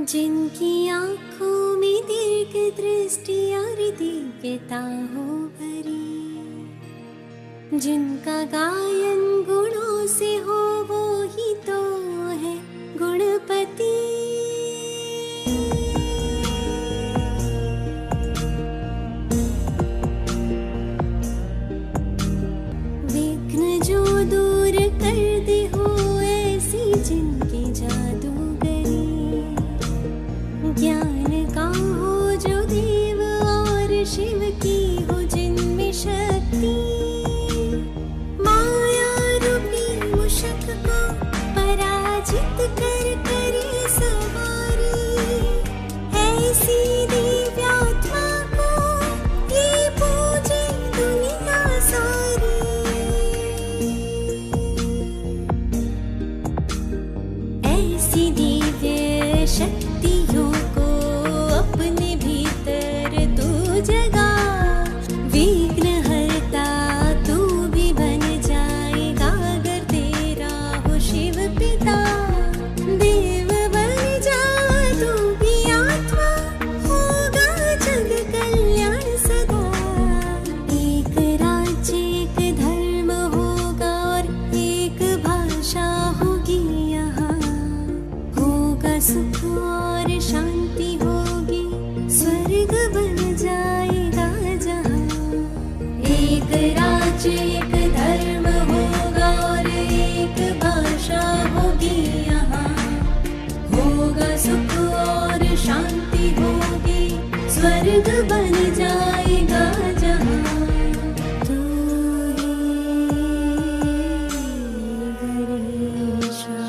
जिनकी आँखों में दीर्घ दृष्टि और दिव्यता हो भरी, जिनका गायन गुणों से हो, वो ही तो है गुणपति। विघ्न जो दूर कर दे हो, ऐसी जिनके जादूगरी, ज्ञान का हो जो देव और शिव की हो जिनमें शक्ति, माया रूपी मूषक को पराजित कर करे सवारी, ऐसी दिव्यात्मा को ये पूजे दुनिया सारी। ऐसी दिव्य शक्तियों को अपने भीतर तू जगा, विघ्न हरता तू भी बन जाएगा अगर तेरा हो शिव पिता। देव बन जा तू भी आत्मा, होगा जग कल्याण सदा। एक राज्य एक धर्म होगा और एक भाषा होगी यहाँ, होगा सुख और शांति होगी, स्वर्ग बन जाएगा जहाँ। एक राज्य एक धर्म होगा और एक भाषा होगी यहाँ, होगा सुख और शांति होगी, स्वर्ग बन जाएगा जहाँ। तू ही गणेशा।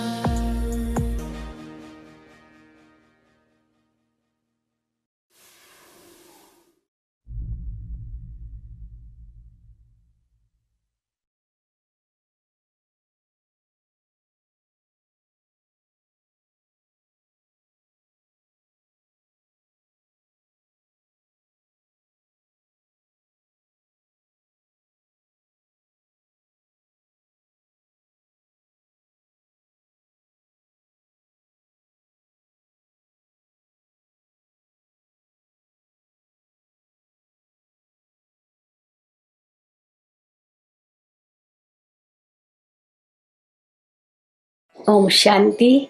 ओम शांति।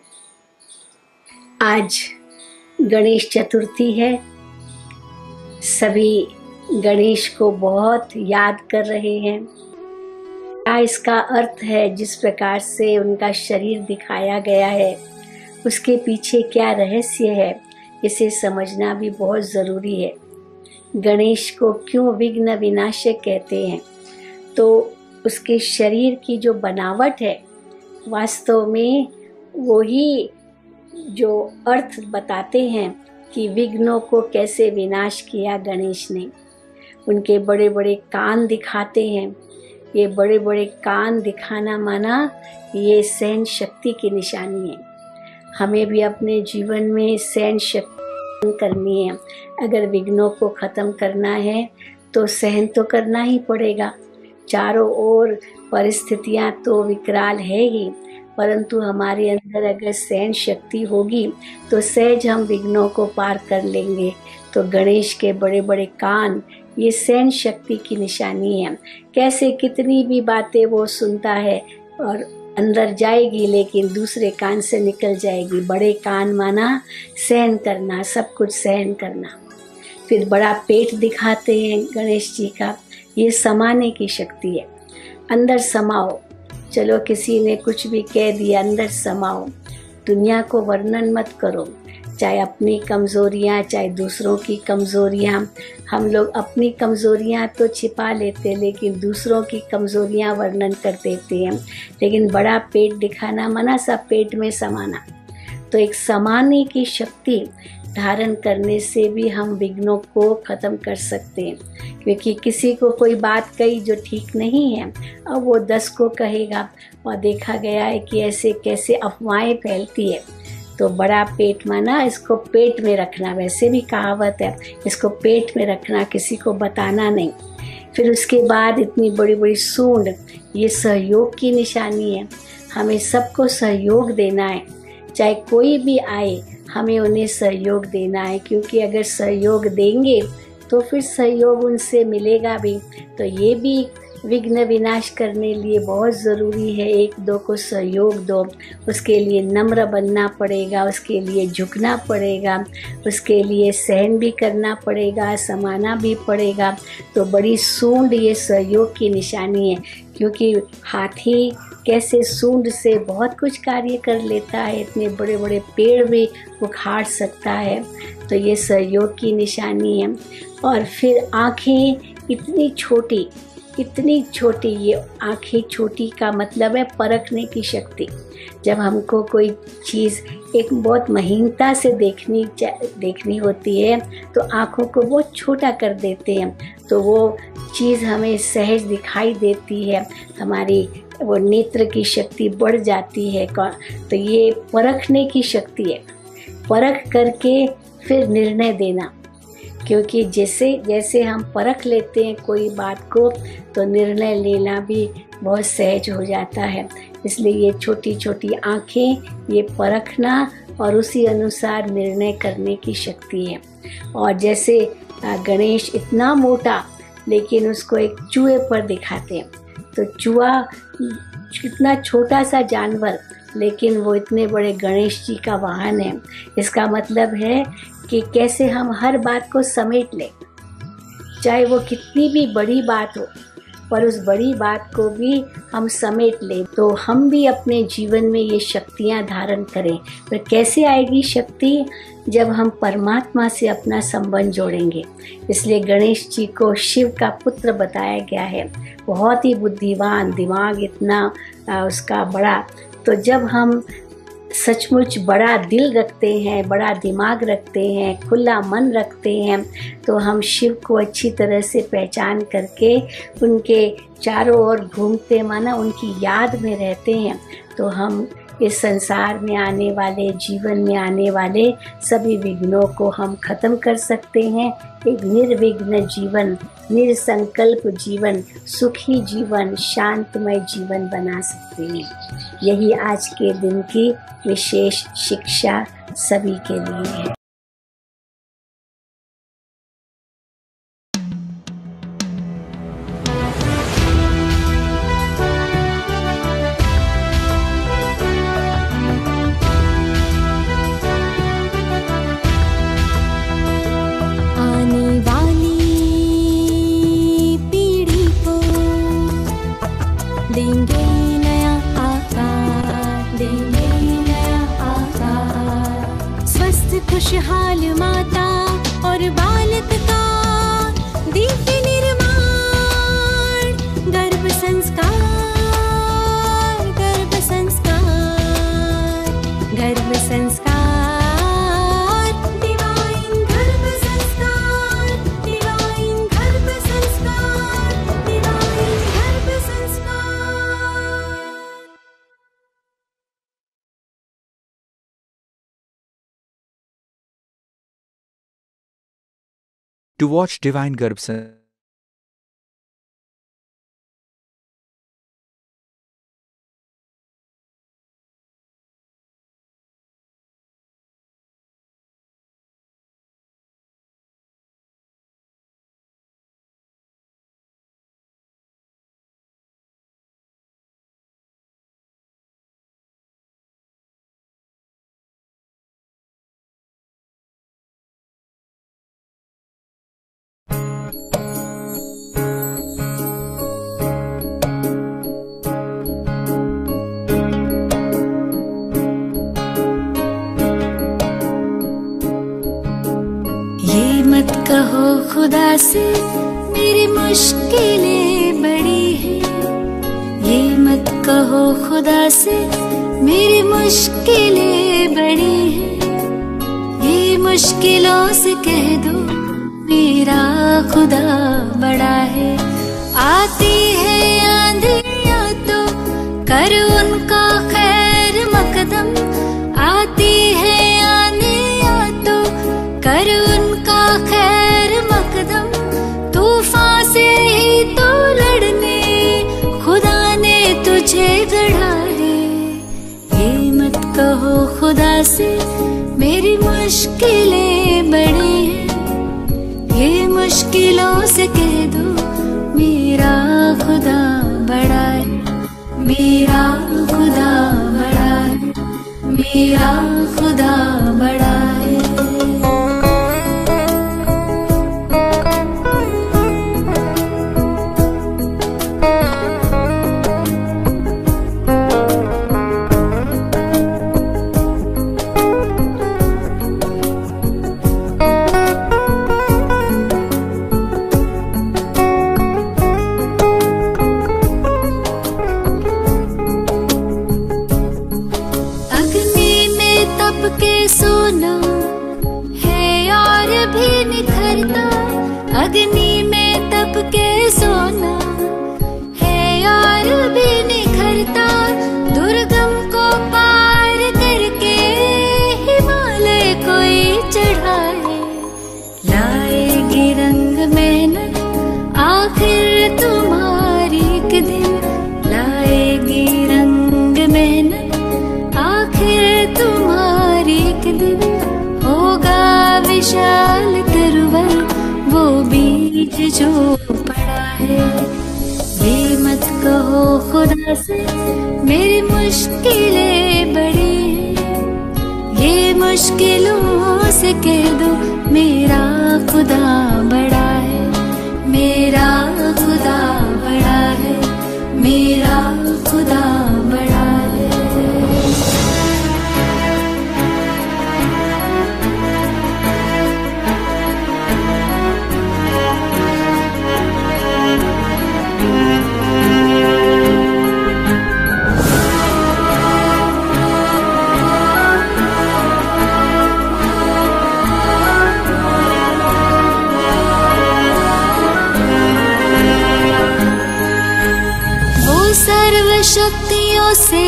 आज गणेश चतुर्थी है। सभी गणेश को बहुत याद कर रहे हैं। क्या इसका अर्थ है? जिस प्रकार से उनका शरीर दिखाया गया है, उसके पीछे क्या रहस्य है, इसे समझना भी बहुत ज़रूरी है। गणेश को क्यों विघ्न विनाशक कहते हैं? तो उसके शरीर की जो बनावट है, वास्तव में वही जो अर्थ बताते हैं कि विघ्नों को कैसे विनाश किया गणेश ने। उनके बड़े बड़े कान दिखाते हैं। ये बड़े बड़े कान दिखाना माना ये सहन शक्ति की निशानी है। हमें भी अपने जीवन में सहन शक्ति करनी है। अगर विघ्नों को ख़त्म करना है तो सहन तो करना ही पड़ेगा। चारों ओर परिस्थितियां तो विकराल है ही, परंतु हमारे अंदर अगर सहन शक्ति होगी तो सहज हम विघ्नों को पार कर लेंगे। तो गणेश के बड़े बड़े कान ये सहन शक्ति की निशानी है। कैसे कितनी भी बातें वो सुनता है और अंदर जाएगी, लेकिन दूसरे कान से निकल जाएगी। बड़े कान माना सहन करना, सब कुछ सहन करना। फिर बड़ा पेट दिखाते हैं गणेश जी का, ये समाने की शक्ति है। अंदर समाओ। चलो किसी ने कुछ भी कह दिया, अंदर समाओ। दुनिया को वर्णन मत करो, चाहे अपनी कमज़ोरियाँ चाहे दूसरों की कमज़ोरियाँ। हम लोग अपनी कमज़ोरियाँ तो छिपा लेते, लेकिन दूसरों की कमज़ोरियाँ वर्णन कर देते हैं। लेकिन बड़ा पेट दिखाना माना सब पेट में समाना। तो एक समाने की शक्ति धारण करने से भी हम विघ्नों को ख़त्म कर सकते हैं। क्योंकि किसी को कोई बात कही जो ठीक नहीं है, अब वो 10 को कहेगा, और देखा गया है कि ऐसे कैसे अफवाहें फैलती है। तो बड़ा पेट माना इसको पेट में रखना। वैसे भी कहावत है, इसको पेट में रखना, किसी को बताना नहीं। फिर उसके बाद इतनी बड़ी बड़ी सूंड, ये सहयोग की निशानी है। हमें सबको सहयोग देना है, चाहे कोई भी आए हमें उन्हें सहयोग देना है, क्योंकि अगर सहयोग देंगे तो फिर सहयोग उनसे मिलेगा भी। तो ये भी विघ्न विनाश करने लिए बहुत ज़रूरी है, एक दो को सहयोग दो। उसके लिए नम्र बनना पड़ेगा, उसके लिए झुकना पड़ेगा, उसके लिए सहन भी करना पड़ेगा, समाना भी पड़ेगा। तो बड़ी सूंड ये सहयोग की निशानी है, क्योंकि हाथी कैसे सूंड से बहुत कुछ कार्य कर लेता है, इतने बड़े बड़े पेड़ भी उखाड़ सकता है। तो ये सहयोग की निशानी है। और फिर आँखें इतनी छोटी, ये आँखें छोटी का मतलब है परखने की शक्ति। जब हमको कोई चीज़ एक बहुत महीनता से देखनी होती है तो आँखों को बहुत छोटा कर देते हैं, तो वो चीज़ हमें सहज दिखाई देती है, हमारी वो नेत्र की शक्ति बढ़ जाती है। तो ये परखने की शक्ति है, परख करके फिर निर्णय देना। क्योंकि जैसे हम परख लेते हैं कोई बात को, तो निर्णय लेना भी बहुत सहज हो जाता है। इसलिए ये छोटी छोटी आँखें, ये परखना और उसी अनुसार निर्णय करने की शक्ति है। और जैसे गणेश इतना मोटा, लेकिन उसको एक चूहे पर दिखाते हैं, तो चूहा कितना छोटा सा जानवर, लेकिन वो इतने बड़े गणेश जी का वाहन है। इसका मतलब है कि कैसे हम हर बात को समेट लें, चाहे वो कितनी भी बड़ी बात हो, पर उस बड़ी बात को भी हम समेट लें। तो हम भी अपने जीवन में ये शक्तियाँ धारण करें। पर कैसे आएगी शक्ति? जब हम परमात्मा से अपना संबंध जोड़ेंगे। इसलिए गणेश जी को शिव का पुत्र बताया गया है, बहुत ही बुद्धिमान, दिमाग इतना उसका बड़ा। तो जब हम सचमुच बड़ा दिल रखते हैं, बड़ा दिमाग रखते हैं, खुला मन रखते हैं, तो हम शिव को अच्छी तरह से पहचान करके उनके चारों ओर घूमते, माना उनकी याद में रहते हैं, तो हम इस संसार में आने वाले, जीवन में आने वाले सभी विघ्नों को हम खत्म कर सकते हैं। एक निर्विघ्न जीवन, निरसंकल्प जीवन, सुखी जीवन, शांतमय जीवन बना सकते हैं। यही आज के दिन की विशेष शिक्षा सभी के लिए है। खुशहाल माता और बालक का दिव्य निर्माण, गर्भ संस्कार, गर्भ संस्कार, गर्भ संस्कार, डिवाइन गर्भ संस्कार, डिवाइन गर्भ संस्कार, डिवाइन गर्भ संस्कार। To watch Divine Garb Sanskar मत कहो खुदा से मेरी मुश्किलें बड़ी हैं, ये मत कहो खुदा से मेरी मुश्किलें बड़ी हैं, ये मुश्किलों से कह दो मेरा खुदा बड़ा है। आती है आंधियाँ तो कर उनका खैर मकदम, आती है आंधियाँ तो कर उनका खैर मकदम, तूफान से ही से मेरी मुश्किलें बड़ी हैं, ये मुश्किलों से कह दो मेरा खुदा बड़ा है, मेरा खुदा बड़ा है, मेरा खुदा बड़ा है। सोना है और भी निखरता, अग्नि में तप के सोना है और भी निखरता, दुर्गम को पार करके हिमालय कोई चढ़ाए, लाएगी रंग मेहनत आखिर तुम्हारी एक दिन, लाएगी रंग मेहनत आखिर तुम्हारी एक दिन, होगा विशाल तरवर वो बीज जो पड़ा है। ये मत कहो खुदा से मेरी मुश्किलें बड़ी हैं, ये मुश्किलों से कह दो मेरा खुदा बड़ा है, मेरा खुदा बड़ा है, मेरा खुदा बड़ा है। शक्तियों से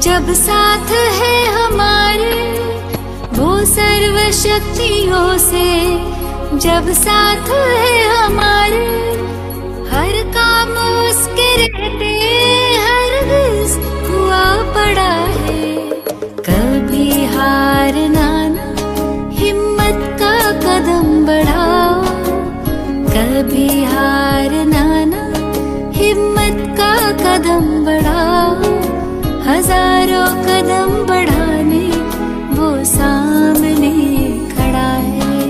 जब साथ है हमारे, वो सर्व शक्तियों से जब साथ है हमारे, हर काम उसके रहते हरगिज़ हुआ पड़ा है, कभी हारना ना हिम्मत का कदम बढ़ाओ, कभी हारना ना हिम्मत का कदम बढ़ाओ, हजारों कदम बढ़ाने वो सामने खड़ा है।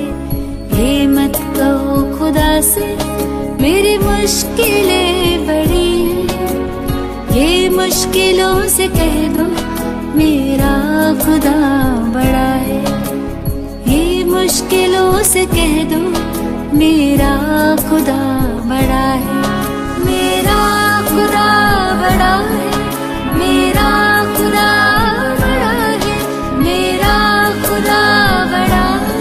ये मत कहो खुदा से मेरी मुश्किलें बड़ी हैं, ये मुश्किलों से कह दो मेरा खुदा बड़ा है, ये मुश्किलों से कह दो मेरा खुदा बड़ा है, मेरा खुदा बड़ा है, मेरा खुदा बड़ा है, मेरा खुदा बड़ा है।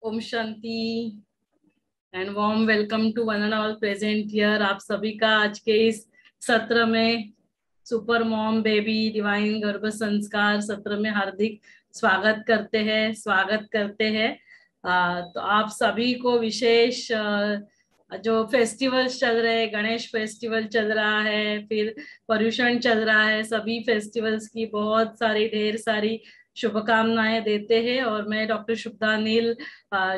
ओम शांति and warm welcome to one and all present here. आप सभी का आज के इस सत्र में सुपर मॉम बेबी डिवाइन गर्भ संस्कार सत्र में हार्दिक स्वागत करते हैं। तो आप सभी को विशेष जो फेस्टिवल्स चल रहे हैं, गणेश फेस्टिवल चल रहा है, फिर पर्यूषण चल रहा है, सभी फेस्टिवल्स की बहुत सारी ढेर सारी शुभकामनाएं देते हैं। और मैं डॉक्टर शुभदा नील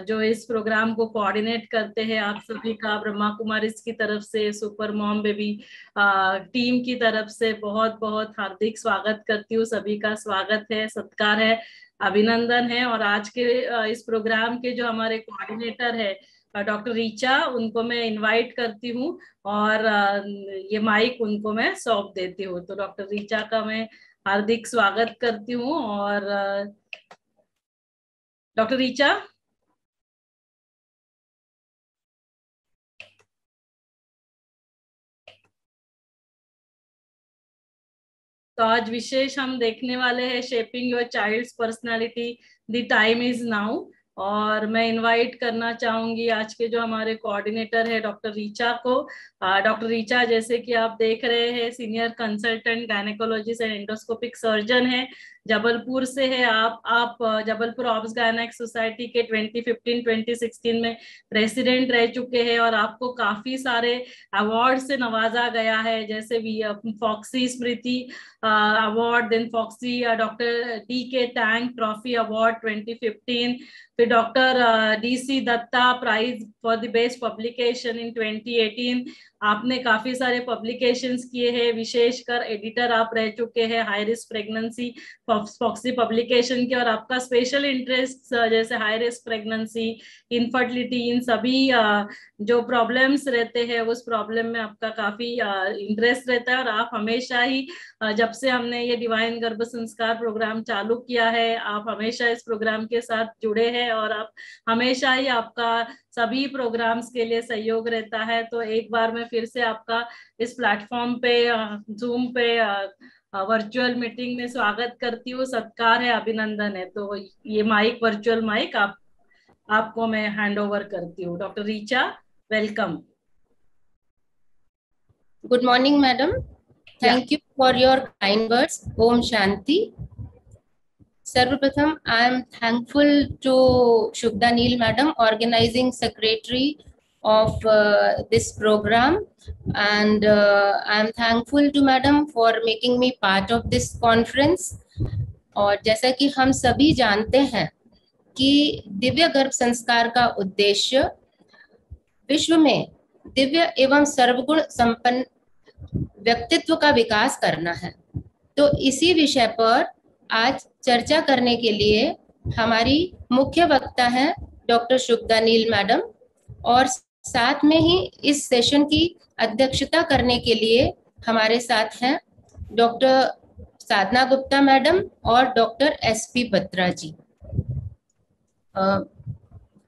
जो इस प्रोग्राम को कोऑर्डिनेट करते हैं, आप सभी का ब्रह्मा कुमारीज की तरफ से, सुपर मॉम बेबी टीम की तरफ से बहुत बहुत हार्दिक स्वागत करती हूँ। सभी का स्वागत है, सत्कार है, अभिनंदन है। और आज के इस प्रोग्राम के जो हमारे कोऑर्डिनेटर है डॉक्टर रीचा, उनको मैं इनवाइट करती हूँ और ये माइक उनको मैं सौंप देती हूँ। तो डॉक्टर रीचा का मैं हार्दिक स्वागत करती हूँ। और डॉक्टर रीचा। तो आज विशेष हम देखने वाले हैं shaping your child's personality, the time is now. और मैं इनवाइट करना चाहूंगी आज के जो हमारे कोऑर्डिनेटर है डॉक्टर रीचा को। डॉक्टर रीचा, जैसे कि आप देख रहे हैं, senior consultant gynaecologist and endoscopic surgeon है, जबलपुर से है। आप जबलपुर ऑब्स गायनेक सोसाइटी के 2015-2016 में प्रेसिडेंट रह चुके हैं और आपको काफी सारे अवार्ड से नवाजा गया है, जैसे भी फॉक्सी स्मृति अवार्ड, देन फॉक्सी doctor D K Tank trophy award 2015, फिर doctor DC Datta prize for the best publication in 2018। आपने काफी सारे पब्लिकेशंस किए हैं, विशेषकर एडिटर आप रह चुके हैं high risk pregnancy foxy publication के। और आपका स्पेशल इंटरेस्ट जैसे हाई रिस्क प्रेगनेंसी, इनफर्टिलिटी, इन सभी जो प्रॉब्लम्स रहते हैं उस प्रॉब्लम में आपका काफी इंटरेस्ट रहता है। और आप हमेशा ही जब से हमने ये डिवाइन गर्भ संस्कार प्रोग्राम चालू किया है, आप हमेशा इस प्रोग्राम के साथ जुड़े हैं और आप हमेशा ही आपका सभी प्रोग्राम्स के लिए सहयोग रहता है। तो एक बार मैं फिर से आपका इस प्लेटफॉर्म पे, जूम पे वर्चुअल मीटिंग में स्वागत करती हूँ। सत्कार है, अभिनंदन है। तो ये माइक, वर्चुअल माइक आपको मैं हैंड ओवर करती हूँ। Doctor Richa, welcome. Good morning, madam. Thank you for your kind words. Om Shanti. Sarvapratham, I am thankful to Shubda Neel madam, organizing secretary of this program, and I am thankful to madam for making me part of this conference. और जैसा कि हम सभी जानते हैं कि दिव्य गर्भ संस्कार का उद्देश्य विश्व में दिव्य एवं सर्वगुण संपन्न व्यक्तित्व का विकास करना है। तो इसी विषय पर आज चर्चा करने के लिए हमारी मुख्य वक्ता हैं डॉक्टर शुभदा नील मैडम, और साथ में ही इस सेशन की अध्यक्षता करने के लिए हमारे साथ हैं डॉक्टर साधना गुप्ता मैडम और doctor SP Batra ji.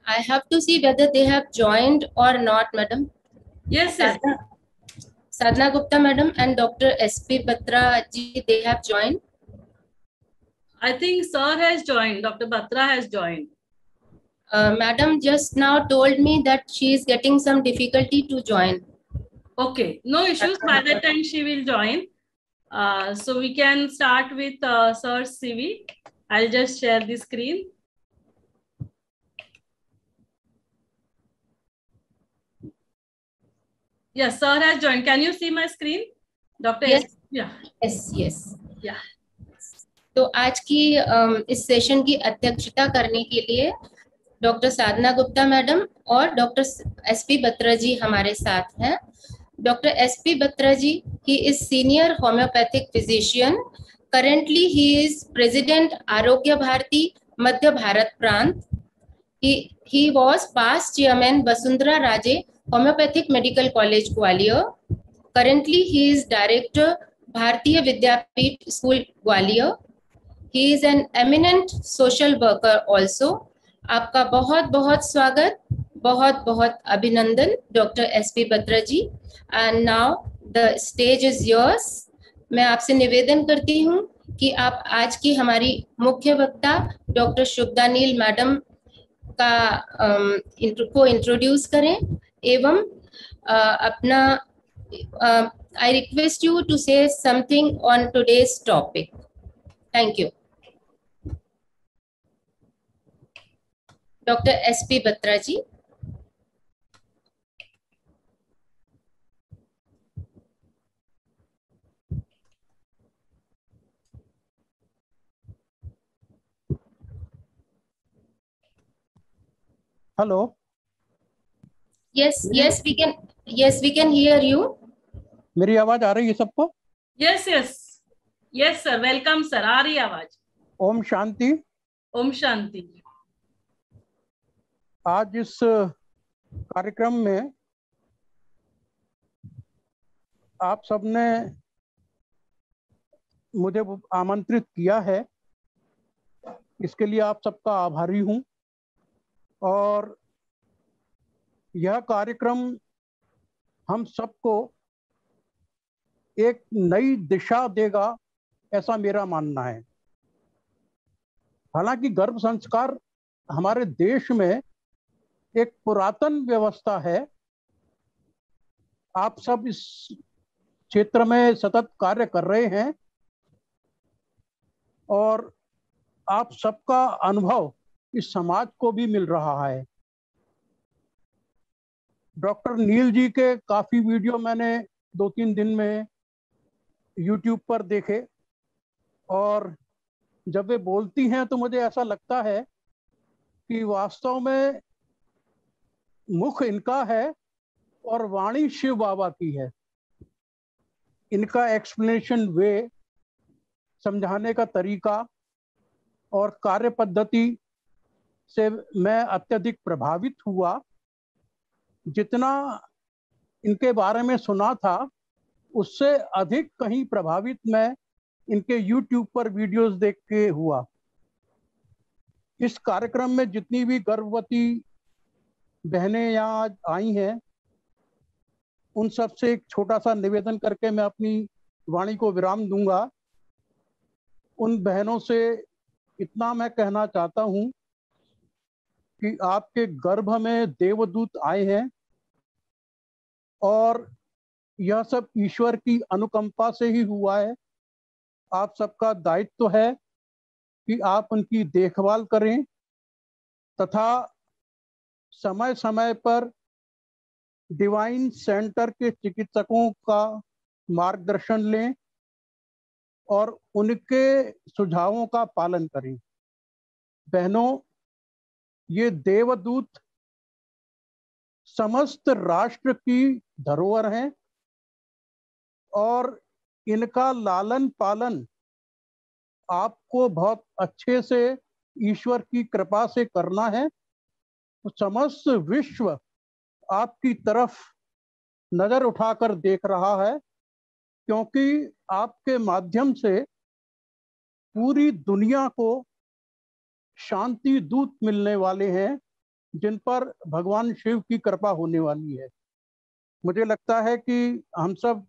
I have to see whether they have joined or not, madam. Yes, Sadhana Gupta madam and Dr. SP Batra ji, they have joined. I think sir has joined, Dr. Batra has joined. Madam just now told me that she is getting some difficulty to join. Okay, no issues. By that time she will join. So we can start with sir's CV. I'll just share the screen. Yes, sir has joined. Can you see my screen, Dr. Yes. Yeah. Yes. Yeah. तो आज की इस session की अध्यक्षता करने के लिए doctor Sadhana Gupta madam और डॉक्टर SP बत्रा जी हमारे साथ हैं। Doctor SP Batra ji, he is senior homeopathic physician. Currently he is president Arogya Bharati मध्य भारत प्रांत. He was past chairman Vasundhara Raje Homeopathic Medical College Gwalior. Currently he is director Bharatiya Vidyapeeth School Gwalior. He is an eminent social worker also. आपका बहुत बहुत स्वागत, बहुत बहुत अभिनंदन doctor SP Batra ji. And now the stage is yours. मैं आपसे निवेदन करती हूँ कि आप आज की हमारी मुख्य वक्ता डॉक्टर शुभदा नील मैडम को इंट्रोड्यूस करें एवं अपना I request you to say something on today's topic. Thank you. Dr. SP Batra ji. Hello. yes we can hear you. मेरी आवाज आ रही है सबको? यस सर, वेलकम सर, आ रही आवाज। ओम शांति। ओम शांति। आज इस कार्यक्रम में आप सबने मुझे आमंत्रित किया है, इसके लिए आप सबका आभारी हूं। और यह कार्यक्रम हम सबको एक नई दिशा देगा, ऐसा मेरा मानना है। हालांकि गर्भ संस्कार हमारे देश में एक पुरातन व्यवस्था है। आप सब इस क्षेत्र में सतत कार्य कर रहे हैं और आप सबका अनुभव इस समाज को भी मिल रहा है। डॉक्टर नील जी के काफी वीडियो मैंने 2-3 दिन में YouTube पर देखे, और जब वे बोलती हैं तो मुझे ऐसा लगता है कि वास्तव में मुख इनका है और वाणी शिव बाबा की है। इनका एक्सप्लेनेशन वे, समझाने का तरीका और कार्य पद्धति से मैं अत्यधिक प्रभावित हुआ। जितना इनके बारे में सुना था उससे अधिक कहीं प्रभावित मैं इनके YouTube पर वीडियोस देख के हुआ। इस कार्यक्रम में जितनी भी गर्भवती बहनें यहाँ आई हैं, उन सब से एक छोटा सा निवेदन करके मैं अपनी वाणी को विराम दूंगा। उन बहनों से इतना मैं कहना चाहता हूँ कि आपके गर्भ में देवदूत आए हैं और यह सब ईश्वर की अनुकंपा से ही हुआ है। आप सबका दायित्व है कि आप उनकी देखभाल करें तथा समय समय पर डिवाइन सेंटर के चिकित्सकों का मार्गदर्शन लें और उनके सुझावों का पालन करें। बहनों, ये देवदूत समस्त राष्ट्र की धरोहर हैं और इनका लालन पालन आपको बहुत अच्छे से ईश्वर की कृपा से करना है। तो समस्त विश्व आपकी तरफ नजर उठाकर देख रहा है, क्योंकि आपके माध्यम से पूरी दुनिया को शांति दूत मिलने वाले हैं, जिन पर भगवान शिव की कृपा होने वाली है। मुझे लगता है कि हम सब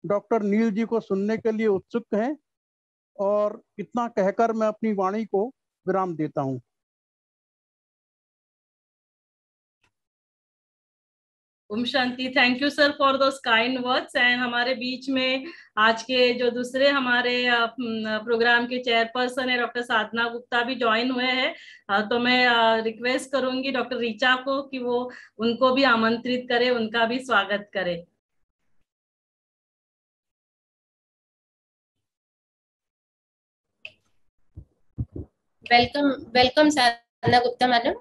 डॉक्टर नील जी को सुनने के लिए उत्सुक हैं, और इतना कहकर मैं अपनी वाणी को विराम देता हूं। ओम शांति। Thank you sir for those kind words. And हमारे बीच में आज के जो दूसरे हमारे प्रोग्राम के चेयरपर्सन है डॉक्टर साधना गुप्ता भी ज्वाइन हुए हैं। तो मैं रिक्वेस्ट करूंगी डॉक्टर ऋचा को कि वो उनको भी आमंत्रित करे, उनका भी स्वागत करे। Welcome Sadhana Gupta madam.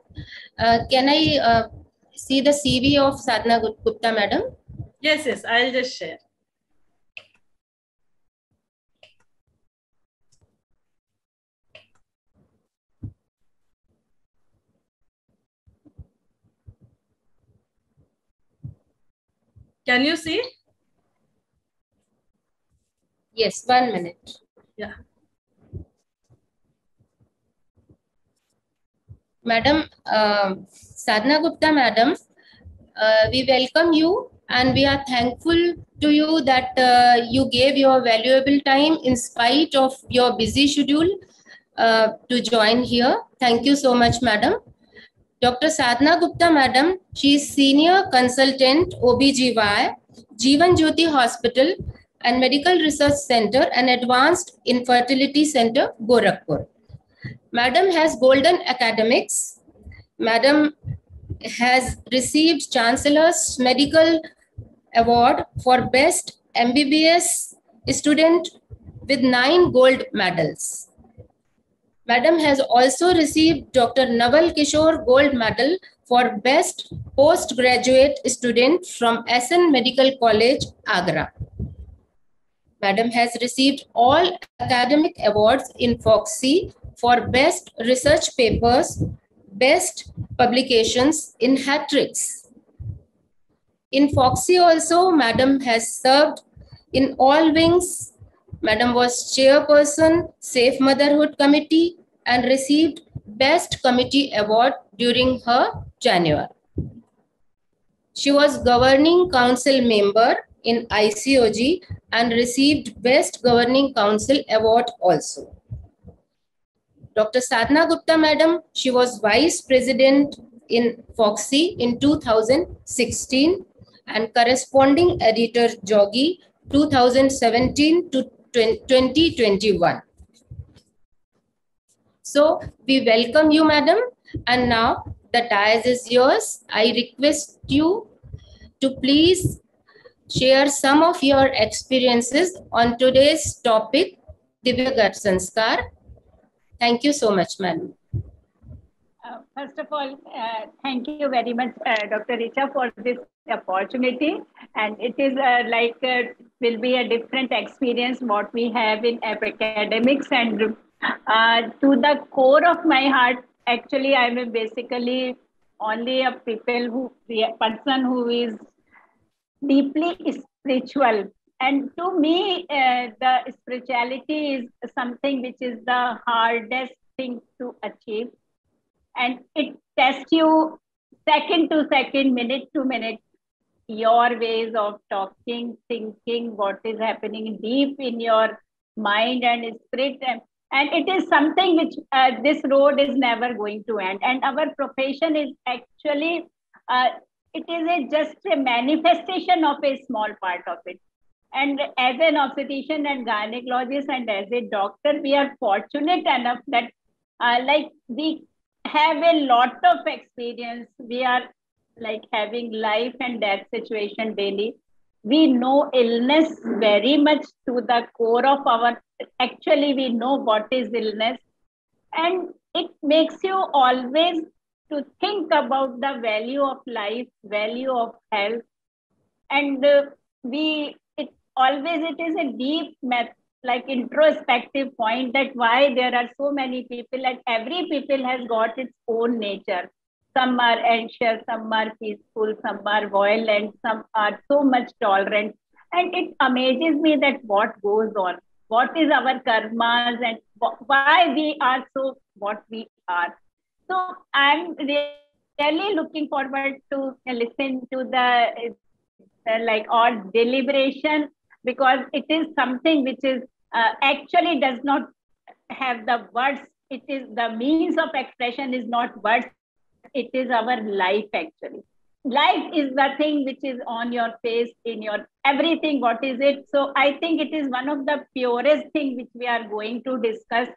Can I see the CV of Sadhana Gupta madam? Yes, I'll just share. Can you see? Yes, 1 minute. Yeah. Madam, Sadhana Gupta madam, we welcome you and we are thankful to you that you gave your valuable time in spite of your busy schedule to join here. Thank you so much, madam. Dr. Sadhana Gupta madam, she is senior consultant OBGY, Jeevan Jyoti Hospital and Medical Research Center and Advanced Infertility Center, Gorakhpur. Madam has golden academics. Madam has received Chancellor's Medical Award for Best MBBS student with 9 gold medals. Madam has also received Dr. Naval Kishore Gold Medal for Best Postgraduate Student from SN Medical College, Agra. Madam has received all academic awards in FOXY for Best Research Papers, Best Publications in Hat-tricks. In FOXY also, Madam has served in all wings. Madam was chairperson, Safe Motherhood Committee, and received Best Committee Award during her tenure. She was Governing Council member in ICOG and received Best Governing Council Award also. Dr. Sadhana Gupta Madam, she was Vice President in FOXY in 2016 and corresponding editor Jogi 2017 to 2021. So we welcome you, Madam, and now the dais is yours. I request you to please share some of your experiences on today's topic, Divya Garb Sanskar. Thank you so much, Madam. First of all, thank you very much, Dr. Richa, for this opportunity. And it is will be a different experience what we have in academics. And to the core of my heart, actually, I am basically only a person who is deeply spiritual. And to me, the spirituality is something which is the hardest thing to achieve. And it tests you second to second, minute to minute, your ways of talking, thinking, what is happening deep in your mind and spirit. And it is something which this road is never going to end. And our profession is actually, it is just a manifestation of a small part of it. And as an obstetrician and gynecologist and as a doctor, we are fortunate enough that we have a lot of experience. We are like having life and death situation daily. We know illness very much to the core of our, actually we know what is illness. And it makes you always to think about the value of life, value of health. And it is a deep introspective point that why there are so many people, and every people has got its own nature. Some are anxious, some are peaceful, some are violent, some are so much tolerant. And it amazes me that what goes on, what is our karmas, and why we are so what we are. So I'm really looking forward to listen to the all deliberation, because it is something which is actually does not have the words. It is the means of expression is not words. It is our life actually. Life is the thing which is on your face, in your everything. What is it? So I think it is one of the purest thing which we are going to discuss.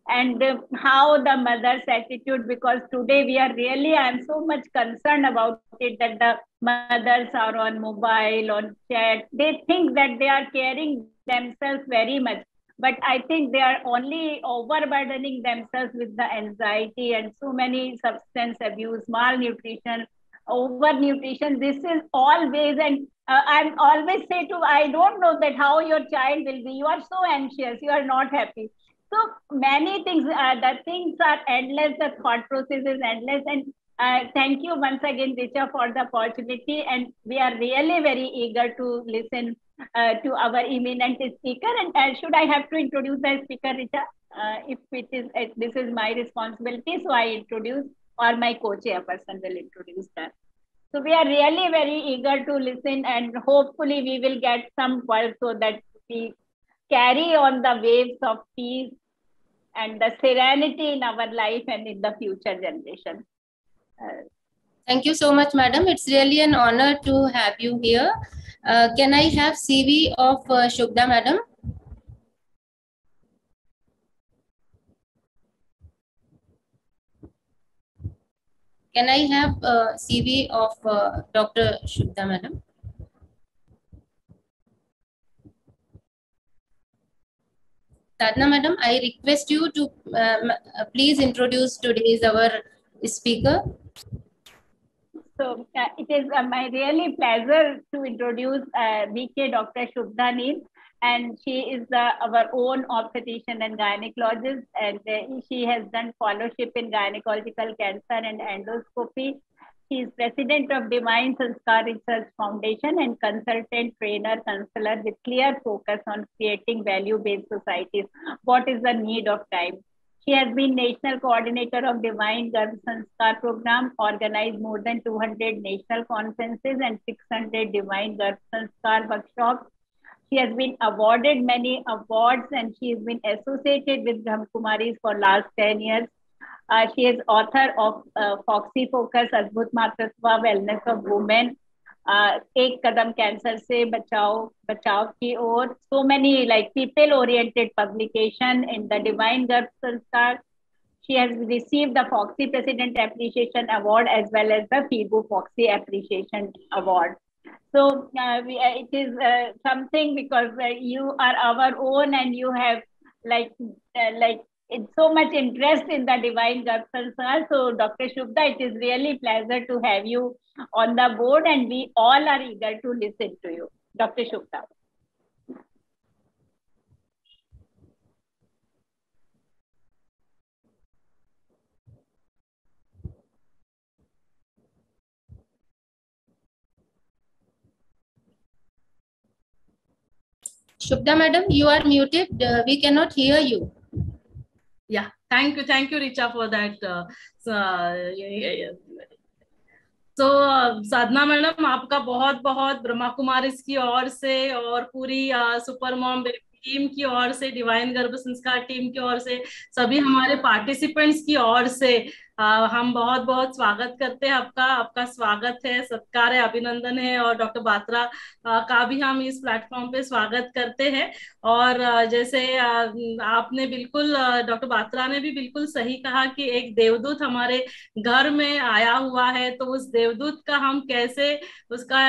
And how the mother's attitude, because today we are really, I'm so much concerned about it, that the mothers are on mobile, on chat. They think that they are caring themselves very much. But I think they are only overburdening themselves with the anxiety and so many substance abuse, malnutrition, overnutrition. This is always, and I'm always say to, I don't know that how your child will be. You are so anxious, you are not happy. So many things, the things are endless, the thought process is endless. And thank you once again, Richa, for the opportunity. And we are really very eager to listen to our eminent speaker. And should I have to introduce the speaker, Richa? If it is, this is my responsibility, so I introduce, or my co-chairperson will introduce that. So we are really very eager to listen, and hopefully we will get some pulse so that we carry on the waves of peace and the serenity in our life and in the future generation. Thank you so much, Madam. It's really an honor to have you here. Can I have CV of Shubda, Madam? Can I have CV of Dr. Shubda, Madam? Sadhana, Madam, I request you to please introduce today's our speaker. So it is my really pleasure to introduce VK Dr. Shubha Neel, and she is our own obstetrician and gynecologist, and she has done fellowship in gynecological cancer and endoscopy. She is president of Divine Sanskar Research Foundation and consultant trainer counselor with clear focus on creating value-based societies. What is the need of time? She has been national coordinator of Divine Garb Sanskar program, organized more than 200 national conferences and 600 Divine Garb Sanskar workshops. She has been awarded many awards, and she has been associated with Brahmakumaris for last 10 years. She is author of Foxy Focus, Adbhut Matratva, Wellness of Women, एक कदम cancer से बचाव की ओर. So many like people oriented publication in the Divine Garb Sanskar. She has received the Foxy President Appreciation Award as well as the FIBU Foxy Appreciation Award. So it is something because you are our own and you have like it's so much interest in the Divine Garb Sanskar. So Dr. Shubha, it is really pleasure to have you on the board, and we all are eager to listen to you. Dr. Shubha. Shubha madam, you are muted. We cannot hear you. Yeah, thank you, Richa, for that. तो साधना madam, आपका बहुत बहुत ब्रह्मा कुमारीज की ओर से और पूरी super mom baby team की ओर से, डिवाइन गर्भ संस्कार टीम की ओर से, सभी हमारे पार्टिसिपेंट्स की ओर से हम बहुत बहुत स्वागत करते हैं आपका स्वागत है, सत्कार है, अभिनंदन है, और डॉक्टर बात्रा का भी हम इस प्लेटफॉर्म पे स्वागत करते हैं। और जैसे आपने बिल्कुल, डॉक्टर बात्रा ने भी बिल्कुल सही कहा कि एक देवदूत हमारे घर में आया हुआ है, तो उस देवदूत का हम कैसे उसका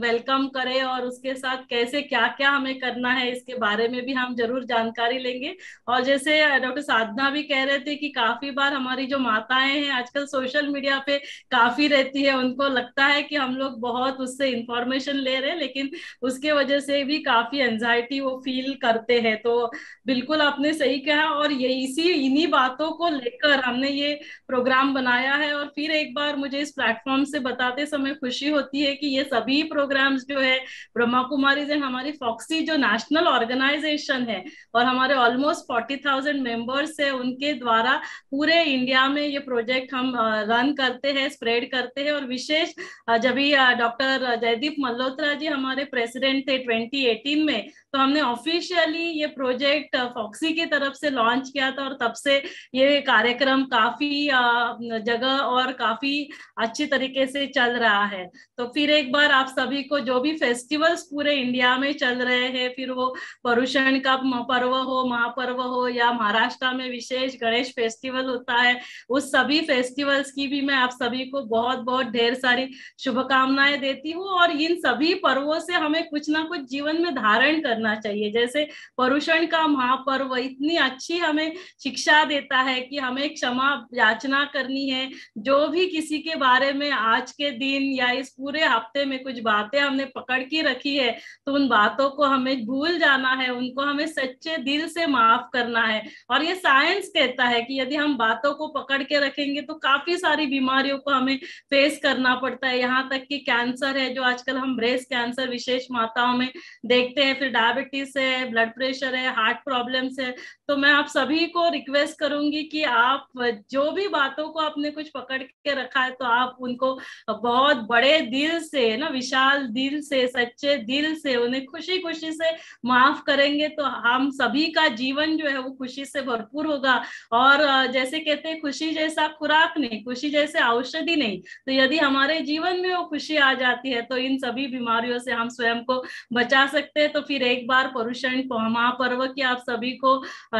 वेलकम करें और उसके साथ कैसे क्या क्या हमें करना है, इसके बारे में भी हम जरूर जानकारी लेंगे। और जैसे डॉक्टर साधना भी कह रहे थे कि काफी बार हमारी जो माताएं हैं आजकल सोशल मीडिया पे काफी रहती है, उनको लगता है कि हम लोग बहुत उससे इंफॉर्मेशन ले रहे हैं, लेकिन उसके वजह से भी काफी एंजाइटी वो फील करते हैं। तो बिल्कुल आपने सही कहा, और ये इन्हीं बातों को लेकर हमने ये प्रोग्राम बनाया है। और फिर एक बार मुझे इस प्लेटफॉर्म से बताते समय खुशी होती है कि ये सभी प्रोग्राम्स जो है ब्रह्मा कुमारीज एंड हमारी फॉक्सी जो नेशनल ऑर्गेनाइजेशन है और हमारे ऑलमोस्ट 40,000 मेंबर्स है, उनके द्वारा पूरे इंडिया में ये प्रोजेक्ट हम रन करते हैं, स्प्रेड करते हैं। और विशेष जब भी डॉक्टर जयदीप मल्होत्रा जी हमारे प्रेसिडेंट थे 2018 में, तो हमने ऑफिशियली ये प्रोजेक्ट फॉक्सी की तरफ से लॉन्च किया था, और तब से ये कार्यक्रम काफी जगह और काफी अच्छी तरीके से चल रहा है। तो फिर एक बार आप सभी को, जो भी फेस्टिवल्स पूरे इंडिया में चल रहे हैं, फिर वो पर्युषण का पर्व हो, महापर्व हो, या महाराष्ट्र में विशेष गणेश फेस्टिवल होता है, उस सभी फेस्टिवल्स की भी मैं आप सभी को बहुत बहुत ढेर सारी शुभकामनाएं देती हूँ। और इन सभी पर्वों से हमें कुछ ना कुछ जीवन में धारण करना चाहिए। जैसे पर्युषण का महापर्व इतनी अच्छी हमें शिक्षा देता है कि हमें क्षमा याचना करनी है। जो भी किसी के बारे में आज के दिन या इस पूरे हफ्ते में कुछ बातें हमने पकड़ के रखी है, तो उन बातों को हमें भूल जाना है, उनको हमें सच्चे दिल से माफ करना है। और ये साइंस कहता है कि यदि हम बातों को पकड़ के रखेंगे तो काफी सारी बीमारियों को हमें फेस करना पड़ता है, यहाँ तक कि कैंसर है जो आजकल हम ब्रेस्ट कैंसर विशेष माताओं में देखते हैं, फिर डायबिटीज है, ब्लड प्रेशर है, हार्ट प्रॉब्लम्स है। तो मैं आप सभी को रिक्वेस्ट करूंगी कि आप जो भी बातों को आपने कुछ पकड़ के रखा है, तो आप उनको बहुत बड़े दिल से ना, विशाल दिल से, सच्चे दिल से उन्हें खुशी खुशी से माफ करेंगे, तो हम सभी का जीवन जो है वो खुशी से भरपूर होगा। और जैसे कहते हैं खुशी जैसा खुराक नहीं, खुशी जैसे औषधि नहीं, तो यदि हमारे जीवन में वो खुशी आ जाती है तो इन सभी बीमारियों से हम स्वयं को बचा सकते हैं। तो फिर एक बार पर्युषण महापर्व की आप सभी को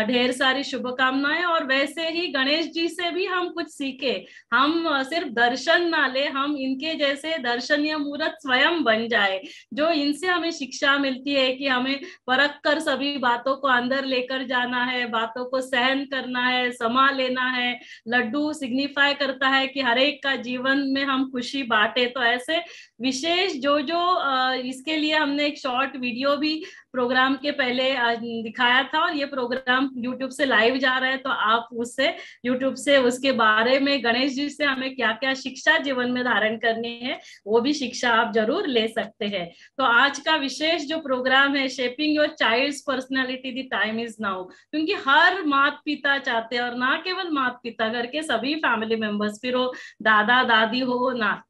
ढेर सारी शुभकामनाएं। और वैसे ही गणेश जी से भी हम कुछ सीखे, हम सिर्फ दर्शन ना ले, हम इनके जैसे दर्शनीय मूर्त स्वयं बन जाए। जो इनसे हमें शिक्षा मिलती है कि हमें परख कर सभी बातों को अंदर लेकर जाना है, बातों को सहन करना है, समा लेना है, लड्डू सिग्निफाई करता है कि हर एक का जीवन में हम खुशी बांटे। तो ऐसे विशेष जो इसके लिए हमने एक शॉर्ट वीडियो भी प्रोग्राम के पहले दिखाया था, और ये प्रोग्राम यूट्यूब से लाइव जा रहा है, तो आप उससे यूट्यूब से उसके बारे में गणेश जी से हमें क्या क्या शिक्षा जीवन में धारण करनी है वो भी शिक्षा आप जरूर ले सकते हैं। तो आज का विशेष जो प्रोग्राम है, shaping your child's personality, the time is now, क्योंकि हर माता पिता चाहते हैं, और ना केवल माता पिता, घर के सभी फैमिली मेंबर्स, फिर वो दादा दादी हो ना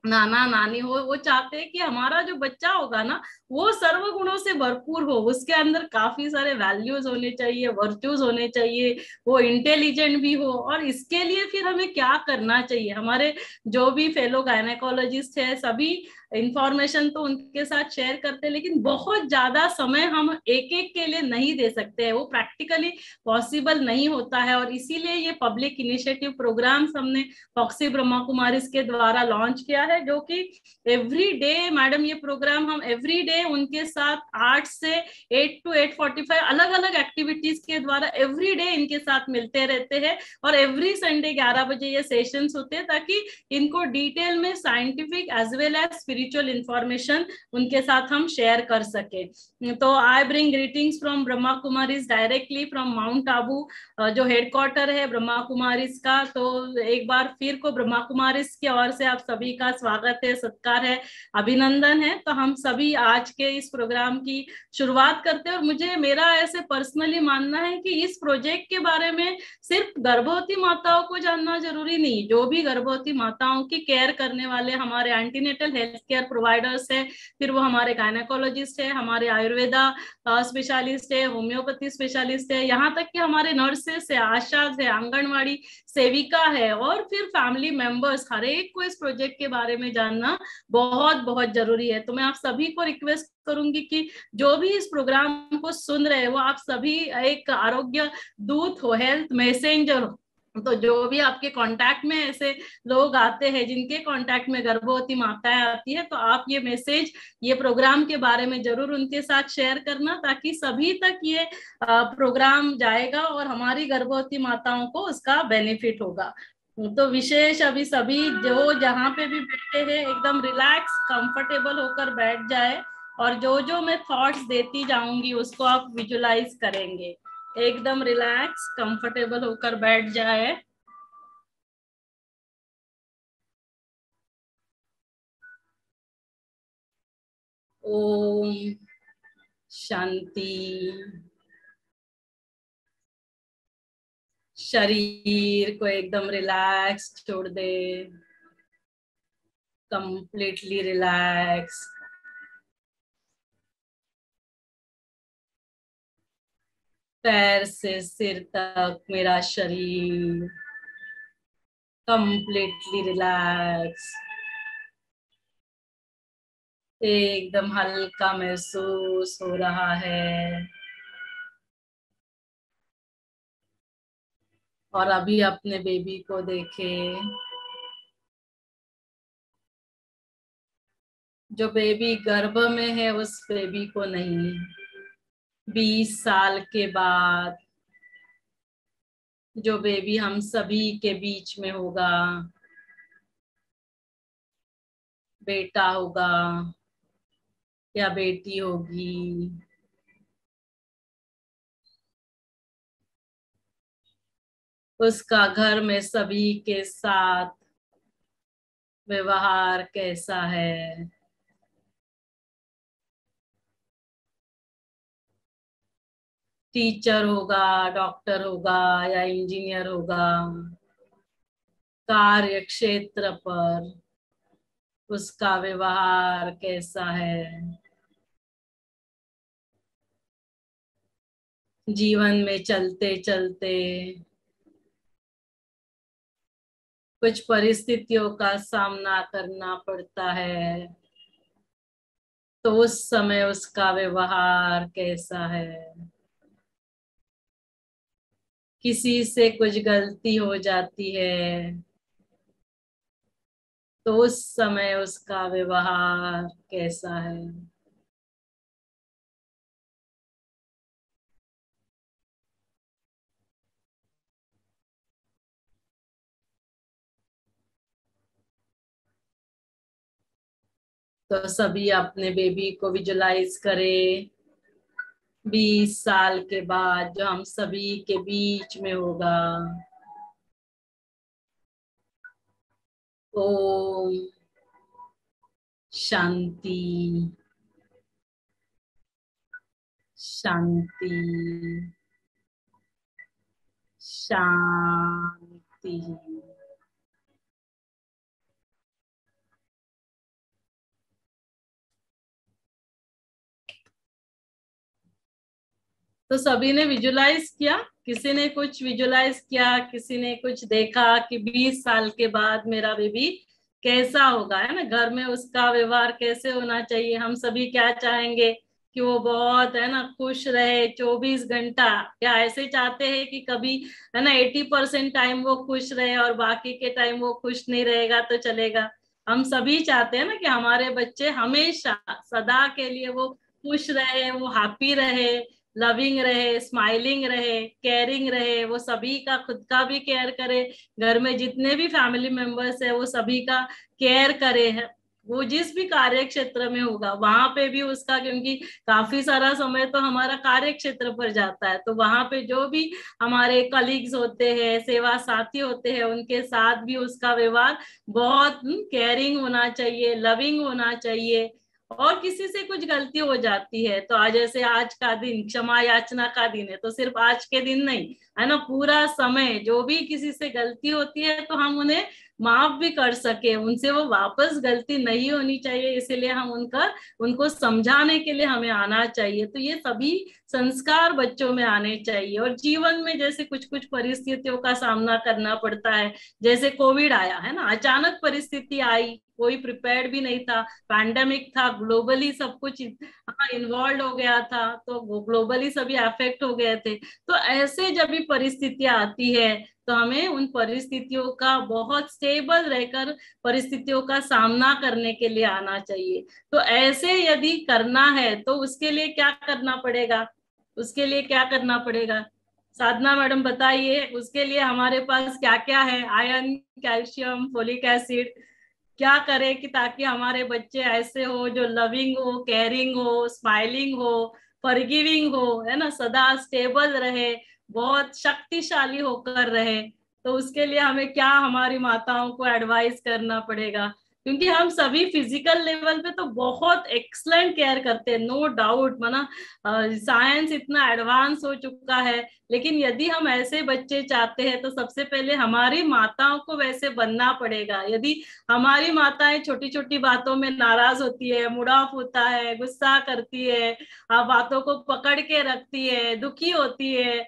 नाना नानी हो, वो चाहते हैं कि हमारा जो बच्चा होगा ना वो सर्वगुणों से भरपूर हो, उसके अंदर काफी सारे वैल्यूज होने चाहिए, वर्च्यूज होने चाहिए, वो इंटेलिजेंट भी हो। और इसके लिए फिर हमें क्या करना चाहिए, हमारे जो भी फेलो गायनेकोलॉजिस्ट है सभी इंफॉर्मेशन तो उनके साथ शेयर करते हैं, लेकिन बहुत ज्यादा समय हम एक एक के लिए नहीं दे सकते हैं, वो प्रैक्टिकली पॉसिबल नहीं होता है। और इसीलिए ये पब्लिक इनिशिएटिव प्रोग्राम्स हमने फॉक्सी ब्रह्मा कुमारी के द्वारा लॉन्च किया है, जो कि एवरी डे मैडम ये प्रोग्राम हम एवरी डे उनके साथ 8 से 8 to 8:45 अलग अलग एक्टिविटीज के द्वारा एवरी डे इनके साथ मिलते रहते हैं, और एवरी संडे 11 बजे ये सेशंस होते हैं, ताकि इनको डिटेल में scientific as well as spiritual information उनके साथ हम शेयर कर सके। तो I bring greetings from Brahma Kumaris directly from Mount Abu, जो हेडक्वार्टर है ब्रह्मा कुमारीज का। तो एक बार फिर को ब्रह्मा कुमारीज की ओर से आप सभी का स्वागत है, सत्कार है, अभिनंदन है। तो हम सभी आज के इस प्रोग्राम की शुरुआत करते हैं, और मुझे मेरा ऐसे पर्सनली मानना है कि इस प्रोजेक्ट के बारे में सिर्फ गर्भवती माताओं को जानना जरूरी नहीं, जो भी गर्भवती माताओं की केयर करने वाले हमारे एंटीनेटल हेल्थ केयर प्रोवाइडर्स है, फिर वो हमारे गायनेकोलॉजिस्ट है, हमारे आयुर्वेदा स्पेशलिस्ट है, होम्योपैथी स्पेशलिस्ट है, यहाँ तक कि हमारे नर्सेस है, आशाज है, आंगनवाड़ी सेविका है, और फिर फैमिली मेंबर्स, हर एक को इस प्रोजेक्ट के बारे में जानना बहुत बहुत जरूरी है। तो मैं आप सभी को रिक्वेस्ट करूंगी कि जो भी इस प्रोग्राम को सुन रहे हैं वो आप सभी एक आरोग्य दूत हो, हेल्थ मैसेंजर हो। तो जो भी आपके कांटेक्ट में ऐसे लोग आते हैं जिनके कांटेक्ट में गर्भवती माताएं आती है, तो आप ये मैसेज, ये प्रोग्राम के बारे में जरूर उनके साथ शेयर करना, ताकि सभी तक ये प्रोग्राम जाएगा और हमारी गर्भवती माताओं को उसका बेनिफिट होगा। तो विशेष अभी सभी जो जहाँ पे भी बैठे हैं एकदम रिलैक्स कंफर्टेबल होकर बैठ जाए, और जो जो मैं थॉट्स देती जाऊंगी उसको आप विजुलाइज करेंगे। एकदम रिलैक्स कंफर्टेबल होकर बैठ जाए। ओम शांति। शरीर को एकदम रिलैक्स छोड़ दे, कंप्लीटली रिलैक्स। पैर से सिर तक मेरा शरीर कंप्लीटली रिलैक्स, एकदम हल्का महसूस हो रहा है। और अभी अपने बेबी को देखें, जो बेबी गर्भ में है उस बेबी को नहीं, 20 साल के बाद जो बेबी हम सभी के बीच में होगा, बेटा होगा या बेटी होगी, उसका घर में सभी के साथ व्यवहार कैसा है। टीचर होगा, डॉक्टर होगा या इंजीनियर होगा, कार्य क्षेत्र पर उसका व्यवहार कैसा है। जीवन में चलते चलते कुछ परिस्थितियों का सामना करना पड़ता है, तो उस समय उसका व्यवहार कैसा है। किसी से कुछ गलती हो जाती है तो उस समय उसका व्यवहार कैसा है। तो सभी अपने बेबी को विजुलाइज करें 20 साल के बाद जो हम सभी के बीच में होगा। ओम शांति शांति शांति। तो सभी ने विजुलाइज किया, किसी ने कुछ विजुलाइज किया, किसी ने कुछ देखा कि 20 साल के बाद मेरा बेबी कैसा होगा, है ना, घर में उसका व्यवहार कैसे होना चाहिए। हम सभी क्या चाहेंगे कि वो बहुत, है ना, खुश रहे 24 घंटा, या ऐसे चाहते हैं कि कभी, है ना, 80% टाइम वो खुश रहे और बाकी के टाइम वो खुश नहीं रहेगा तो चलेगा। हम सभी चाहते हैं ना कि हमारे बच्चे हमेशा सदा के लिए वो खुश रहे, वो हैप्पी रहे, लविंग रहे, स्माइलिंग रहे, केयरिंग रहे, वो सभी का खुद का भी केयर करे, घर में जितने भी फैमिली मेंबर्स है वो सभी का केयर करे है। वो जिस भी कार्य क्षेत्र में होगा वहां पे भी उसका, क्योंकि काफी सारा समय तो हमारा कार्य क्षेत्र पर जाता है, तो वहां पे जो भी हमारे कलीग्स होते हैं, सेवा साथी होते हैं, उनके साथ भी उसका व्यवहार बहुत केयरिंग होना चाहिए, लविंग होना चाहिए। और किसी से कुछ गलती हो जाती है तो आज, जैसे आज का दिन क्षमा याचना का दिन है, तो सिर्फ आज के दिन नहीं, है ना, पूरा समय जो भी किसी से गलती होती है तो हम उन्हें माफ भी कर सके, उनसे वो वापस गलती नहीं होनी चाहिए, इसीलिए हम उनको समझाने के लिए हमें आना चाहिए। तो ये सभी संस्कार बच्चों में आने चाहिए। और जीवन में जैसे कुछ कुछ परिस्थितियों का सामना करना पड़ता है, जैसे कोविड आया, है ना, अचानक परिस्थिति आई, कोई प्रिपेयर्ड भी नहीं था, पैंडेमिक था, ग्लोबली सब कुछ इन्वॉल्व हो गया था, तो ग्लोबली सभी अफेक्ट हो गए थे। तो ऐसे जब भी परिस्थितियां आती है तो हमें उन परिस्थितियों का बहुत स्टेबल रहकर परिस्थितियों का सामना करने के लिए आना चाहिए। तो ऐसे यदि करना है तो उसके लिए क्या करना पड़ेगा, उसके लिए क्या करना पड़ेगा, साधना मैडम बताइए। उसके लिए हमारे पास क्या क्या है, आयरन, कैल्शियम, फोलिक एसिड, क्या करें कि ताकि हमारे बच्चे ऐसे हो जो लविंग हो, केयरिंग हो, स्माइलिंग हो, फॉरगिविंग हो, है ना, सदा स्टेबल रहे, बहुत शक्तिशाली होकर रहे। तो उसके लिए हमें क्या हमारी माताओं को एडवाइस करना पड़ेगा, क्योंकि हम सभी फिजिकल लेवल पे तो बहुत एक्सलेंट केयर करते हैं, नो डाउट, माना साइंस इतना एडवांस हो चुका है, लेकिन यदि हम ऐसे बच्चे चाहते हैं तो सबसे पहले हमारी माताओं को वैसे बनना पड़ेगा। यदि हमारी माताएं छोटी छोटी बातों में नाराज होती है, मूड ऑफ होता है, गुस्सा करती है, बातों को पकड़ के रखती है, दुखी होती है,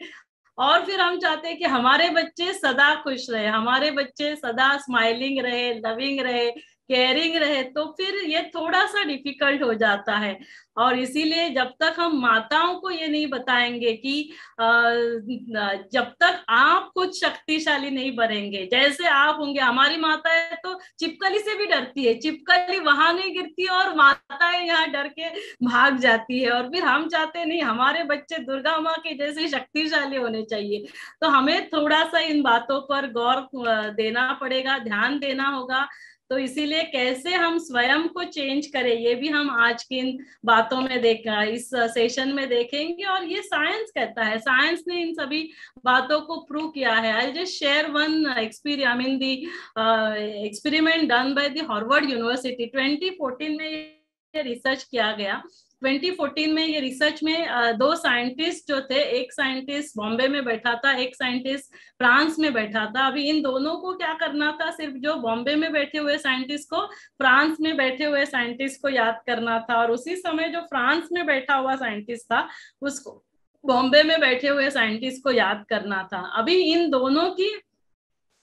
और फिर हम चाहते हैं कि हमारे बच्चे सदा खुश रहे, हमारे बच्चे सदा स्माइलिंग रहे, लविंग रहे, केयरिंग रहे, तो फिर ये थोड़ा सा डिफिकल्ट हो जाता है। और इसीलिए जब तक हम माताओं को ये नहीं बताएंगे कि जब तक आप खुद शक्तिशाली नहीं बनेंगे, जैसे आप होंगे, हमारी माताएं तो छिपकली से भी डरती है, छिपकली वहां नहीं गिरती और माताएं यहाँ डर के भाग जाती है, और फिर हम चाहते हैं नहीं, हमारे बच्चे दुर्गा माँ के जैसे शक्तिशाली होने चाहिए। तो हमें थोड़ा सा इन बातों पर गौर देना पड़ेगा, ध्यान देना होगा। तो इसीलिए कैसे हम स्वयं को चेंज करें ये भी हम आज की इन बातों में इस सेशन में देखेंगे। और ये साइंस कहता है, साइंस ने इन सभी बातों को प्रूव किया है। I just share one experience, I mean the experiment done by the Harvard university. 2014 में ये रिसर्च किया गया। 2014 में ये रिसर्च में दो साइंटिस्ट जो थे, एक साइंटिस्ट बॉम्बे में बैठा था, एक साइंटिस्ट फ्रांस में बैठा था। अभी इन दोनों को क्या करना था, सिर्फ जो बॉम्बे में बैठे हुए साइंटिस्ट को फ्रांस में बैठे हुए साइंटिस्ट को याद करना था, और उसी समय जो फ्रांस में बैठा हुआ साइंटिस्ट था उसको बॉम्बे में बैठे हुए साइंटिस्ट को याद करना था। अभी इन दोनों की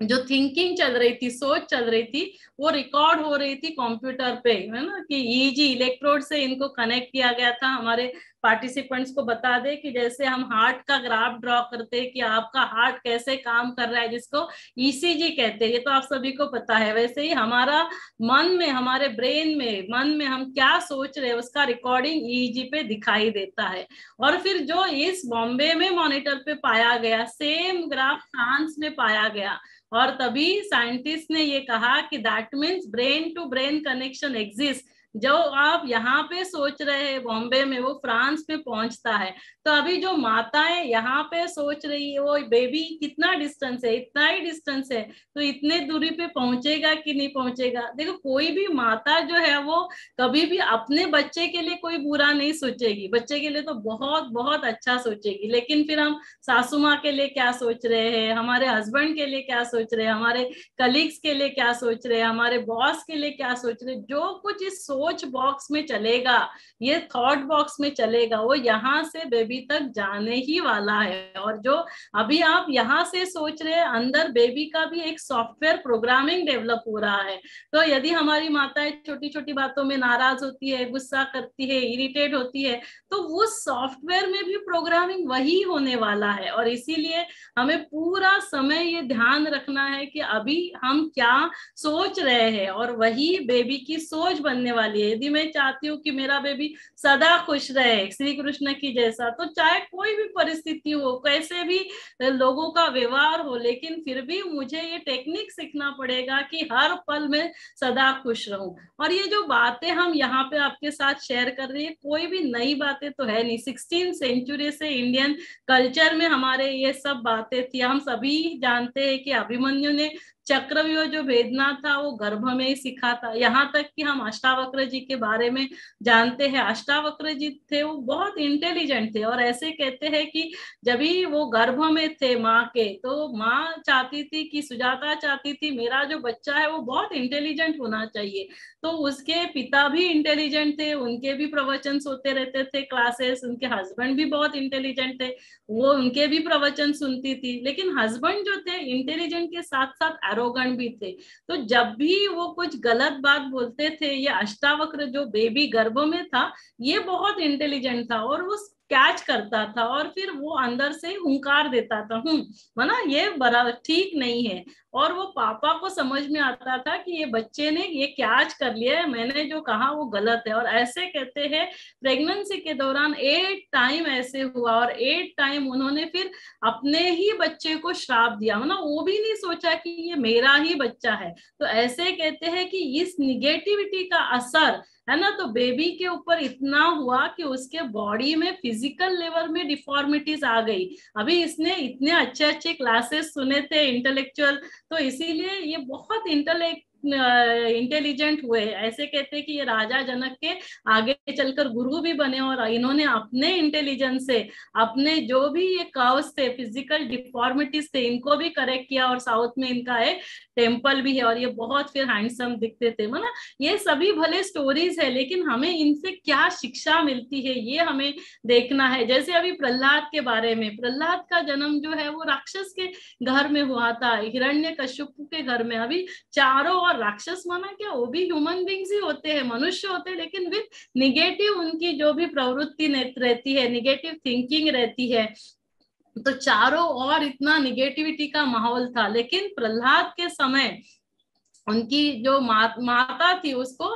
जो थिंकिंग चल रही थी, सोच चल रही थी, वो रिकॉर्ड हो रही थी कंप्यूटर पे, है ना, कि ईजी इलेक्ट्रोड से इनको कनेक्ट किया गया था। हमारे पार्टिसिपेंट्स को बता दे कि जैसे हम हार्ट का ग्राफ ड्रॉ करते हैं कि आपका हार्ट कैसे काम कर रहा है, जिसको ईसीजी कहते हैं, ये तो आप सभी को पता है। वैसे ही हमारा मन में, हमारे ब्रेन में, मन में हम क्या सोच रहे हैं उसका रिकॉर्डिंग ईईजी पे दिखाई देता है। और फिर जो इस बॉम्बे में मॉनिटर पे पाया गया, सेम ग्राफ फ्रांस में पाया गया, और तभी साइंटिस्ट ने ये कहा कि that means brain to brain connection exist, जो आप यहाँ पे सोच रहे हैं बॉम्बे में, वो फ्रांस में पहुंचता है। तो अभी जो माताएं यहाँ पे सोच रही है वो बेबी कितना डिस्टेंस है, इतना ही डिस्टेंस है, तो इतने दूरी पे पहुंचेगा कि नहीं पहुंचेगा। देखो कोई भी माता जो है वो कभी भी अपने बच्चे के लिए कोई बुरा नहीं सोचेगी, बच्चे के लिए तो बहुत बहुत अच्छा सोचेगी। लेकिन फिर हम सासू माँ के लिए क्या सोच रहे हैं, हमारे हस्बैंड के लिए क्या सोच रहे हैं, हमारे कलीग्स के लिए क्या सोच रहे हैं, हमारे बॉस के लिए क्या सोच रहे हैं, जो कुछ इस सोच बॉक्स में चलेगा, ये थॉट बॉक्स में चलेगा, वो यहाँ से बेबी तक जाने ही वाला है। और जो अभी आप यहाँ से सोच रहे हैं, अंदर बेबी का भी एक सॉफ्टवेयर प्रोग्रामिंग डेवलप हो रहा है। तो यदि हमारी माताएं छोटी छोटी बातों में नाराज होती है, गुस्सा करती है, इरिटेट होती है, तो वो सॉफ्टवेयर में भी प्रोग्रामिंग वही होने वाला है। और इसीलिए हमें पूरा समय ये ध्यान रखना है कि अभी हम क्या सोच रहे हैं, और वही बेबी की सोच बनने वाली है। यदि मैं चाहती हूँ कि मेरा बेबी सदा खुश रहे श्री कृष्ण की जैसा, तो चाहे कोई भी परिस्थिति हो, कैसे भी लोगों का व्यवहार हो, लेकिन फिर भी मुझे ये टेक्निक सीखना पड़ेगा कि हर पल में सदा खुश रहूं। और ये जो बातें हम यहाँ पे आपके साथ शेयर कर रहे हैं, कोई भी नई बातें तो है नहीं, 16th सेंचुरी से इंडियन कल्चर में हमारे ये सब बातें थी। हम सभी जानते हैं कि अभिमन्यु ने चक्रव्यूह जो भेदना था वो गर्भ में ही सीखा था। यहाँ तक कि हम अष्टावक्र जी के बारे में जानते हैं, अष्टावक्र जी थे वो बहुत इंटेलिजेंट थे, और ऐसे कहते हैं कि जब भी वो गर्भ में थे माँ के, तो माँ चाहती थी कि सुजाता चाहती थी मेरा जो बच्चा है वो बहुत इंटेलिजेंट होना चाहिए। तो उसके पिता भी इंटेलिजेंट थे, उनके भी प्रवचन होते रहते थे क्लासेस, उनके हस्बैंड भी बहुत इंटेलिजेंट थे, वो उनके भी प्रवचन सुनती थी। लेकिन हस्बैंड जो थे इंटेलिजेंट के साथ साथ एरोगेंट भी थे। तो जब भी वो कुछ गलत बात बोलते थे, ये अष्टावक्र जो बेबी गर्भ में था ये बहुत इंटेलिजेंट था, और वो कैच करता था, और फिर वो अंदर से हुंकार देता था, माना ये बड़ा ठीक नहीं है। और वो पापा को समझ में आता था कि ये बच्चे ने ये कैच कर लिया है, मैंने जो कहा वो गलत है। और ऐसे कहते हैं प्रेगनेंसी के दौरान 8 टाइम ऐसे हुआ, और 8 टाइम उन्होंने फिर अपने ही बच्चे को श्राप दिया, मतलब वो भी नहीं सोचा कि ये मेरा ही बच्चा है। तो ऐसे कहते हैं कि इस निगेटिविटी का असर है ना, तो बेबी के ऊपर इतना हुआ कि उसके बॉडी में फिजिकल लेवल में डिफॉर्मिटीज आ गई। अभी इसने इतने अच्छे अच्छे क्लासेस सुने थे इंटेलेक्चुअल, तो इसीलिए ये बहुत इंटेलिजेंट हुए। ऐसे कहते हैं कि ये राजा जनक के आगे चलकर गुरु भी बने, और इन्होंने अपने इंटेलिजेंस से अपने जो भी ये कर्व्स थे, फिजिकल डिफॉर्मिटीज थे, इनको भी करेक्ट किया। और साउथ में इनका एक टेम्पल भी है, और ये बहुत फिर हैंडसम दिखते थे। मतलब ये सभी भले स्टोरीज है, लेकिन हमें इनसे क्या शिक्षा मिलती है ये हमें देखना है। जैसे अभी प्रहलाद के बारे में, प्रहलाद का जन्म जो है वो राक्षस के घर में हुआ था, हिरण्यकश्यप के घर में। अभी चारों और राक्षस माना क्या, वो भी ह्यूमन बींग्स ही होते हैं, मनुष्य होते हैं, लेकिन विद निगेटिव उनकी जो भी प्रवृत्ति रहती है, निगेटिव थिंकिंग रहती है। तो चारों और इतना निगेटिविटी का माहौल था। लेकिन प्रहलाद के समय उनकी जो माता थी उसको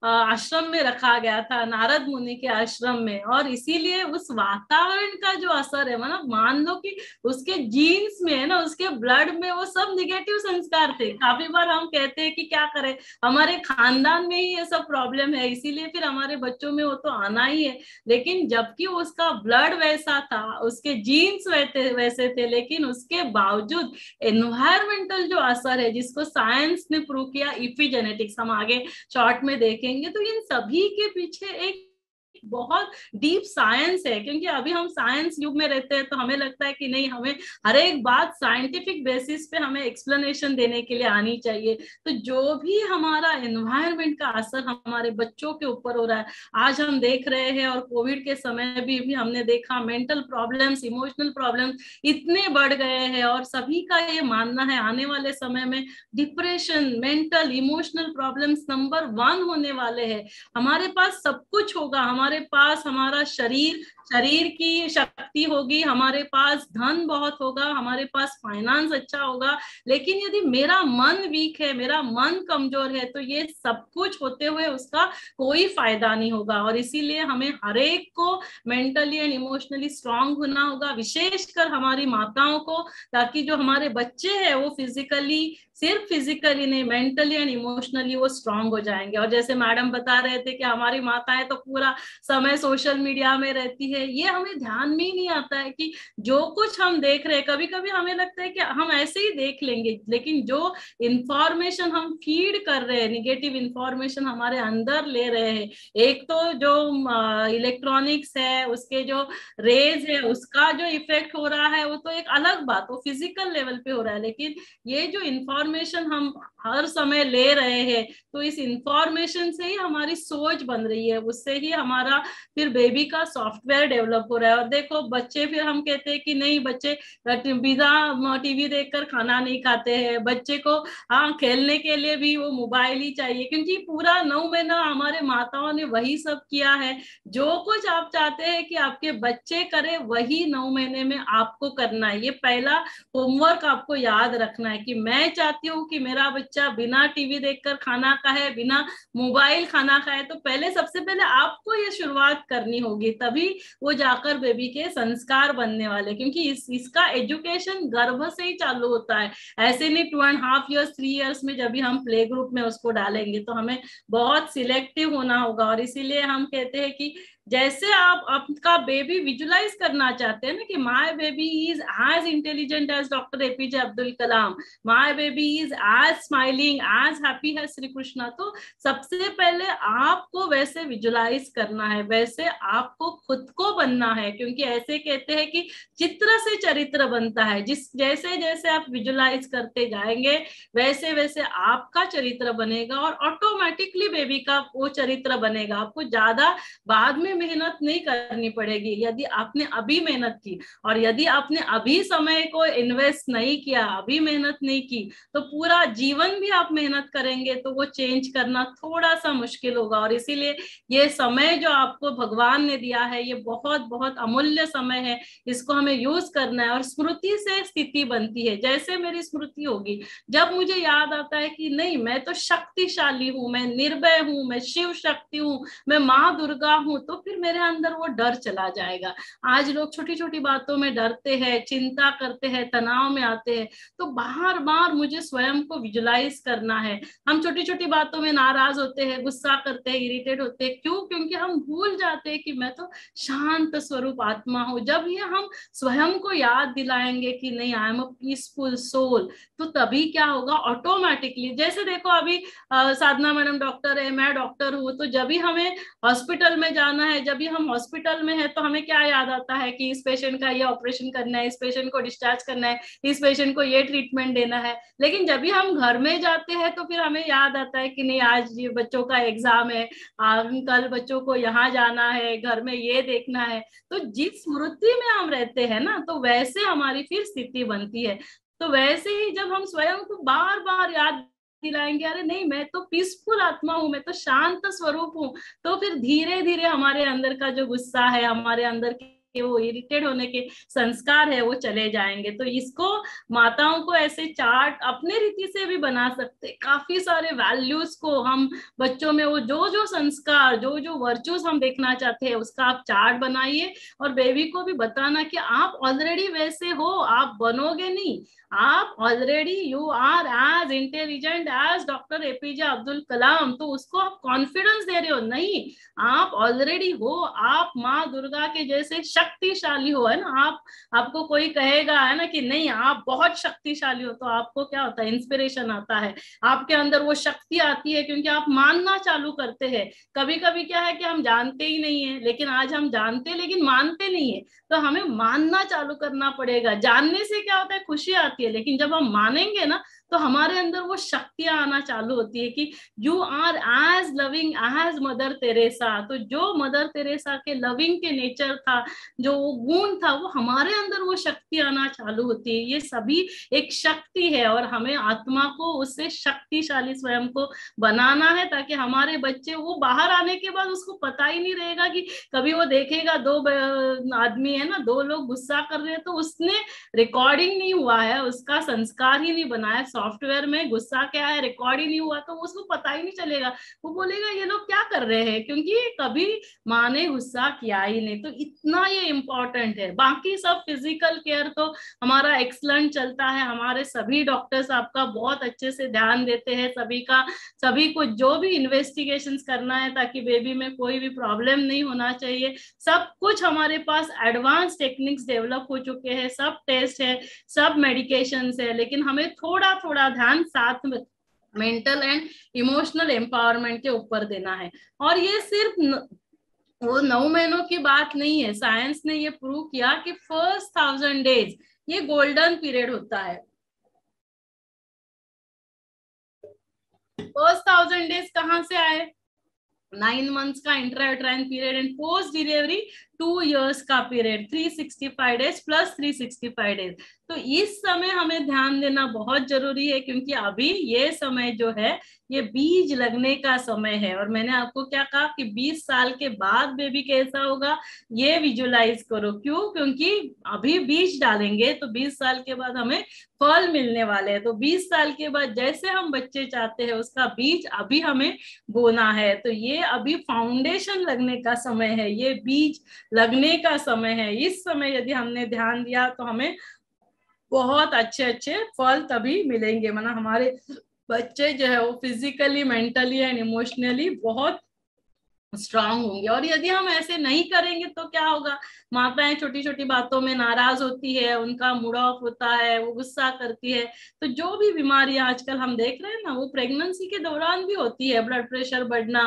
आश्रम में रखा गया था, नारद मुनि के आश्रम में, और इसीलिए उस वातावरण का जो असर है, मतलब मान लो कि उसके जीन्स में है ना, उसके ब्लड में वो सब निगेटिव संस्कार थे। काफी बार हम कहते हैं कि क्या करें, हमारे खानदान में ही ये सब प्रॉब्लम है, इसीलिए फिर हमारे बच्चों में वो तो आना ही है। लेकिन जबकि उसका ब्लड वैसा था, उसके जीन्स वैसे थे, लेकिन उसके बावजूद एनवायरमेंटल जो असर है, जिसको साइंस ने प्रूव किया, इपिजेनेटिक्स, हम आगे शॉर्ट में देखेंगे, तो इन सभी के पीछे एक बहुत डीप साइंस है। क्योंकि अभी हम साइंस युग में रहते हैं, तो हमें लगता है कि नहीं, हमें हर एक बात साइंटिफिक बेसिस पे हमें एक्सप्लेनेशन देने के लिए आनी चाहिए। तो जो भी हमारा एनवायरनमेंट का असर हमारे बच्चों के ऊपर हो रहा है, आज हम देख रहे हैं, और कोविड के समय भी हमने देखा, मेंटल प्रॉब्लम्स, इमोशनल प्रॉब्लम्स इतने बढ़ गए हैं, और सभी का ये मानना है आने वाले समय में depression, mental emotional problems number 1 होने वाले हैं। हमारे पास सब कुछ होगा, हमारे पास हमारा शरीर शरीर की शक्ति होगी, हमारे पास धन बहुत होगा, हमारे पास फाइनेंस अच्छा होगा, लेकिन यदि मेरा मन वीक है, मेरा मन कमजोर है, तो ये सब कुछ होते हुए उसका कोई फायदा नहीं होगा। और इसीलिए हमें हर एक को मेंटली एंड इमोशनली स्ट्रांग होना होगा, विशेषकर हमारी माताओं को, ताकि जो हमारे बच्चे हैं वो फिजिकली, सिर्फ फिजिकली नहीं, मेंटली एंड इमोशनली वो स्ट्रांग हो जाएंगे। और जैसे मैडम बता रहे थे कि हमारी माताएं तो पूरा समय सोशल मीडिया में रहती है, ये हमें ध्यान में ही नहीं आता है कि जो कुछ हम देख रहे हैं, कभी कभी हमें लगता है कि हम ऐसे ही देख लेंगे, लेकिन जो इंफॉर्मेशन हम फीड कर रहे हैं, निगेटिव इंफॉर्मेशन हमारे अंदर ले रहे हैं, एक तो जो इलेक्ट्रॉनिक्स है, उसके जो रेज है, उसका जो इफेक्ट हो रहा है, वो तो एक अलग बात, वो फिजिकल लेवल पे हो रहा है, लेकिन ये जो इंफॉर्मेशन हम हर समय ले रहे हैं, तो इस इंफॉर्मेशन से ही हमारी सोच बन रही है, उससे ही हमारा फिर बेबी का सॉफ्टवेयर डेवलप हो रहा है। और देखो बच्चे, फिर हम कहते हैं कि नहीं, बच्चे बिना टीवी देखकर खाना नहीं खाते हैं, बच्चे को हाँ खेलने के लिए भी वो मोबाइल ही चाहिए, क्योंकि पूरा 9 महीना हमारे माताओं ने वही सब किया है। जो कुछ आप चाहते हैं कि आपके बच्चे करें, वही 9 महीने में आपको करना है। ये पहला होमवर्क आपको याद रखना है कि मैं चाहती हूँ कि मेरा बच्चा बिना टीवी देखकर खाना खाए, बिना मोबाइल खाना खाए, तो पहले सबसे पहले आपको ये शुरुआत करनी होगी, तभी वो जाकर बेबी के संस्कार बनने वाले, क्योंकि इसका एजुकेशन गर्भ से ही चालू होता है। ऐसे नहीं 2.5 years 3 years में जब भी हम प्ले ग्रुप में उसको डालेंगे, तो हमें बहुत सिलेक्टिव होना होगा। और इसीलिए हम कहते हैं कि जैसे आप आपका बेबी विजुलाइज करना चाहते हैं ना कि my baby is as intelligent as doctor APJ Abdul Kalam, my baby is as smiling as happy है श्री कृष्णा, तो सबसे पहले आपको वैसे विजुलाइज करना है, वैसे आपको खुद को बनना है, क्योंकि ऐसे कहते हैं कि चित्र से चरित्र बनता है। जैसे जैसे आप विजुलाइज करते जाएंगे, वैसे वैसे आपका चरित्र बनेगा और ऑटोमेटिकली बेबी का वो चरित्र बनेगा। आपको ज्यादा बाद में मेहनत नहीं करनी पड़ेगी यदि आपने अभी मेहनत की। और यदि आपने अभी समय को इन्वेस्ट नहीं किया, अभी मेहनत नहीं की, तो पूरा जीवन भी आप मेहनत करेंगे तो वो चेंज करना थोड़ा सा मुश्किल होगा। और इसीलिए ये समय जो आपको भगवान ने दिया है, ये बहुत बहुत अमूल्य समय है, इसको हमें यूज करना है। और स्मृति से स्थिति बनती है, जैसे मेरी स्मृति होगी, जब मुझे याद आता है कि नहीं मैं तो शक्तिशाली हूँ, मैं निर्भय हूँ, मैं शिव शक्ति हूँ, मैं माँ दुर्गा हूँ, तो फिर मेरे अंदर वो डर चला जाएगा। आज लोग छोटी छोटी बातों में डरते हैं, चिंता करते हैं, तनाव में आते हैं, तो बार बार मुझे स्वयं को विजुलाइज करना है। हम छोटी छोटी बातों में नाराज होते हैं, गुस्सा करते हैं, इरिटेट होते हैं, क्यों? क्योंकि हम भूल जाते हैं कि मैं तो शांत स्वरूप आत्मा हूँ। जब ये हम स्वयं को याद दिलाएंगे कि नहीं I am a peaceful soul, तो तभी क्या होगा, ऑटोमेटिकली, जैसे देखो अभी साधना मैडम डॉक्टर है, मैं डॉक्टर हूँ, तो जब भी हमें हॉस्पिटल में जाना है, जब भी हम हॉस्पिटल में है, तो हमें क्या याद आता है कि इस पेशेंट का ये ऑपरेशन करना है, इस पेशेंट को डिस्चार्ज करना है, इस पेशेंट को ये ट्रीटमेंट देना है। लेकिन जब भी हम घर में जाते हैं तो फिर हमें याद आता है कि नहीं आज ये बच्चों का एग्जाम है, कल बच्चों को यहाँ जाना है, घर में ये देखना है। तो जिस स्मृति में हम रहते हैं ना, तो वैसे हमारी फिर स्थिति बनती है। तो वैसे ही जब हम स्वयं को बार बार याद दिलाएंगे, अरे नहीं मैं तो पीसफुल आत्मा हूँ, मैं तो शांत स्वरूप हूँ, तो फिर धीरे धीरे हमारे अंदर का जो गुस्सा है, हमारे अंदर के वो इरिटेट होने के संस्कार है, वो चले जाएंगे। तो इसको माताओं को ऐसे चार्ट अपने रीति से भी बना सकते, काफी सारे वैल्यूज को हम बच्चों में, वो जो जो संस्कार, जो जो वर्चूज हम देखना चाहते हैं, उसका आप चार्ट बनाइए और बेबी को भी बताना कि आप ऑलरेडी वैसे हो, आप बनोगे नहीं, आप already you are as intelligent as doctor APJ Abdul Kalam. तो उसको आप कॉन्फिडेंस दे रहे हो, नहीं आप ऑलरेडी हो, आप माँ दुर्गा के जैसे शक्तिशाली हो, है ना। आपको कोई कहेगा है ना कि नहीं आप बहुत शक्तिशाली हो, तो आपको क्या होता है, इंस्पिरेशन आता है, आपके अंदर वो शक्ति आती है, क्योंकि आप मानना चालू करते हैं। कभी कभी क्या है कि हम जानते ही नहीं है, लेकिन आज हम जानते लेकिन मानते नहीं है, तो हमें मानना चालू करना पड़ेगा। जानने से क्या होता है, खुशी आती है, लेकिन जब हम मानेंगे ना, तो हमारे अंदर वो शक्तियां आना चालू होती है कि you are as loving as Mother Teresa. तो जो मदर तेरेसा के लविंग के नेचर था, जो वो गुण था, वो हमारे अंदर वो शक्ति आना चालू होती है। ये सभी एक शक्ति है और हमें आत्मा को उससे शक्तिशाली स्वयं को बनाना है, ताकि हमारे बच्चे वो बाहर आने के बाद उसको पता ही नहीं रहेगा कि कभी वो देखेगा दो आदमी है ना, दो लोग गुस्सा कर रहे हैं, तो उसने रिकॉर्डिंग नहीं हुआ है, उसका संस्कार ही नहीं बना है सॉफ्टवेयर में, गुस्सा क्या है रिकॉर्ड ही नहीं हुआ, तो उसको पता ही नहीं चलेगा। वो बोलेगा ये लोग क्या कर रहे हैं, क्योंकि कभी माँ ने गुस्सा किया ही नहीं। तो इतना ये इम्पोर्टेंट है। बाकी सब फिजिकल केयर तो हमारा एक्सलेंट चलता है, हमारे सभी डॉक्टर्स आपका बहुत अच्छे से ध्यान देते हैं, सभी को जो भी इन्वेस्टिगेशंस करना है ताकि बेबी में कोई भी प्रॉब्लम नहीं होना चाहिए, सब कुछ हमारे पास एडवांस टेक्निक्स डेवलप हो चुके हैं, सब टेस्ट है, सब मेडिकेशंस है। लेकिन हमें थोड़ा थोड़ा ध्यान साथ में मेंटल एंड इमोशनल एम्पावरमेंट के ऊपर देना है। और ये सिर्फ वो 9 महीनों की बात नहीं है, साइंस ने ये प्रूव किया कि फर्स्ट 1000 डेज ये गोल्डन पीरियड होता है। फर्स्ट 1000 डेज कहाँ से आए? 9 months का intra-uterine period and post delivery 2 years का पीरियड, 365 डेज प्लस 365 डेज। तो इस समय हमें ध्यान देना बहुत जरूरी है, क्योंकि अभी ये समय जो है ये बीज लगने का समय है। और मैंने आपको क्या कहा कि 20 साल के बाद बेबी कैसा होगा ये विजुलाइज करो। क्यों? क्योंकि अभी बीज डालेंगे तो 20 साल के बाद हमें फल मिलने वाले हैं। तो 20 साल के बाद जैसे हम बच्चे चाहते हैं उसका बीज अभी हमें बोना है। तो ये अभी फाउंडेशन लगने का समय है, ये बीज लगने का समय है। इस समय यदि हमने ध्यान दिया तो हमें बहुत अच्छे अच्छे फल तभी मिलेंगे, मतलब हमारे बच्चे जो है वो फिजिकली, मेंटली एंड इमोशनली बहुत स्ट्रांग होंगे। और यदि हम ऐसे नहीं करेंगे तो क्या होगा? माताएं छोटी छोटी बातों में नाराज होती है, उनका मूड ऑफ होता है, वो गुस्सा करती है। तो जो भी बीमारियां आजकल हम देख रहे हैं ना, वो प्रेगनेंसी के दौरान भी होती है। ब्लड प्रेशर बढ़ना,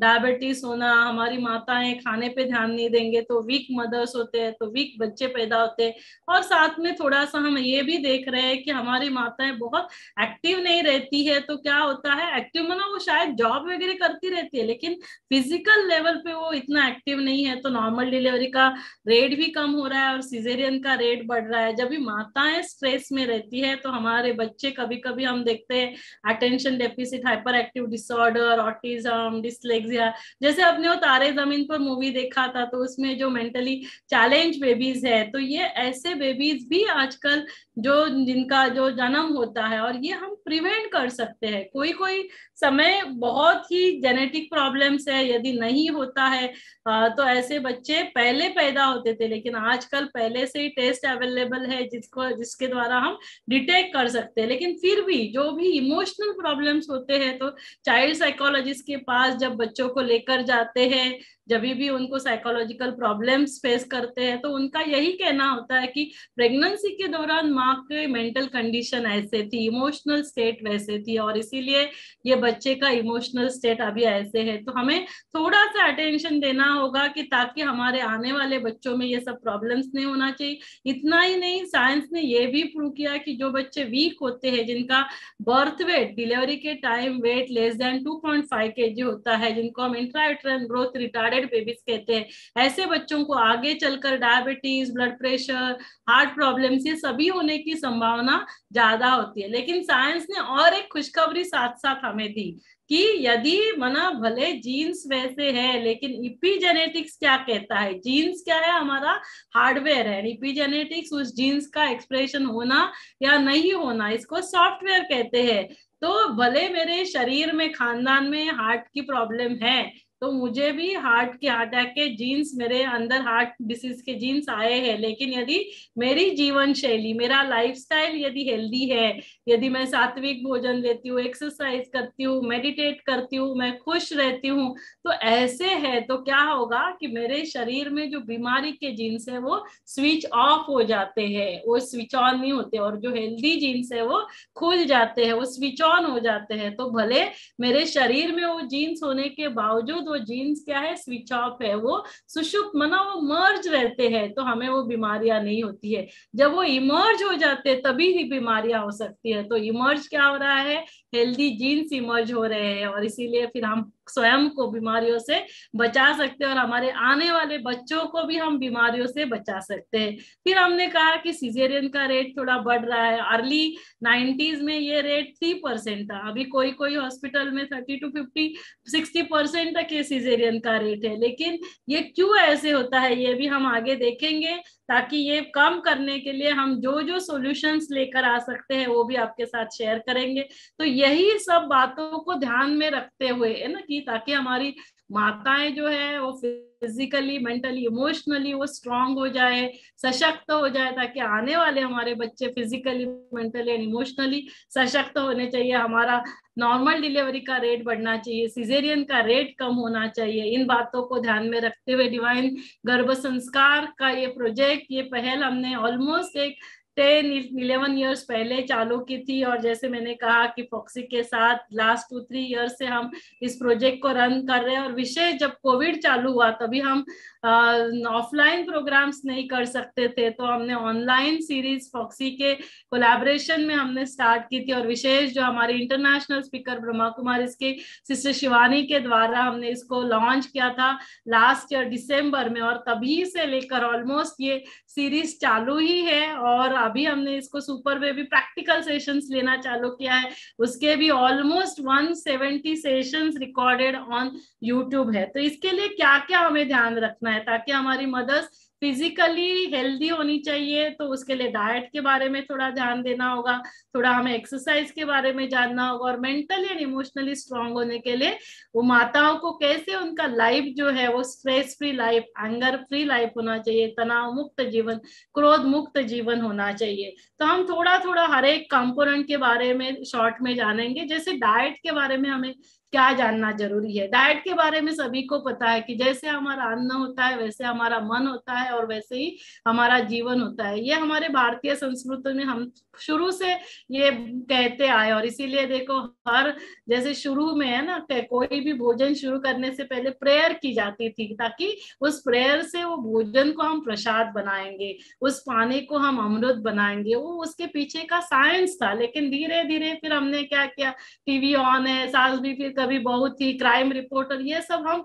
डायबिटीज होना, हमारी माताएं खाने पे ध्यान नहीं देंगे तो वीक मदर्स होते हैं, तो वीक बच्चे पैदा होते हैं। और साथ में थोड़ा सा हम ये भी देख रहे हैं कि हमारी माताएं बहुत एक्टिव नहीं रहती है। तो क्या होता है, एक्टिव माना वो शायद जॉब वगैरह करती रहती है लेकिन फिजिकल लेवल पे वो इतना एक्टिव नहीं है। तो नॉर्मल डिलीवरी का रेट भी कम हो रहा है और सिजेरियन का रेट बढ़ रहा है। जब भी माताएं स्ट्रेस में रहती है तो हमारे बच्चे, कभी कभी हम देखते हैं attention deficit hyper active disorder, autism, dyslexia, जैसे अपने वो तारे जमीन पर मूवी देखा था तो उसमें जो मेंटली चैलेंज बेबीज है, तो ये ऐसे बेबीज भी आजकल जिनका जो जन्म होता है, और ये हम प्रिवेंट कर सकते हैं। कोई कोई समय बहुत ही जेनेटिक प्रॉब्लम्स है, यदि नहीं होता है तो ऐसे बच्चे पहले पैदा होते थे, लेकिन आजकल पहले से ही टेस्ट अवेलेबल है जिसके द्वारा हम डिटेक्ट कर सकते हैं। लेकिन फिर भी जो भी इमोशनल प्रॉब्लम्स होते हैं तो चाइल्ड साइकोलॉजिस्ट के पास जब बच्चों को लेकर जाते हैं, जब भी उनको साइकोलॉजिकल प्रॉब्लम्स फेस करते हैं, तो उनका यही कहना होता है कि प्रेगनेंसी के दौरान माँ के मेंटल कंडीशन ऐसे थी, इमोशनल स्टेट वैसे थी, और इसीलिए ये बच्चे का इमोशनल स्टेट अभी ऐसे है। तो हमें थोड़ा सा अटेंशन देना होगा कि ताकि हमारे आने वाले बच्चों में ये सब प्रॉब्लम्स नहीं होना चाहिए। इतना ही नहीं, साइंस ने ये भी प्रूव किया कि जो बच्चे वीक होते हैं, जिनका बर्थ वेट डिलीवरी के time weight less than 2.5 kg होता है, जिनको हम इंट्रा-यूट्राइन ग्रोथ रिटार्डेड बेबीज कहते हैं, ऐसे बच्चों को आगे चलकर diabetes, blood pressure, heart problems ये सभी होने की संभावना ज्यादा होती है। लेकिन साइंस ने और एक खुशखबरी साथ साथ हमें दी कि यदि मना भले जीन्स वैसे है, लेकिन इपीजेनेटिक्स क्या कहता है? जीन्स क्या है? हमारा हार्डवेयर है। इपीजेनेटिक्स उस जीन्स का एक्सप्रेशन होना या नहीं होना, इसको सॉफ्टवेयर कहते हैं। तो भले मेरे शरीर में, खानदान में हार्ट की प्रॉब्लम है, तो मुझे भी हार्ट अटैक के जीन्स, मेरे अंदर हार्ट डिसीज के जीन्स आए हैं, लेकिन यदि मेरी जीवन शैली, मेरा लाइफस्टाइल यदि हेल्दी है, यदि मैं सात्विक भोजन लेती हूँ, एक्सरसाइज करती हूँ, मेडिटेट करती हूँ, मैं खुश रहती हूँ, तो ऐसे है तो क्या होगा कि मेरे शरीर में जो बीमारी के जीन्स है वो स्विच ऑफ हो जाते हैं, वो स्विच ऑन नहीं होते, और जो हेल्दी जीन्स है वो खुल जाते हैं, वो स्विच ऑन हो जाते हैं। तो भले मेरे शरीर में वो जीन्स होने के बावजूद वो जीन्स क्या है, स्विच ऑफ है, वो सुषुप्त मना वो मर्ज रहते हैं, तो हमें वो बीमारियां नहीं होती है। जब वो इमर्ज हो जाते हैं तभी ही बीमारियां हो सकती है। तो इमर्ज क्या हो रहा है, हेल्दी जीन्स इमर्ज हो रहे हैं, और इसीलिए फिर हम स्वयं को बीमारियों से बचा सकते हैं और हमारे आने वाले बच्चों को भी हम बीमारियों से बचा सकते हैं। फिर हमने कहा कि सिजेरियन का रेट थोड़ा बढ़ रहा है। अर्ली 90s में ये रेट 3% था, अभी कोई कोई हॉस्पिटल में 30 to 50-60% तक ये सिजेरियन का रेट है। लेकिन ये क्यों ऐसे होता है ये भी हम आगे देखेंगे, ताकि ये कम करने के लिए हम जो जो सॉल्यूशंस लेकर आ सकते हैं वो भी आपके साथ शेयर करेंगे। तो यही सब बातों को ध्यान में रखते हुए है ना, कि ताकि हमारी माताएं जो है वो फिजिकली, मेंटली, इमोशनली वो स्ट्रांग हो जाए, सशक्त हो जाए, ताकि आने वाले हमारे बच्चे फिजिकली, मेंटली एंड इमोशनली सशक्त होने चाहिए। हमारा नॉर्मल डिलीवरी का रेट बढ़ना चाहिए, सिजेरियन का रेट कम होना चाहिए। इन बातों को ध्यान में रखते हुए डिवाइन गर्भ संस्कार का ये प्रोजेक्ट, ये पहल हमने ऑलमोस्ट एक 10-11 इयर्स पहले चालू की थी। और जैसे मैंने कहा कि फॉक्सी के साथ लास्ट 2-3 इयर्स से हम इस प्रोजेक्ट को रन कर रहे हैं। और विशेष जब कोविड चालू हुआ तभी हम ऑफलाइन प्रोग्राम्स नहीं कर सकते थे, तो हमने ऑनलाइन सीरीज फॉक्सी के कोलैबोरेशन में हमने स्टार्ट की थी। और विशेष जो हमारे इंटरनेशनल स्पीकर ब्रह्मा कुमारी इसके सिस्टर शिवानी के द्वारा हमने इसको लॉन्च किया था लास्ट ईयर दिसंबर में, और तभी से लेकर ऑलमोस्ट ये सीरीज चालू ही है। और अभी हमने इसको सुपर बेबी प्रैक्टिकल सेशंस लेना चालू किया है, उसके भी almost 170 sessions recorded on YouTube है। तो इसके लिए क्या क्या हमें ध्यान रखना है, ताकि हमारी मदर्स फिजिकली हेल्दी होनी चाहिए, तो उसके लिए डाइट के बारे में थोड़ा ध्यान देना होगा, थोड़ा हमें एक्सरसाइज के बारे में जानना होगा, और मेंटली एंड इमोशनली स्ट्रांग होने के लिए वो माताओं को कैसे उनका लाइफ जो है वो stress free life, anger free life होना चाहिए, तनाव मुक्त जीवन, क्रोध मुक्त जीवन होना चाहिए। तो हम थोड़ा थोड़ा हर एक कंपोनेंट के बारे में शॉर्ट में जानेंगे। जैसे डाइट के बारे में हमें क्या जानना जरूरी है। डाइट के बारे में सभी को पता है कि जैसे हमारा अन्न होता है वैसे हमारा मन होता है और वैसे ही हमारा जीवन होता है। ये हमारे भारतीय संस्कृति में हम शुरू से ये कहते आए, और इसीलिए देखो हर जैसे शुरू में है ना, कोई भी भोजन शुरू करने से पहले प्रेयर की जाती थी, ताकि उस प्रेयर से वो भोजन को हम प्रसाद बनाएंगे, उस पानी को हम अमृत बनाएंगे। वो उसके पीछे का साइंस था। लेकिन धीरे धीरे फिर हमने क्या किया, टीवी ऑन है, सास भी फिर कभी बहू थी, क्राइम रिपोर्टर, ये सब हम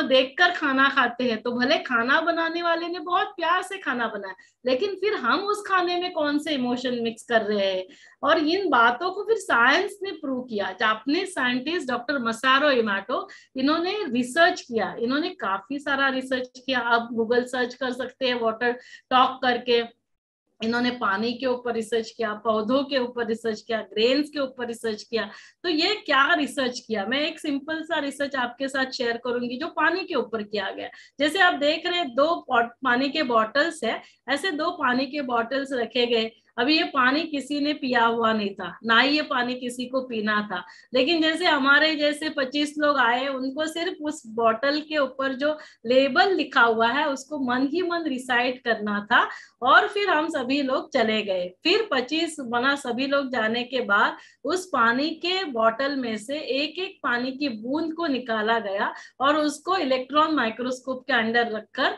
देखकर खाना खाते हैं। तो भले खाना बनाने वाले ने बहुत प्यार से खाना बनाया, लेकिन फिर हम उस खाने में कौन से इमोशन मिक्स कर रहे हैं, और इन बातों को फिर साइंस ने प्रूव किया। जापानीज साइंटिस्ट डॉक्टर मसारो इमोटो, इन्होंने रिसर्च किया, इन्होंने काफी सारा रिसर्च किया। आप गूगल सर्च कर सकते हैं वाटर टॉक करके। इन्होंने पानी के ऊपर रिसर्च किया, पौधों के ऊपर रिसर्च किया, ग्रेन्स के ऊपर रिसर्च किया। तो ये क्या रिसर्च किया, मैं एक सिंपल सा रिसर्च आपके साथ शेयर करूंगी जो पानी के ऊपर किया गया। जैसे आप देख रहे हैं 2 पानी के बॉटल्स है, ऐसे 2 पानी के बॉटल्स रखे गए। अभी ये पानी किसी ने पिया हुआ नहीं था, ना ही ये पानी किसी को पीना था, लेकिन जैसे हमारे जैसे 25 लोग आए, उनको सिर्फ उस बॉटल के ऊपर जो लेबल लिखा हुआ है उसको मन ही मन रिसाइट करना था, और फिर हम सभी लोग चले गए। फिर 25 बना सभी लोग जाने के बाद उस पानी के बॉटल में से एक एक पानी की बूंद को निकाला गया, और उसको इलेक्ट्रॉन माइक्रोस्कोप के अंदर रखकर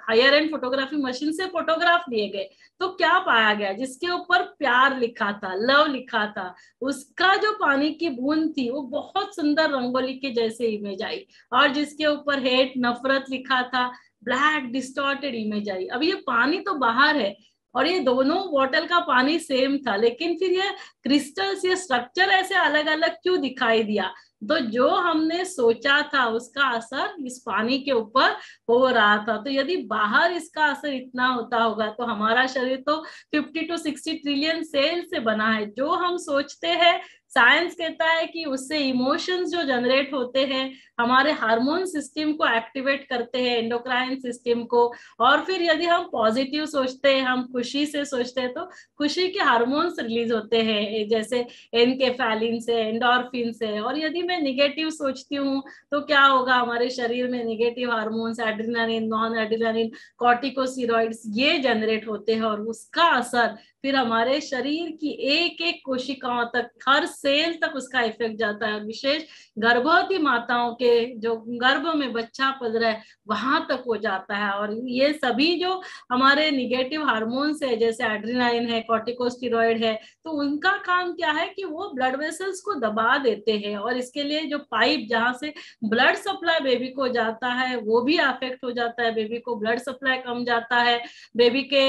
हायर एंड फोटोग्राफी मशीन से फोटोग्राफ लिए गए। तो क्या पाया गया, जिसके ऊपर प्यार लिखा था, लव लिखा था, उसका जो पानी की बूंद थी वो बहुत सुंदर रंगोली के जैसे इमेज आई, और जिसके ऊपर हेट, नफरत लिखा था, ब्लैक डिस्टॉर्टेड इमेज आई। अब ये पानी तो बाहर है और ये दोनों बॉटल का पानी सेम था, लेकिन फिर ये क्रिस्टल्स, ये स्ट्रक्चर ऐसे अलग अलग क्यों दिखाई दिया? तो जो हमने सोचा था उसका असर इस पानी के ऊपर हो रहा था। तो यदि बाहर इसका असर इतना होता होगा तो हमारा शरीर तो 50 to 60 ट्रिलियन सेल से बना है। जो हम सोचते हैं, साइंस कहता है कि उससे इमोशंस जो जनरेट होते हैं, हमारे हार्मोन सिस्टम को एक्टिवेट करते हैं, एंडोक्राइन सिस्टम को, और फिर यदि हम पॉजिटिव सोचते हैं, हम खुशी से सोचते हैं, तो खुशी के हार्मोन्स रिलीज होते हैं, जैसे एनकेफेलिन से, एंडोर्फिन से। और यदि मैं निगेटिव सोचती हूँ तो क्या होगा, हमारे शरीर में negative hormones, adrenaline, non adrenaline, corticosteroids, ये जनरेट होते हैं, और उसका असर फिर हमारे शरीर की एक एक कोशिकाओं तक, हर सेल तक उसका इफेक्ट जाता है। विशेष गर्भवती माताओं के जो गर्भ में बच्चा पल रहा है वहां तक हो जाता है। और ये सभी जो हमारे निगेटिव हार्मोन्स है, जैसे एड्रेनालिन है, कॉर्टिकोस्टेरॉइड है, तो उनका काम क्या है कि वो ब्लड वेसल्स को दबा देते हैं, और इसके लिए जो पाइप जहां से ब्लड सप्लाई बेबी को जाता है वो भी अफेक्ट हो जाता है। बेबी को ब्लड सप्लाई कम जाता है, बेबी के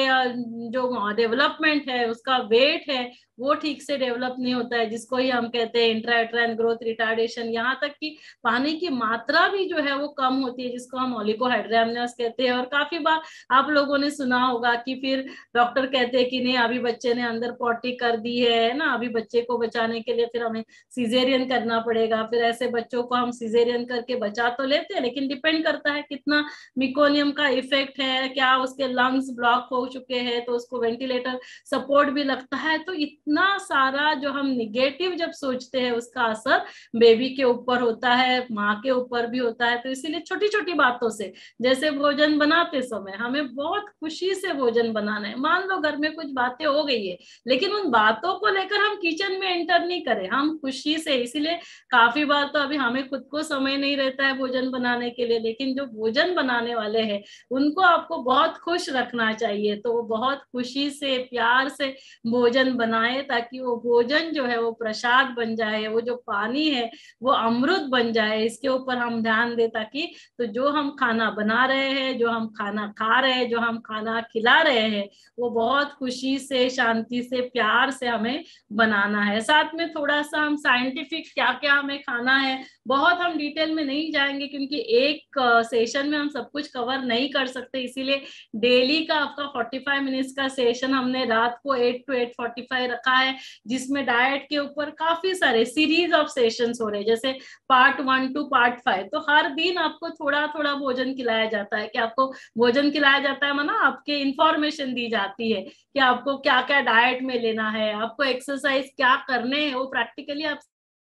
जो डेवलपमेंट है, उसका वेट है, वो ठीक से डेवलप नहीं होता है, जिसको ही हम कहते हैं इंट्रायूटेराइन ग्रोथ रिटार्डेशन। यहाँ तक कि पानी की मात्रा भी जो है वो कम होती है, जिसको हम ओलिगोहाइड्रोएमनियास कहते हैं। और काफी बार आप लोगों ने सुना होगा कि फिर डॉक्टर कहते हैं कि नहीं, अभी बच्चे ने अंदर पॉटी कर दी है ना, अभी बच्चे को बचाने के लिए फिर हमें सिजेरियन करना पड़ेगा। फिर ऐसे बच्चों को हम सिजेरियन करके बचा तो लेते हैं, लेकिन डिपेंड करता है कितना मिकोनियम का इफेक्ट है, क्या उसके लंग्स ब्लॉक हो चुके हैं तो उसको वेंटिलेटर सपोर्ट भी लगता है। तो इतना सारा जो हम निगेटिव जब सोचते हैं उसका असर बेबी के ऊपर होता है, माँ के ऊपर भी होता है। तो इसीलिए छोटी छोटी बातों से, जैसे भोजन बनाते समय हमें बहुत खुशी से भोजन बनाना है। मान लो घर में कुछ बातें हो गई है, लेकिन उन बातों को लेकर हम किचन में एंटर नहीं करें, हम खुशी से। इसीलिए काफी बार तो अभी हमें खुद को समय नहीं रहता है भोजन बनाने के लिए, लेकिन जो भोजन बनाने वाले हैं उनको आपको बहुत खुश रखना चाहिए। तो वो बहुत खुशी से, प्यार से भोजन बनाए, ताकि वो भोजन जो है वो प्रसाद बन जाए, वो जो पानी है वो अमृत बन जाए। इसके ऊपर हम ध्यान दें, ताकि तो जो हम खाना बना रहे हैं, जो हम खाना खा रहे हैं, जो हम खाना खिला रहे हैं, वो बहुत खुशी से, शांति से, प्यार से हमें बनाना है। साथ में थोड़ा सा हम साइंटिफिक क्या क्या हमें खाना है, बहुत हम डिटेल में नहीं जाएंगे क्योंकि एक सेशन में हम सब कुछ कवर नहीं कर सकते। इसीलिए डेली का आपका 45 मिनट्स का सेशन हमने रात को 8 to 8:45 रखा है, जिसमें डाइट के ऊपर काफी सारे सीरीज ऑफ सेशंस हो रहे हैं, जैसे पार्ट 1 to पार्ट 5। तो हर दिन आपको थोड़ा थोड़ा भोजन खिलाया जाता है। कि आपको भोजन खिलाया जाता है माना आपके इंफॉर्मेशन दी जाती है कि आपको क्या क्या डाइट में लेना है, आपको एक्सरसाइज क्या करने हैं, वो प्रैक्टिकली आप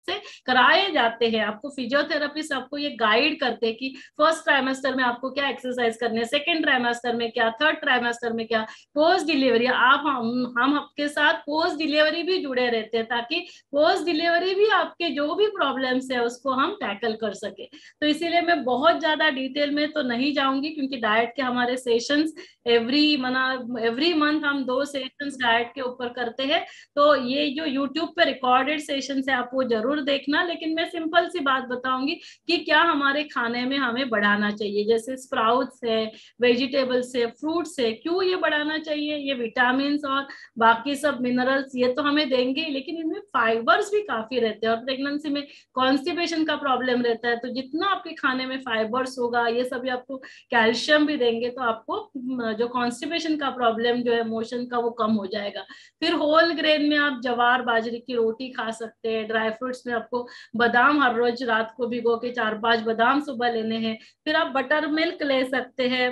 से कराए जाते हैं। आपको फिजियोथेरेपिस्ट आपको ये गाइड करते हैं कि फर्स्ट ट्राइमेस्टर में आपको क्या एक्सरसाइज करने है, सेकेंड ट्राइमेस्टर में क्या, थर्ड ट्राइमेस्टर में क्या, पोस्ट डिलीवरी आप हम आपके साथ पोस्ट डिलीवरी भी जुड़े रहते हैं, ताकि पोस्ट डिलीवरी भी आपके जो भी प्रॉब्लम्स है उसको हम टैकल कर सके। तो इसीलिए मैं बहुत ज्यादा डिटेल में तो नहीं जाऊंगी, क्योंकि डाइट के हमारे सेशंस एवरी मंथ हम 2 सेशंस डाइट के ऊपर करते हैं। तो ये जो यूट्यूब पे रिकॉर्डेड सेशंस है आप वो जरूर देखना। लेकिन मैं सिंपल सी बात बताऊंगी कि क्या हमारे खाने में हमें बढ़ाना चाहिए, जैसे स्प्राउट्स है, वेजिटेबल्स है, फ्रूट्स है। क्यों ये बढ़ाना चाहिए? ये विटामिन और बाकी सब मिनरल्स ये तो हमें देंगे, लेकिन इनमें फाइबर्स भी काफी रहते हैं। और प्रेगनेंसी में कॉन्स्टिपेशन का प्रॉब्लम रहता है, तो जितना आपके खाने में फाइबर्स होगा, ये सभी आपको कैल्शियम भी देंगे, तो आपको जो कॉन्स्टिपेशन का प्रॉब्लम जो है मोशन का, वो कम हो जाएगा। फिर होल ग्रेन में आप जवार बाजरे की रोटी खा सकते हैं। ड्राई फ्रूट्स में आपको बादाम हर रोज रात को भिगो के 4-5 बादाम सुबह लेने हैं। फिर आप बटर मिल्क ले सकते हैं,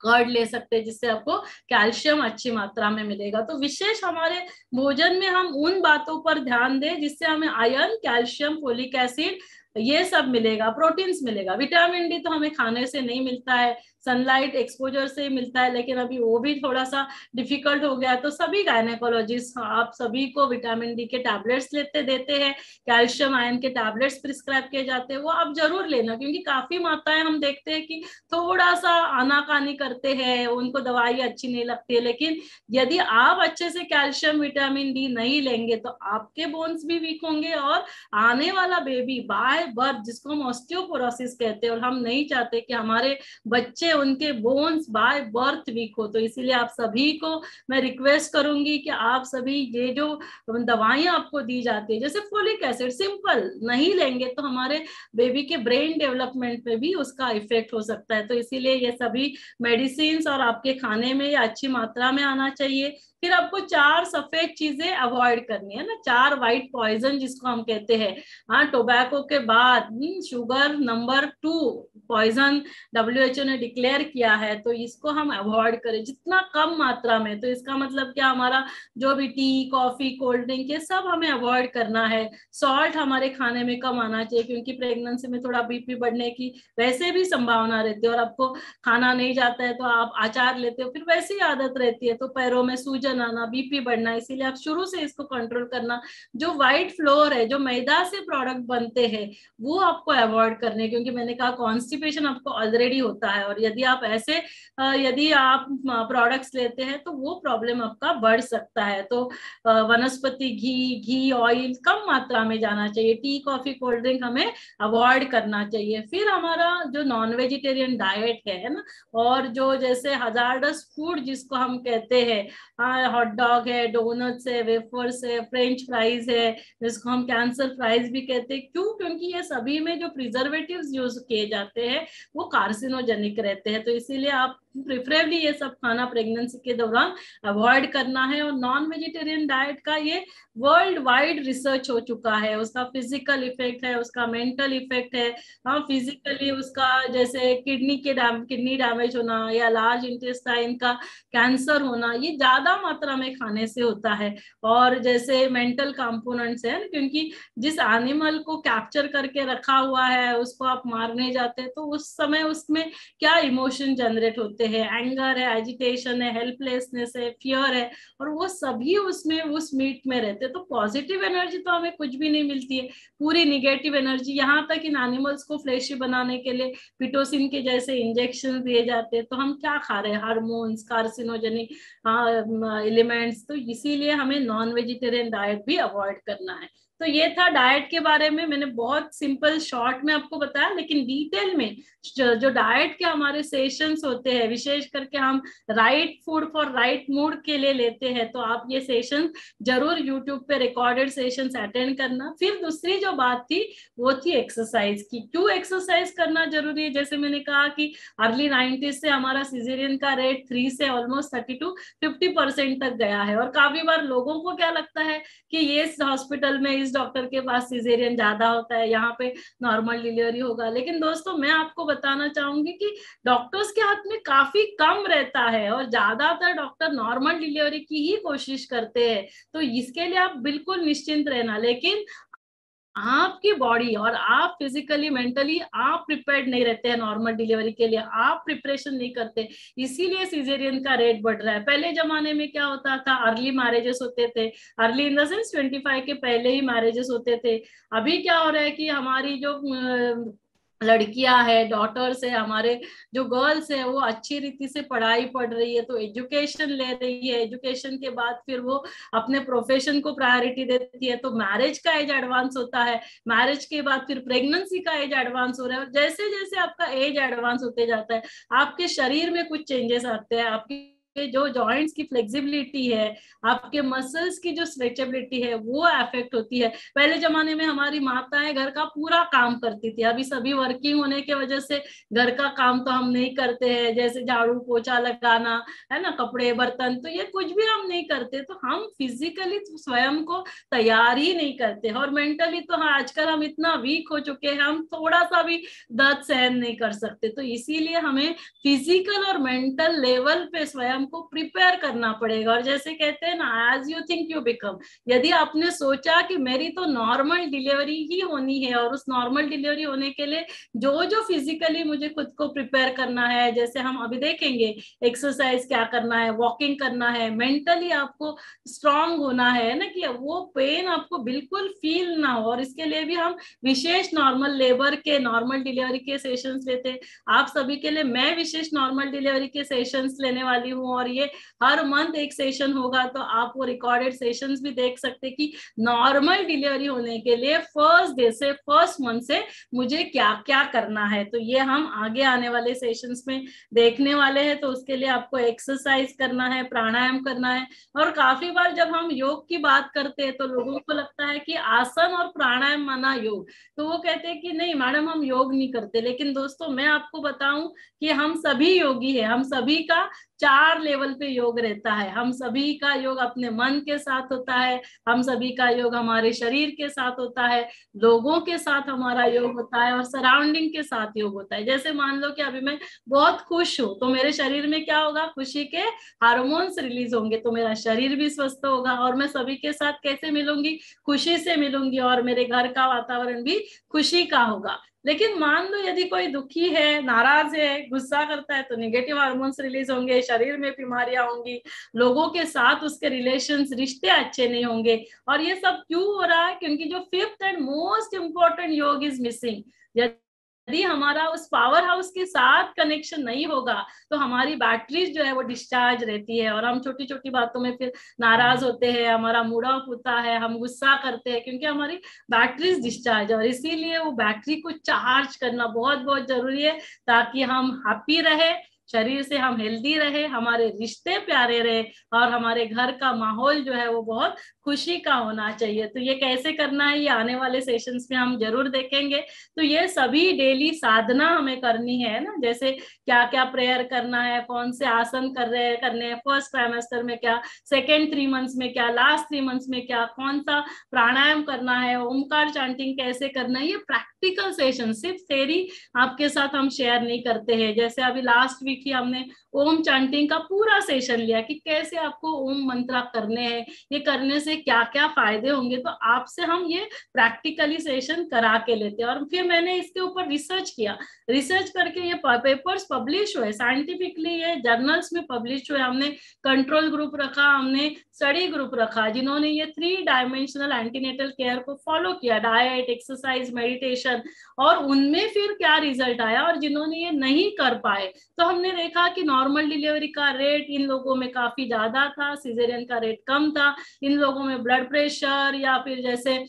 कर्ड ले सकते हैं, जिससे आपको कैल्शियम अच्छी मात्रा में मिलेगा। तो विशेष हमारे भोजन में हम उन बातों पर ध्यान दें जिससे हमें आयरन, कैल्शियम, फोलिक एसिड ये सब मिलेगा, प्रोटीन्स मिलेगा। विटामिन डी तो हमें खाने से नहीं मिलता है, सनलाइट एक्सपोजर से मिलता है, लेकिन अभी वो भी थोड़ा सा डिफिकल्ट हो गया है। तो सभी गायनेकोलॉजिस्ट आप सभी को विटामिन डी के टैबलेट्स देते हैं, कैल्शियम आयरन के टैबलेट्स प्रिस्क्राइब किए जाते हैं, वो आप जरूर लेना। क्योंकि काफी माताएं हम देखते हैं कि थोड़ा सा आनाकानी करते हैं, उनको दवाई अच्छी नहीं लगती है। लेकिन यदि आप अच्छे से कैल्शियम, विटामिन डी नहीं लेंगे तो आपके बोन्स भी वीक होंगे, और आने वाला बेबी बाय बर्थ, जिसको हम ऑस्टियोपोरोसिस कहते हैं, और हम नहीं चाहते कि हमारे बच्चे, उनके बोन्स बाय बर्थ वीक हो। तो इसीलिए आप सभी को मैं रिक्वेस्ट करूंगी कि आप सभी ये जो दवाइयां आपको दी जाती है, जैसे फोलिक एसिड, सिंपल नहीं लेंगे तो हमारे बेबी के ब्रेन डेवलपमेंट पे भी उसका इफेक्ट हो सकता है। तो इसीलिए ये सभी मेडिसिन और आपके खाने में ये अच्छी मात्रा में आना चाहिए। फिर आपको 4 सफेद चीजें अवॉइड करनी है ना, 4 व्हाइट पॉइजन जिसको हम कहते हैं। हाँ, टोबैको के बाद शुगर नंबर 2, पॉइजन WHO ने डिक्लेयर किया है, तो इसको हम अवॉइड करें जितना कम मात्रा में। तो इसका मतलब क्या, हमारा जो भी टी, कॉफी, कोल्ड ड्रिंक, ये सब हमें अवॉइड करना है। सॉल्ट हमारे खाने में कम आना चाहिए, क्योंकि प्रेगनेंसी में थोड़ा BP बढ़ने की वैसे भी संभावना रहती है, और आपको खाना नहीं जाता है तो आप अचार लेते हो, फिर वैसे ही आदत रहती है, तो पैरों में सूजन आना, BP बढ़ना, इसीलिए आप शुरू से इसको कंट्रोल करना। जो व्हाइट फ्लोर है, जो मैदा से प्रोडक्ट बनते हैं, वो आपको अवॉइड करने, क्योंकि मैंने कहा कॉन्स्टिपेशन आपको ऑलरेडी होता है, और यदि आप ऐसे यदि आप प्रोडक्ट्स लेते हैं तो वो प्रॉब्लम आपका बढ़ सकता है। तो वनस्पति घी, ऑयल कम मात्रा में जाना चाहिए। टी, कॉफी, कोल्ड ड्रिंक हमें अवॉइड करना चाहिए। फिर हमारा जो नॉन वेजिटेरियन डाइट है ना, और जो जैसे हजार्डस फूड जिसको हम कहते हैं, हॉट डॉग है, डोनट्स है, वेफर्स है, फ्रेंच फ्राइज है, जिसको हम कैंसर फ्राइज भी कहते हैं। क्यों? क्योंकि ये सभी में जो प्रिजर्वेटिव्स यूज किए जाते हैं वो कार्सिनोजेनिक रहते हैं, तो इसीलिए आप प्रेफरेबली ये सब खाना प्रेगनेंसी के दौरान अवॉइड करना है। और नॉन वेजिटेरियन डाइट का ये वर्ल्ड वाइड रिसर्च हो चुका है, उसका फिजिकल इफेक्ट है, उसका मेंटल इफेक्ट है। हाँ, फिजिकली उसका जैसे किडनी डैमेज होना या लार्ज इंटेस्टाइन का कैंसर होना, ये ज्यादा मात्रा में खाने से होता है। और जैसे मेंटल कंपोनेंट्स है, क्योंकि जिस एनिमल को कैप्चर करके रखा हुआ है उसको आप मारने जाते हैं, तो उस समय उसमें क्या इमोशन जनरेट होते हैं, एंगर है, एजिटेशन है, हेल्पलेसनेस है, फियर है, और वो सभी उसमें उस मीट में रहते हैं। तो पॉजिटिव एनर्जी तो हमें कुछ भी नहीं मिलती है, पूरी निगेटिव एनर्जी। यहाँ तक इन एनिमल्स को फ्लैशी बनाने के लिए पिटोसिन के जैसे इंजेक्शन दिए जाते हैं, तो हम क्या खा रहे हैं, हार्मोन्स, कार्सिनोजेनिक एलिमेंट्स। तो इसीलिए हमें नॉन वेजिटेरियन डाइट भी अवॉइड करना है। तो ये था डाइट के बारे में, मैंने बहुत सिंपल शॉर्ट में आपको बताया, लेकिन डिटेल में जो डाइट के हमारे सेशंस होते हैं, विशेष करके हम right food for right mood के लिए लेते हैं, तो आप ये सेशन जरूर यूट्यूब पे रिकॉर्डेड सेशंस अटेंड करना। फिर दूसरी जो बात थी वो थी एक्सरसाइज की। क्यों एक्सरसाइज करना जरूरी है? जैसे मैंने कहा कि अर्ली 90s से हमारा सिजेरियन का रेट 3 से ऑलमोस्ट 30 to 50% तक गया है, और काफी बार लोगों को क्या लगता है कि ये हॉस्पिटल में इस डॉक्टर के पास सिजेरियन ज्यादा होता है, यहाँ पे नॉर्मल डिलीवरी होगा। लेकिन दोस्तों, मैं आपको बताना चाहूंगी कि डॉक्टर्स के हाथ में काफी कम रहता है, और ज्यादातर डॉक्टर नॉर्मल डिलीवरी की ही कोशिश करते हैं। तो इसके लिए आप बिल्कुल निश्चिंत रहना, लेकिन आपकी बॉडी और आप फिजिकली मेंटली आप प्रिपेयर्ड नहीं रहते हैं नॉर्मल डिलीवरी के लिए, आप प्रिपरेशन नहीं करते, इसीलिए सिजेरियन का रेट बढ़ रहा है। पहले जमाने में क्या होता था, अर्ली मैरिजेस होते थे, अर्ली इन द सेंस 25 के पहले ही मैरिजेस होते थे। अभी क्या हो रहा है कि हमारी जो लड़कियां है, डॉटर्स है, हमारे जो गर्ल्स है, वो अच्छी रीति से पढ़ाई पढ़ रही है, तो एजुकेशन ले रही है, एजुकेशन के बाद फिर वो अपने प्रोफेशन को प्रायोरिटी देती है, तो मैरिज का एज एडवांस होता है, मैरिज के बाद फिर प्रेगनेंसी का एज एडवांस हो रहा है। और जैसे जैसे आपका एज एडवांस होते जाता है, आपके शरीर में कुछ चेंजेस आते हैं, आपकी जो जॉइंट्स की फ्लेक्सिबिलिटी है, आपके मसल्स की जो स्ट्रेचेबिलिटी है, वो अफेक्ट होती है। पहले जमाने में हमारी माताएं घर का पूरा काम करती थी, अभी सभी वर्किंग होने के वजह से घर का काम तो हम नहीं करते हैं, जैसे झाड़ू पोछा लगाना है ना, कपड़े बर्तन, तो ये कुछ भी हम नहीं करते। तो हम फिजिकली स्वयं को तैयार ही नहीं करते, और मेंटली तो आजकल हम इतना वीक हो चुके हैं, हम थोड़ा सा भी दर्द सहन नहीं कर सकते। तो इसीलिए हमें फिजिकल और मेंटल लेवल पे स्वयं को प्रिपेयर करना पड़ेगा। और जैसे कहते हैं ना, as you think you become. यदि आपने सोचा कि मेरी तो नॉर्मल डिलीवरी ही होनी है, और उस नॉर्मल डिलीवरी होने के लिए जो जो फिजिकली मुझे खुद को प्रिपेयर करना है, जैसे हम अभी देखेंगे एक्सरसाइज क्या करना है, वॉकिंग करना है, मेंटली आपको स्ट्रांग होना है ना, कि वो पेन आपको बिल्कुल फील ना हो। और इसके लिए भी हम विशेष नॉर्मल लेबर के, नॉर्मल डिलीवरी के सेशंस लेते हैं। आप सभी के लिए मैं विशेष नॉर्मल डिलीवरी के सेशंस लेने वाली हूँ, और ये हर मंथ एक सेशन होगा, तो आप वो रिकॉर्डेड सेशंस भी देख सकते कि नॉर्मल डिलीवरी होने के लिए फर्स्ट डे से फर्स्ट मंथ से मुझे क्या क्या करना है। तो ये हम आगे आने वाले सेशंस में देखने वाले हैं। तो उसके लिए आपको एक्सरसाइज करना है, प्राणायाम करना है। और काफी बार जब हम योग की बात करते हैं तो लोगों को लगता है कि आसन और प्राणायाम माना योग, तो वो कहते हैं कि नहीं मैडम हम योग नहीं करते। लेकिन दोस्तों, मैं आपको बताऊं कि हम सभी योगी हैं, हम सभी का 4 लेवल पे योग रहता है। हम सभी का योग अपने मन के साथ होता है, हम सभी का योग हमारे शरीर के साथ होता है, लोगों के साथ हमारा योग होता है और सराउंडिंग के साथ योग होता है। जैसे मान लो कि अभी मैं बहुत खुश हूँ तो मेरे शरीर में क्या होगा, खुशी के हार्मोन्स रिलीज होंगे, तो मेरा शरीर भी स्वस्थ होगा और मैं सभी के साथ कैसे मिलूंगी, खुशी से मिलूंगी और मेरे घर का वातावरण भी खुशी का होगा। लेकिन मान लो यदि कोई दुखी है, नाराज है, गुस्सा करता है तो नेगेटिव हार्मोन्स रिलीज होंगे, शरीर में बीमारियां होंगी, लोगों के साथ उसके रिलेशंस, रिश्ते अच्छे नहीं होंगे। और ये सब क्यों हो रहा है, क्योंकि जो फिफ्थ एंड मोस्ट इंपॉर्टेंट योग इज मिसिंग। यदि हमारा उस पावर हाउस के साथ कनेक्शन नहीं होगा तो हमारी बैटरीज जो है वो डिस्चार्ज रहती है और हम छोटी छोटी बातों में फिर नाराज होते हैं, हमारा मूड ऑफ होता है, हम गुस्सा करते हैं, क्योंकि हमारी बैटरीज डिस्चार्ज है। और इसीलिए वो बैटरी को चार्ज करना बहुत बहुत जरूरी है ताकि हम हैप्पी रहे, शरीर से हम हेल्दी रहे, हमारे रिश्ते प्यारे रहे और हमारे घर का माहौल जो है वो बहुत खुशी का होना चाहिए। तो ये कैसे करना है ये आने वाले सेशंस में हम जरूर देखेंगे। तो ये सभी डेली साधना हमें करनी है ना, जैसे क्या क्या प्रेयर करना है, कौन से आसन करने हैं फर्स्ट ट्राइमेस्टर में, क्या सेकेंड 3 मंथ्स में, क्या लास्ट 3 मंथ्स में, क्या कौन सा प्राणायाम करना है, ओमकार चांटिंग कैसे करना है, ये प्रैक्टिकल सेशन, सिर्फ थ्योरी आपके साथ हम शेयर नहीं करते हैं। जैसे अभी लास्ट वीक ही हमने ओम चांटिंग का पूरा सेशन लिया कि कैसे आपको ओम मंत्र करने हैं, ये करने से क्या क्या फायदे होंगे, तो आपसे हम ये प्रैक्टिकली सेशन करा के लेते हैं। और फिर मैंने इसके ऊपर रिसर्च किया, रिसर्च करके ये पेपर्स पब्लिश हुए, साइंटिफिकली ये जर्नल्स में पब्लिश हुए। हमने कंट्रोल ग्रुप रखा, हमने स्टडी ग्रुप रखा, जिन्होंने ये 3 डायमेंशनल एंटीनेटल केयर को फॉलो किया, डाइट, एक्सरसाइज, मेडिटेशन, और उनमें फिर क्या रिजल्ट आया। और जिन्होंने ये नहीं कर पाए तो हमने देखा कि नॉर्मल डिलीवरी का रेट इन लोगों में काफी ज्यादा था, सिजेरियन का रेट कम था, इन लोगों में ब्लड प्रेशर या फिर जैसे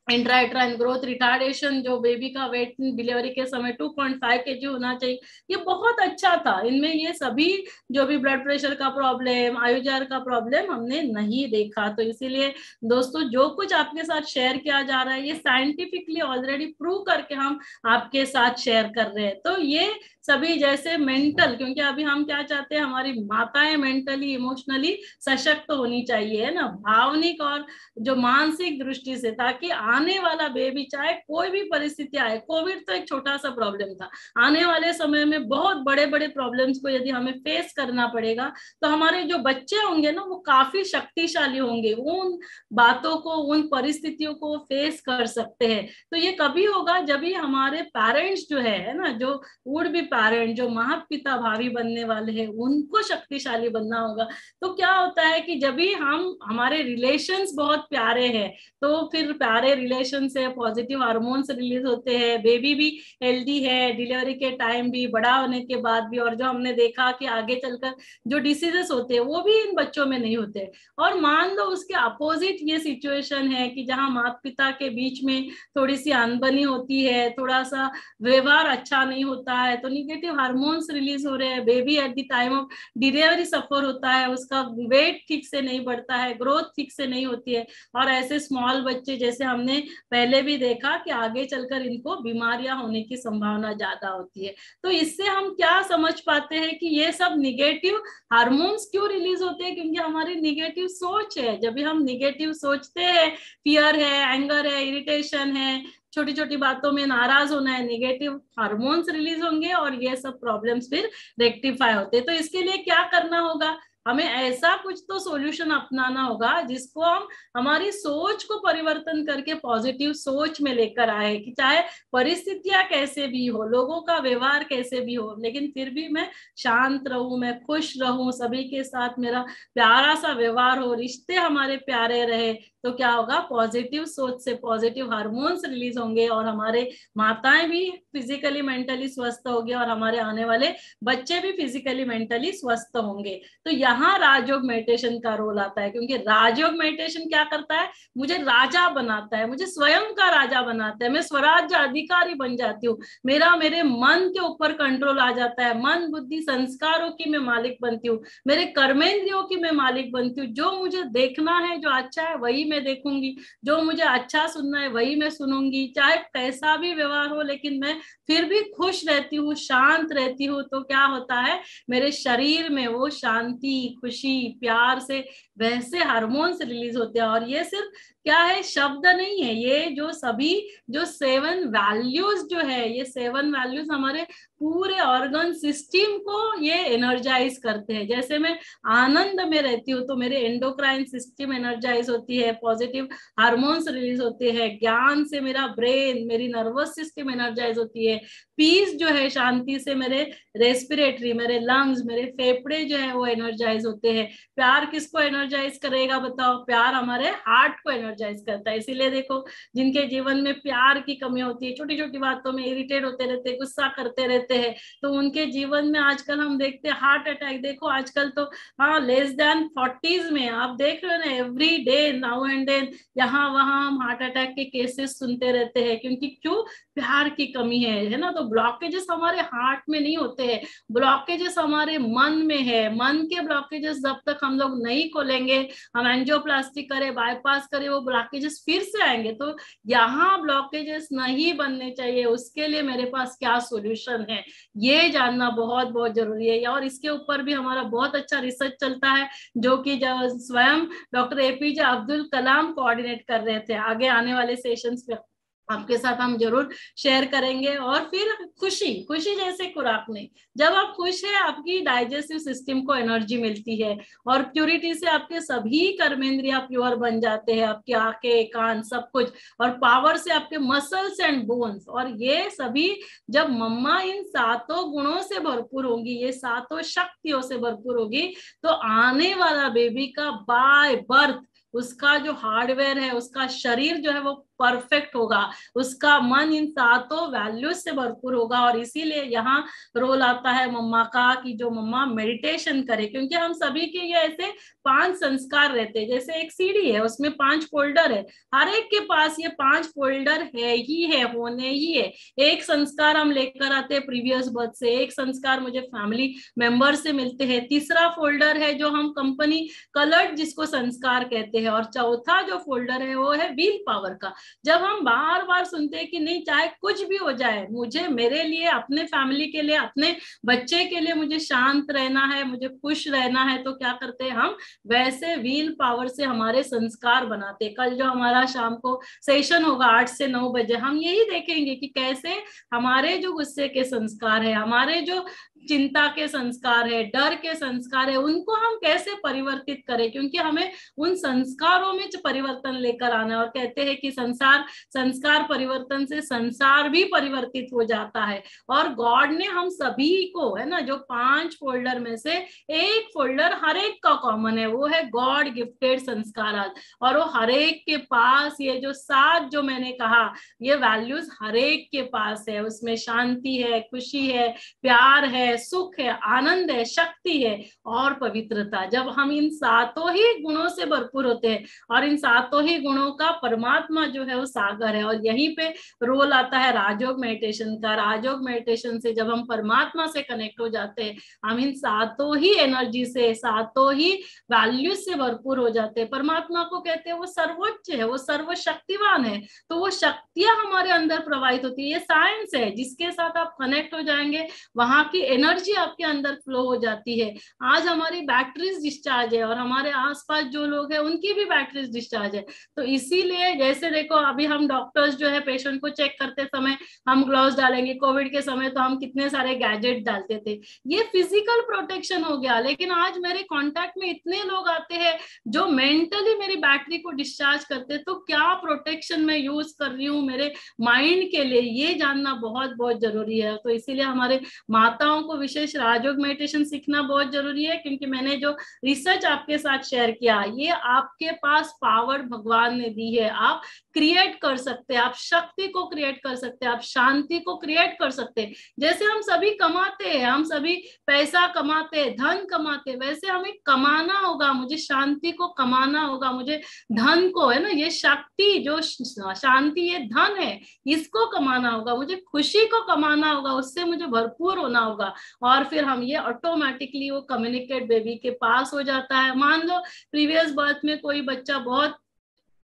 इंट्रायूटेराइन ग्रोथ रिटार्डेशन, जो बेबी का वेट डिलीवरी के समय 2.5 kg होना चाहिए, ये बहुत अच्छा था। इनमें ये सभी जो भी ब्लड प्रेशर का प्रॉब्लम, आयुजार का प्रॉब्लम हमने नहीं देखा। तो इसीलिए दोस्तों जो कुछ आपके साथ शेयर किया जा रहा है ये साइंटिफिकली ऑलरेडी प्रूव करके हम आपके साथ शेयर कर रहे हैं। तो ये सभी जैसे मेंटल, क्योंकि अभी हम क्या चाहते हैं, हमारी माताएं मेंटली इमोशनली सशक्त होनी चाहिए, है ना, भावनिक और जो मानसिक दृष्टि से, ताकि आने वाला बेबी, चाहे कोई भी परिस्थिति आए, कोविड तो एक छोटा सा प्रॉब्लम था, आने वाले समय में बहुत बड़े बड़े प्रॉब्लम्स को यदि हमें फेस करना पड़ेगा तो हमारे जो बच्चे होंगे ना वो काफी शक्तिशाली होंगे, उन बातों को, उन परिस्थितियों को फेस कर सकते हैं। तो ये कभी होगा जब भी हमारे पेरेंट्स जो है ना, जो वुड बी पेरेंट, जो माता पिता भावी बनने वाले हैं, उनको शक्तिशाली बनना होगा। तो क्या होता है कि जब भी हमारे रिलेशंस बहुत प्यारे हैं तो फिर प्यारे रिलेशन से पॉजिटिव हार्मोन्स रिलीज होते हैं, बेबी भी हेल्दी है, डिलीवरी के टाइम भी, बड़ा होने के बाद भी। और जो हमने देखा कि आगे चलकर जो डिसीजेस होते हैं वो भी इन बच्चों में नहीं होते। और मान लो उसके अपोजिट ये सिचुएशन है कि जहाँ माता पिता के बीच में थोड़ी सी अनबनी होती है, थोड़ा सा व्यवहार अच्छा नहीं होता है, तो निगेटिव हार्मोन्स रिलीज हो रहे हैं, baby at the time of delivery suffer होता है, उसका वेट ठीक से नहीं बढ़ता है, ग्रोथ ठीक से नहीं होती है। और ऐसे स्मॉल बच्चे जैसे हमने पहले भी देखा कि आगे चलकर इनको बीमारियां होने की संभावना ज्यादा होती है। तो इससे हम क्या समझ पाते हैं कि ये सब निगेटिव हार्मोन्स क्यों रिलीज होते हैं, क्योंकि हमारी निगेटिव सोच है। जब भी हम निगेटिव सोचते हैं, फियर है, एंगर है, इरिटेशन है, छोटी छोटी बातों में नाराज होना है, नेगेटिव हार्मोन्स रिलीज होंगे और ये सब प्रॉब्लम्स फिर रेक्टिफाई होते हैं। तो इसके लिए क्या करना होगा, हमें ऐसा कुछ तो सॉल्यूशन अपनाना होगा जिसको हम हमारी सोच को परिवर्तन करके पॉजिटिव सोच में लेकर आए, कि चाहे परिस्थितियां कैसे भी हो, लोगों का व्यवहार कैसे भी हो, लेकिन फिर भी मैं शांत रहूं, मैं खुश रहूं, सभी के साथ मेरा प्यारा सा व्यवहार हो, रिश्ते हमारे प्यारे रहे। तो क्या होगा, पॉजिटिव सोच से पॉजिटिव हार्मोन्स रिलीज होंगे और हमारे माताएं भी फिजिकली मेंटली स्वस्थ होंगे और हमारे आने वाले बच्चे भी फिजिकली मेंटली स्वस्थ होंगे। तो यहाँ राजयोग मेडिटेशन का रोल आता है, क्योंकि राजयोग मेडिटेशन क्या करता है, मुझे राजा बनाता है, मुझे स्वयं का राजा बनाता है, मैं स्वराज्य अधिकारी बन जाती हूँ, मेरे मन के ऊपर कंट्रोल आ जाता है, मन बुद्धि संस्कारों की मैं मालिक बनती हूँ, मेरे कर्मेंद्रियों की मैं मालिक बनती हूँ, जो मुझे देखना है, जो अच्छा है वही मैं मैं देखूंगी, जो मुझे अच्छा सुनना है वही मैं सुनूंगी, चाहे कैसा भी व्यवहार हो, लेकिन मैं फिर भी खुश रहती हूँ, शांत रहती हूँ, तो क्या होता है मेरे शरीर में वो शांति, खुशी, प्यार से वैसे हार्मोन्स रिलीज होते हैं। और ये सिर्फ क्या है, शब्द नहीं है, ये जो सभी जो 7 वैल्यूज जो है, ये 7 वैल्यूज हमारे पूरे ऑर्गन सिस्टम को ये एनर्जाइज करते हैं। जैसे मैं आनंद में रहती हूँ तो मेरे एंडोक्राइन सिस्टम एनर्जाइज होती है, पॉजिटिव हार्मोन्स रिलीज होते हैं, ज्ञान से मेरा ब्रेन, मेरी नर्वस सिस्टम एनर्जाइज होती है, पीस जो है, शांति से मेरे रेस्पिरेटरी, मेरे लंग्स, मेरे फेफड़े जो है वो एनर्जाइज होते हैं। प्यार किसको एनर्जाइज करेगा बताओ? प्यार हमारे हार्ट को एनर्जाइज करता है। इसीलिए देखो, जिनके जीवन में प्यार की कमी होती है, छोटी छोटी बातों में इरिटेट होते रहते हैं, गुस्सा करते रहते हैं, तो उनके जीवन में आजकल हम देखते हैं हार्ट अटैक। देखो आजकल तो हाँ लेस देन 40s में आप देख रहे हो ना, every day now and then यहाँ वहां हम हार्ट अटैक के केसेस सुनते रहते हैं। क्योंकि क्यों? प्यार की कमी है ना। तो ब्लॉकेजेस हमारे हार्ट में नहीं होते हैं, ब्लॉकेजेस हमारे मन में है। मन के ब्लॉकेजेस जब तक हम लोग नहीं खोलेंगे, हम एंजियोप्लास्टी करें, बाईपास करें, वो ब्लॉकेजेस फिर से आएंगे। तो यहाँ ब्लॉकेजेस नहीं बनने चाहिए, उसके लिए मेरे पास क्या सॉल्यूशन है, ये जानना बहुत बहुत जरूरी है। और इसके ऊपर भी हमारा बहुत अच्छा रिसर्च चलता है, जो कि स्वयं डॉक्टर एपीजे अब्दुल कलाम कोऑर्डिनेट कर रहे थे। आगे आने वाले सेशंस पे आपके साथ हम जरूर शेयर करेंगे। और फिर खुशी, खुशी जैसे खुराक नहीं, जब आप खुश है आपकी डाइजेस्टिव सिस्टम को एनर्जी मिलती है, और प्योरिटी से आपके सभी कर्मेंद्रिया प्योर बन जाते हैं, आपकी आंखें, कान, सब कुछ, और पावर से आपके मसल्स एंड बोन्स। और ये सभी जब मम्मा इन 7 गुणों से भरपूर होंगी, ये 7 शक्तियों से भरपूर होगी, तो आने वाला बेबी का बाय बर्थ उसका जो हार्डवेयर है, उसका शरीर जो है वो परफेक्ट होगा, उसका मन इन 7 वैल्यूज से भरपूर होगा। और इसीलिए यहाँ रोल आता है मम्मा का, कि जो मम्मा मेडिटेशन करे। क्योंकि हम सभी के ये ऐसे 5 संस्कार रहते हैं, जैसे एक सीढ़ी है उसमें 5 फोल्डर है, हर एक के पास ये 5 फोल्डर है ही है, होने ही है। एक संस्कार हम लेकर आते हैं प्रीवियस बर्थ से, एक संस्कार मुझे फैमिली मेंबर से मिलते हैं, तीसरा फोल्डर है जो हम कंपनी कलर्ड जिसको संस्कार कहते हैं, और चौथा जो फोल्डर है वो है व्हील पावर का। जब हम बार बार सुनते हैं कि नहीं चाहे कुछ भी हो जाए, मुझे मेरे लिए, अपने फैमिली के लिए, अपने बच्चे के लिए मुझे शांत रहना है, मुझे खुश रहना है, तो क्या करते हैं हम? वैसे व्हील पावर से हमारे संस्कार बनाते। कल जो हमारा शाम को सेशन होगा 8 से 9 बजे, हम यही देखेंगे कि कैसे हमारे जो गुस्से के संस्कार है, हमारे जो चिंता के संस्कार है, डर के संस्कार है, उनको हम कैसे परिवर्तित करें। क्योंकि हमें उन संस्कारों में परिवर्तन लेकर आना है। और कहते हैं कि संस्कार परिवर्तन से संसार भी परिवर्तित हो जाता है। और गॉड ने हम सभी को, है ना, जो 5 फोल्डर में से एक फोल्डर हर एक का कॉमन है, वो है गॉड गिफ्टेड संस्कार। और वो हर एक के पास ये जो 7 जो मैंने कहा, ये वैल्यूज हर एक के पास है। उसमें शांति है, खुशी है, प्यार है, सुख है, आनंद है, शक्ति है और पवित्रता। जब हम इन 7 ही गुणों से भरपूर होते हैं, और इन 7 ही गुणों का परमात्मा जो है वो सागर है। और यहीं पे रोल आता है राजयोग मेडिटेशन का। राजयोग मेडिटेशन से जब हम परमात्मा से कनेक्ट हो जाते हैं, हम इन 7 ही एनर्जी से, 7 ही वैल्यूज से भरपूर हो जाते हैं। परमात्मा को कहते हैं वो सर्वोच्च है, वो सर्वशक्तिवान है, तो वो शक्तियां हमारे अंदर प्रवाहित होती है। ये साइंस है, जिसके साथ आप कनेक्ट हो जाएंगे वहां की एनर्जी आपके अंदर फ्लो हो जाती है। आज हमारी बैटरीज डिस्चार्ज है, और हमारे आसपास जो लोग हैं उनकी भी बैटरीज डिस्चार्ज है। तो इसीलिए जैसे देखो, अभी हम डॉक्टर्स जो है पेशेंट को चेक करते समय हम ग्लव्स डालेंगे, कोविड के समय तो हम कितने सारे गैजेट डालते थे, ये फिजिकल प्रोटेक्शन हो गया। लेकिन आज मेरे कॉन्टैक्ट में इतने लोग आते हैं जो मेंटली मेरी बैटरी को डिस्चार्ज करते, तो क्या प्रोटेक्शन मैं यूज कर रही हूँ मेरे माइंड के लिए, ये जानना बहुत बहुत जरूरी है। तो इसीलिए हमारे माताओं को विशेष राजयोग मेडिटेशन सीखना बहुत जरूरी है। क्योंकि मैंने जो रिसर्च आपके साथ शेयर किया, ये आपके पास पावर भगवान ने दी है, आप क्रिएट कर सकते हैं, आप शक्ति को क्रिएट कर सकते हैं, आप शांति को क्रिएट कर सकते हैं। जैसे हम सभी कमाते हैं, हम सभी पैसा कमाते हैं, धन कमाते हैं, वैसे हमें कमाना होगा, मुझे शांति को कमाना होगा, मुझे धन को, है ना, ये शक्ति जो शांति ये धन है, इसको कमाना होगा, मुझे खुशी को कमाना होगा, उससे मुझे भरपूर होना होगा। और फिर हम ये ऑटोमेटिकली वो कम्युनिकेट बेबी के पास हो जाता है। मान लो प्रीवियस बर्थ में कोई बच्चा बहुत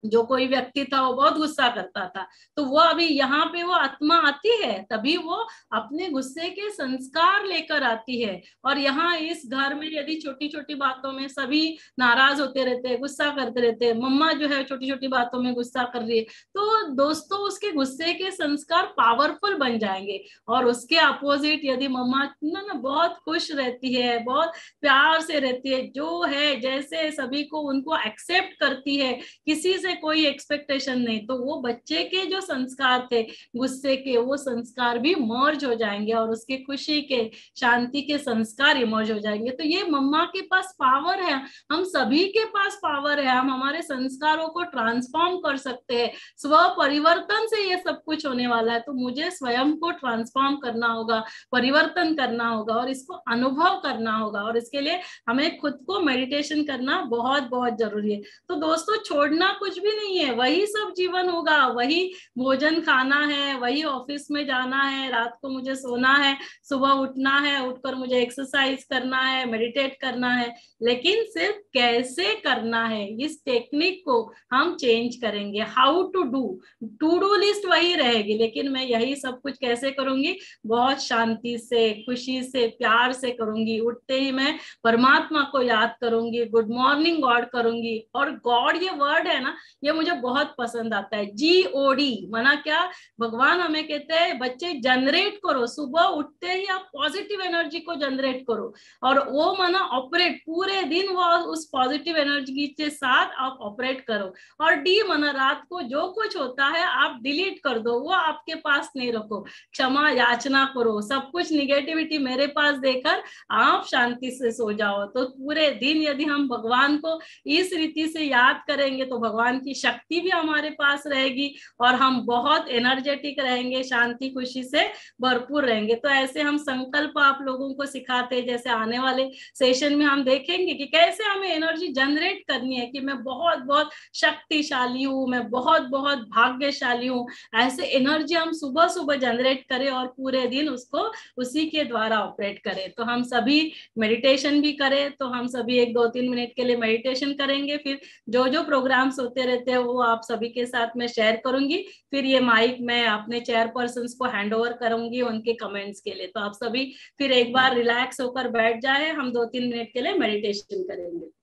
जो कोई व्यक्ति था वो बहुत गुस्सा करता था, तो वो अभी यहाँ पे वो आत्मा आती है, तभी वो अपने गुस्से के संस्कार लेकर आती है। और यहाँ इस घर में यदि छोटी छोटी बातों में सभी नाराज होते रहते हैं, गुस्सा करते रहते हैं, मम्मा जो है छोटी छोटी बातों में गुस्सा कर रही है, तो दोस्तों उसके गुस्से के संस्कार पावरफुल बन जाएंगे। और उसके अपोजिट यदि मम्मा ना बहुत खुश रहती है, बहुत प्यार से रहती है, जो है जैसे सभी को उनको एक्सेप्ट करती है, किसी से कोई एक्सपेक्टेशन नहीं, तो वो बच्चे के जो संस्कार थे गुस्से के, वो संस्कार भी मर्ज हो जाएंगे और उसके खुशी के, शांति के संस्कार इमर्ज हो जाएंगे। तो ये मम्मा के पास पावर है, हम सभी के पास पावर है, हम हमारे संस्कारों को ट्रांसफॉर्म कर सकते हैं। स्व परिवर्तन से ये सब कुछ होने वाला है, तो मुझे स्वयं को ट्रांसफॉर्म करना होगा, परिवर्तन करना होगा और इसको अनुभव करना होगा, और इसके लिए हमें खुद को मेडिटेशन करना बहुत बहुत जरूरी है। तो दोस्तों छोड़ना कुछ भी नहीं है, वही सब जीवन होगा, वही भोजन खाना है, वही ऑफिस में जाना है, रात को मुझे सोना है, सुबह उठना है, उठकर मुझे एक्सरसाइज करना है, मेडिटेट करना है, लेकिन सिर्फ कैसे करना है इस टेक्निक को हम चेंज करेंगे। हाउ टू डू लिस्ट वही रहेगी, लेकिन मैं यही सब कुछ कैसे करूंगी, बहुत शांति से, खुशी से, प्यार से करूंगी। उठते ही मैं परमात्मा को याद करूंगी, गुड मॉर्निंग गॉड करूंगी। और गॉड ये वर्ड है ना, ये मुझे बहुत पसंद आता है, GOD माना क्या, भगवान हमें कहते हैं बच्चे जनरेट करो, सुबह उठते ही आप पॉजिटिव एनर्जी को जनरेट करो, और वो माना ऑपरेट, पूरे दिन वो उस पॉजिटिव एनर्जी के साथ आप ऑपरेट करो। और D माना रात को जो कुछ होता है आप डिलीट कर दो, वो आपके पास नहीं रखो, क्षमा याचना करो, सब कुछ निगेटिविटी मेरे पास देकर आप शांति से सो जाओ। तो पूरे दिन यदि हम भगवान को इस रीति से याद करेंगे तो भगवान की शक्ति भी हमारे पास रहेगी और हम बहुत एनर्जेटिक रहेंगे, शांति खुशी से भरपूर रहेंगे। तो ऐसे हम संकल्प आप लोगों को सिखाते हैं, जैसे आने वाले सेशन में हम देखेंगे कि कैसे हमें एनर्जी जनरेट करनी है कि मैं बहुत बहुत शक्तिशाली हूँ, मैं बहुत बहुत भाग्यशाली हूँ। ऐसे एनर्जी हम सुबह सुबह जनरेट करें और पूरे दिन उसको उसी के द्वारा ऑपरेट करें। तो हम सभी मेडिटेशन भी करें, तो हम सभी 1-2-3 मिनट के लिए मेडिटेशन करेंगे, फिर जो जो प्रोग्राम्स होते रहते हैं वो आप सभी के साथ मैं शेयर करूंगी, फिर ये माइक मैं अपने चेयरपर्सन को हैंड ओवर करूंगी उनके कमेंट्स के लिए। तो आप सभी फिर एक बार रिलैक्स होकर बैठ जाए, हम 2-3 मिनट के लिए मेडिटेशन करेंगे।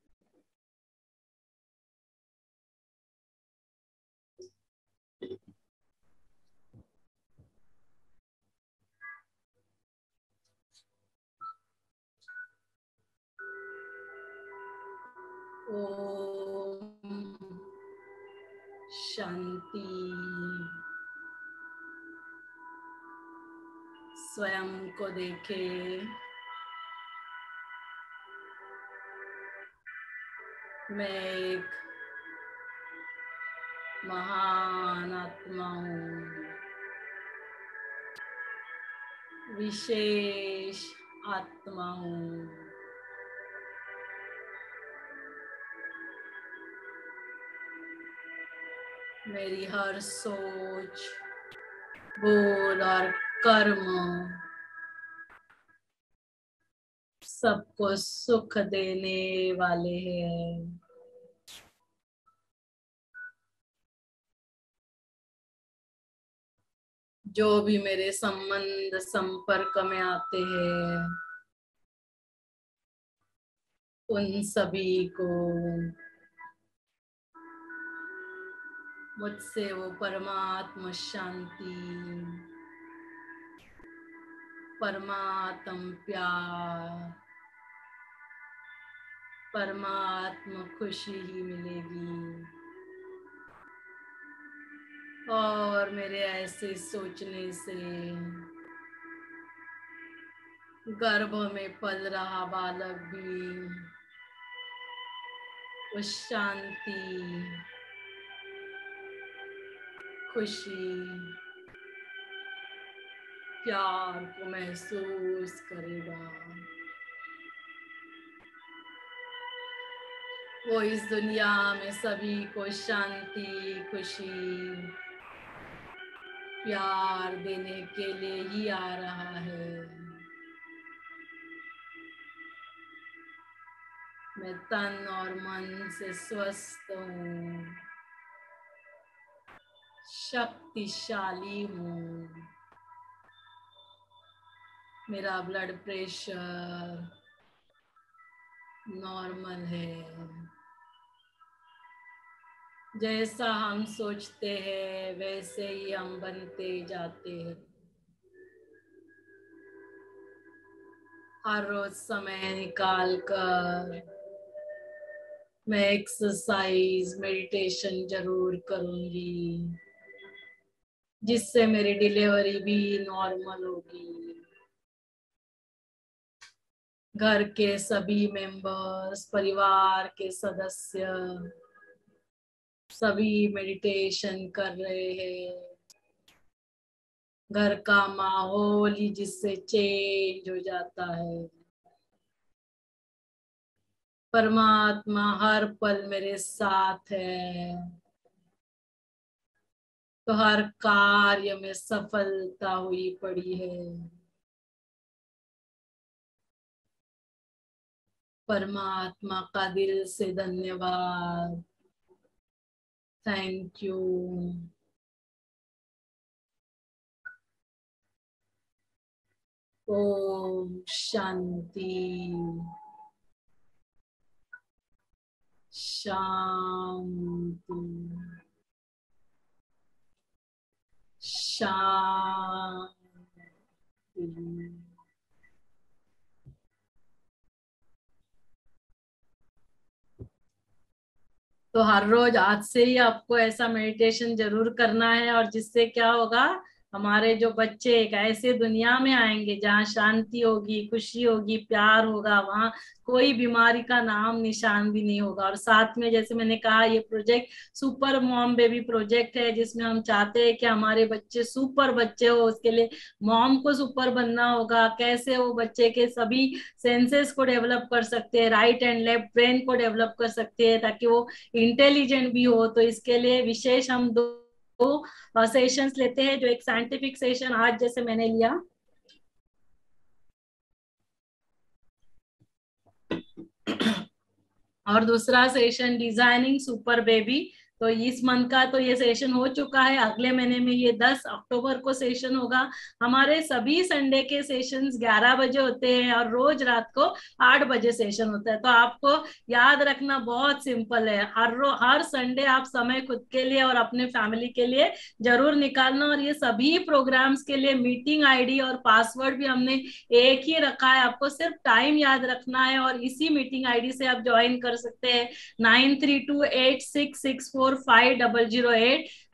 ओम शांति। स्वयं को देखे, मैं एक महान आत्मा हूँ, विशेष आत्मा हूँ। मेरी हर सोच, बोल और कर्म सबको सुख देने वाले हैं। जो भी मेरे संबंध संपर्क में आते हैं उन सभी को मुझसे वो परमात्मा शांति, परमात्म प्यार, परमात्मा खुशी ही मिलेगी। और मेरे ऐसे सोचने से गर्भ में पल रहा बालक भी उस शांति, खुशी, प्यार को महसूस करेगा। वो इस दुनिया में सभी को शांति, खुशी, प्यार देने के लिए ही आ रहा है। मैं तन और मन से स्वस्थ हूँ, शक्तिशाली हूँ। मेरा ब्लड प्रेशर नॉर्मल है। जैसा हम सोचते हैं वैसे ही हम बनते जाते हैं। हर रोज समय निकाल कर मैं एक्सरसाइज मेडिटेशन जरूर करूंगी, जिससे मेरी डिलीवरी भी नॉर्मल होगी। घर के सभी मेंबर्स, परिवार के सदस्य सभी मेडिटेशन कर रहे हैं। घर का माहौल ही जिससे चेंज हो जाता है। परमात्मा हर पल मेरे साथ है, तो हर कार्य में सफलता हुई पड़ी है। परमात्मा का दिल से धन्यवाद। Thank you. ओम शांति शांति शांति। तो हर रोज आज से ही आपको ऐसा मेडिटेशन जरूर करना है, और जिससे क्या होगा, हमारे जो बच्चे एक ऐसे दुनिया में आएंगे जहाँ शांति होगी, खुशी होगी, प्यार होगा, वहाँ कोई बीमारी का नाम निशान भी नहीं होगा। और साथ में जैसे मैंने कहा, ये project super mom baby project है, जिसमें हम चाहते हैं कि हमारे बच्चे सुपर बच्चे हो। उसके लिए मॉम को सुपर बनना होगा। कैसे वो बच्चे के सभी सेंसेस को डेवलप कर सकते हैं, राइट एंड लेफ्ट ब्रेन को डेवलप कर सकते हैं, ताकि वो इंटेलिजेंट भी हो। तो इसके लिए विशेष हम दो सेशंस लेते हैं, जो एक साइंटिफिक सेशन आज जैसे मैंने लिया, और दूसरा सेशन डिजाइनिंग सुपर बेबी। तो इस मंथ का तो ये सेशन हो चुका है। अगले महीने में ये 10 अक्टूबर को सेशन होगा। हमारे सभी संडे के सेशंस 11 बजे होते हैं, और रोज रात को 8 बजे सेशन होता है। तो आपको याद रखना बहुत सिंपल है, हर संडे आप समय खुद के लिए और अपने फैमिली के लिए जरूर निकालना। और ये सभी प्रोग्राम्स के लिए मीटिंग आईडी और पासवर्ड भी हमने एक ही रखा है। आपको सिर्फ टाइम याद रखना है, और इसी मीटिंग आईडी से आप ज्वाइन कर सकते हैं। 9328664508